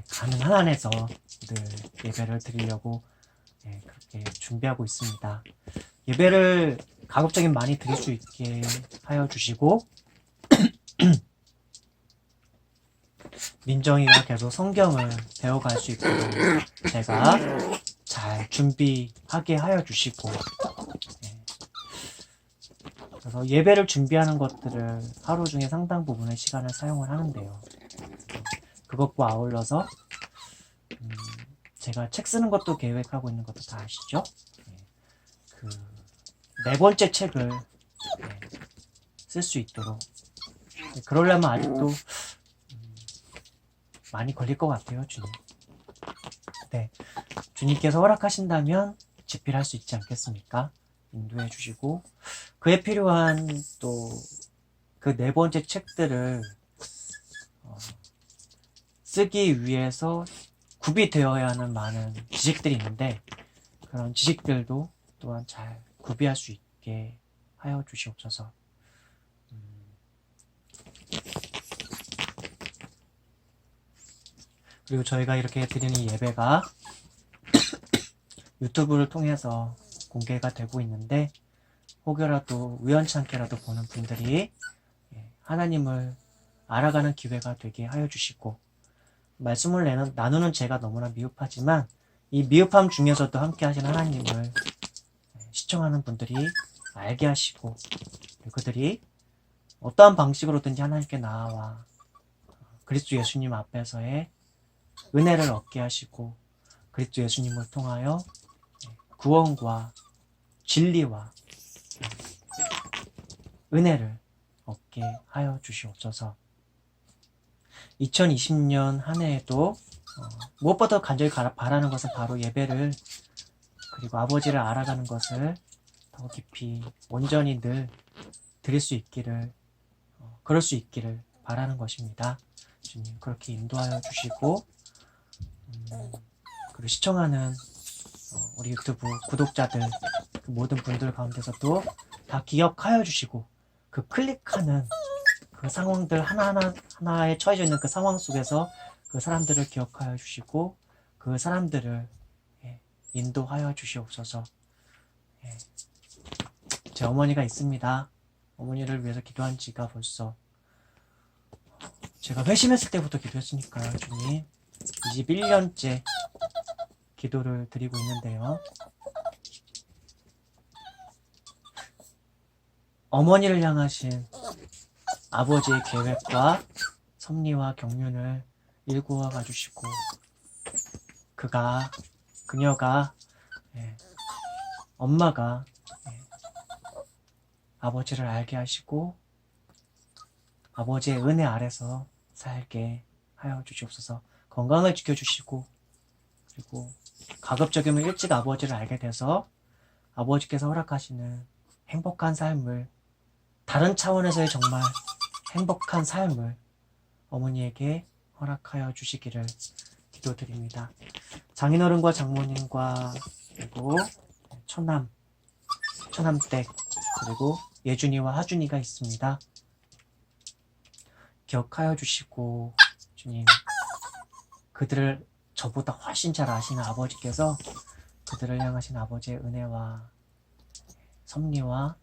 [SPEAKER 1] 가능한 한에서 늘 예배를 드리려고 그렇게 준비하고 있습니다. 예배를 가급적이면 많이 드릴 수 있게 하여 주시고 민정이가 계속 성경을 배워갈 수 있도록 제가 잘 준비하게 하여 주시고 그래서 예배를 준비하는 것들을 하루 중에 상당 부분의 시간을 사용을 하는데요. 그것과 아울러서 제가 책 쓰는 것도 계획하고 있는 것도 다 아시죠? 그 4번째 책을 쓸 수 있도록 그러려면 아직도 많이 걸릴 것 같아요, 주님. 네, 주님께서 허락하신다면 집필할 수 있지 않겠습니까? 인도해 주시고 그에 필요한 또 그 4번째 책들을 쓰기 위해서 구비되어야 하는 많은 지식들이 있는데 그런 지식들도 또한 잘 구비할 수 있게 하여 주시옵소서. 그리고 저희가 이렇게 드리는 예배가 유튜브를 통해서 공개가 되고 있는데 혹여라도 우연찮게라도 보는 분들이 하나님을 알아가는 기회가 되게 하여 주시고 말씀을 나누는 제가 너무나 미흡하지만 이 미흡함 중에서도 함께 하신 하나님을 시청하는 분들이 알게 하시고 그들이 어떠한 방식으로든지 하나님께 나아와 그리스도 예수님 앞에서의 은혜를 얻게 하시고 그리스도 예수님을 통하여 구원과 진리와 은혜를 얻게 하여 주시옵소서. 2020년 한 해에도 무엇보다 간절히 바라는 것은 바로 예배를 그리고 아버지를 알아가는 것을 더 깊이 온전히 늘 드릴 수 있기를 그럴 수 있기를 바라는 것입니다. 주님 그렇게 인도하여 주시고 그리고 시청하는 우리 유튜브 구독자들 그 모든 분들 가운데서도 다 기억하여 주시고 그 클릭하는 그 상황들 하나하나에 처해져 있는 그 상황 속에서 그 사람들을 기억하여 주시고 그 사람들을 인도하여 주시옵소서. 제 어머니가 있습니다. 어머니를 위해서 기도한 지가 벌써 제가 회심했을 때부터 기도했으니까요. 주님 21년째 기도를 드리고 있는데요. 어머니를 향하신 아버지의 계획과 섭리와 경륜을 일구어 가주시고 그녀가 엄마가 아버지를 알게 하시고 아버지의 은혜 아래서 살게 하여 주시옵소서. 건강을 지켜주시고 그리고 가급적이면 일찍 아버지를 알게 돼서 아버지께서 허락하시는 행복한 삶을, 다른 차원에서의 정말 행복한 삶을 어머니에게 허락하여 주시기를 기도드립니다. 장인어른과 장모님과 그리고 처남댁 그리고 예준이와 하준이가 있습니다. 기억하여 주시고 주님, 그들을 저보다 훨씬 잘 아시는 아버지께서 그들을 향하신 아버지의 은혜와 섭리와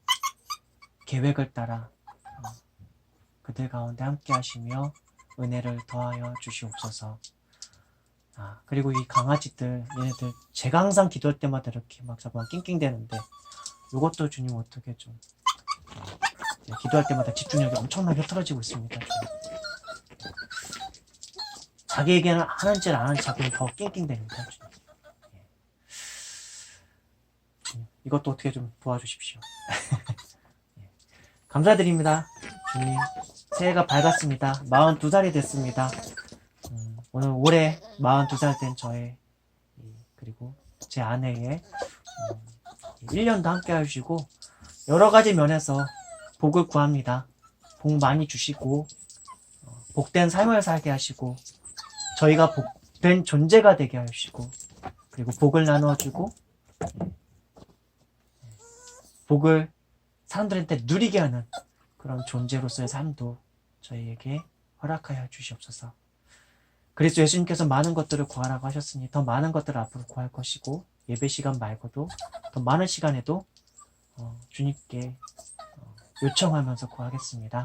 [SPEAKER 1] 계획을 따라 그들 가운데 함께 하시며 은혜를 더하여 주시옵소서. 그리고 이 강아지들, 얘네들 제가 항상 기도할 때마다 이렇게 막 저번 낑낑대는데 이것도 주님 어떻게 좀 기도할 때마다 집중력이 엄청나게 흐트러지고 있습니다. 자기에게는 하는지 안 하는지 자꾸 더 낑낑대니다. 주님, 이것도 어떻게 좀 도와주십시오. 감사드립니다. 주님, 새해가 밝았습니다. 42살이 됐습니다. 오늘 올해 42살 된 저의 그리고 제 아내의 1년도 함께 해주시고 여러 가지 면에서 복을 구합니다. 복 많이 주시고 복된 삶을 살게 하시고 저희가 복된 존재가 되게 하시고 그리고 복을 나눠주고 복을 사람들한테 누리게 하는 그런 존재로서의 삶도 저희에게 허락하여 주시옵소서. 그리스도 예수님께서 많은 것들을 구하라고 하셨으니 더 많은 것들을 앞으로 구할 것이고 예배 시간 말고도 더 많은 시간에도 주님께 요청하면서 구하겠습니다.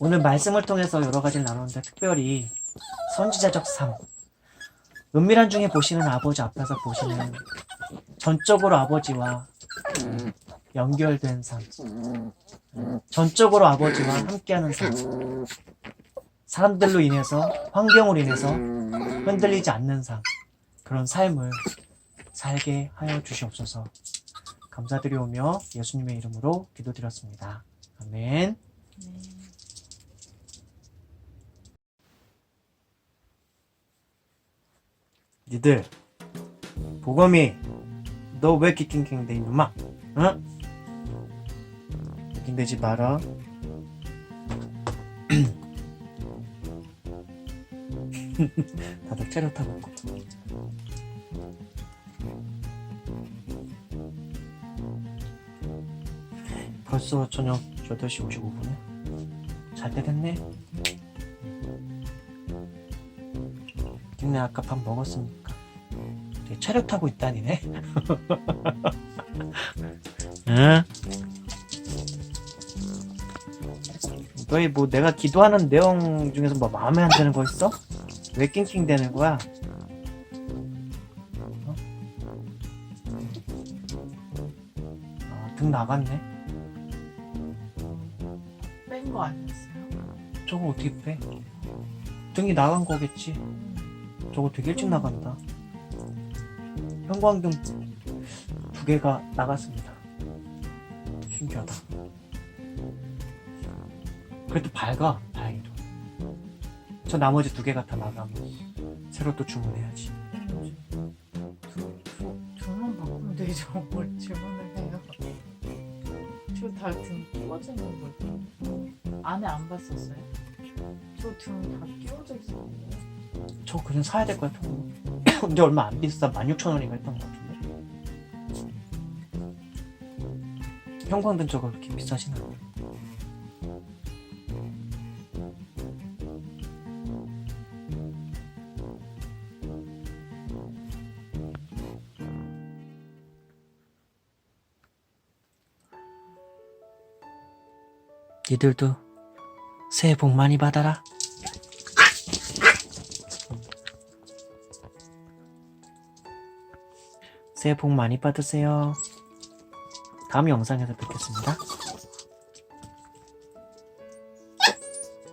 [SPEAKER 1] 오늘 말씀을 통해서 여러 가지를 나누는데 특별히 선지자적 삶, 은밀한 중에 보시는 아버지 앞에서 보시는 전적으로 아버지와 연결된 삶, 전적으로 아버지와 함께하는 삶, 사람들로 인해서, 환경으로 인해서 흔들리지 않는 삶, 그런 삶을 살게 하여 주시옵소서. 감사드리오며 예수님의 이름으로 기도드렸습니다. 아멘. 니들, 보검이, 너 왜 낑낑대 이놈아? 응? 낑낑대지 마라. 다들 체력 타고 있고. 벌써 저녁 8시 55분에 잘 때 됐네. 니네 아까 밥 먹었으니까 되게 체력 타고 있다니네. 응? 너희 뭐 내가 기도하는 내용 중에서 뭐 마음에 안 드는 거 있어? 왜 낑낑대는 거야? 등 나갔네.
[SPEAKER 2] 뺀 거 아니었어요?
[SPEAKER 1] 저거 어떻게 빼? 등이 나간 거겠지. 저거 되게 일찍 나간다. 형광등 2개가 나갔습니다. 신기하다. 그래도 밝아, 다행히도. 저 나머지 2개가 다 나가면 새로 또 주문해야지.
[SPEAKER 2] 등만 바꾸면 되죠. 뭘 주문을 해요. 저 다 등 끼워져 있는 걸 안에 안 봤었어요? 저 등 다 끼워져 있었는데.
[SPEAKER 1] 저 그냥 사야 될 것 같아. 근데 얼마 안 비싸. 16,000원인가 했던 것 같은데. 형광등 저거 그렇게 비싸진 않아. 니들도 새해 복 많이 받아라. 새해 복 많이 받으세요. 다음 영상에서 뵙겠습니다.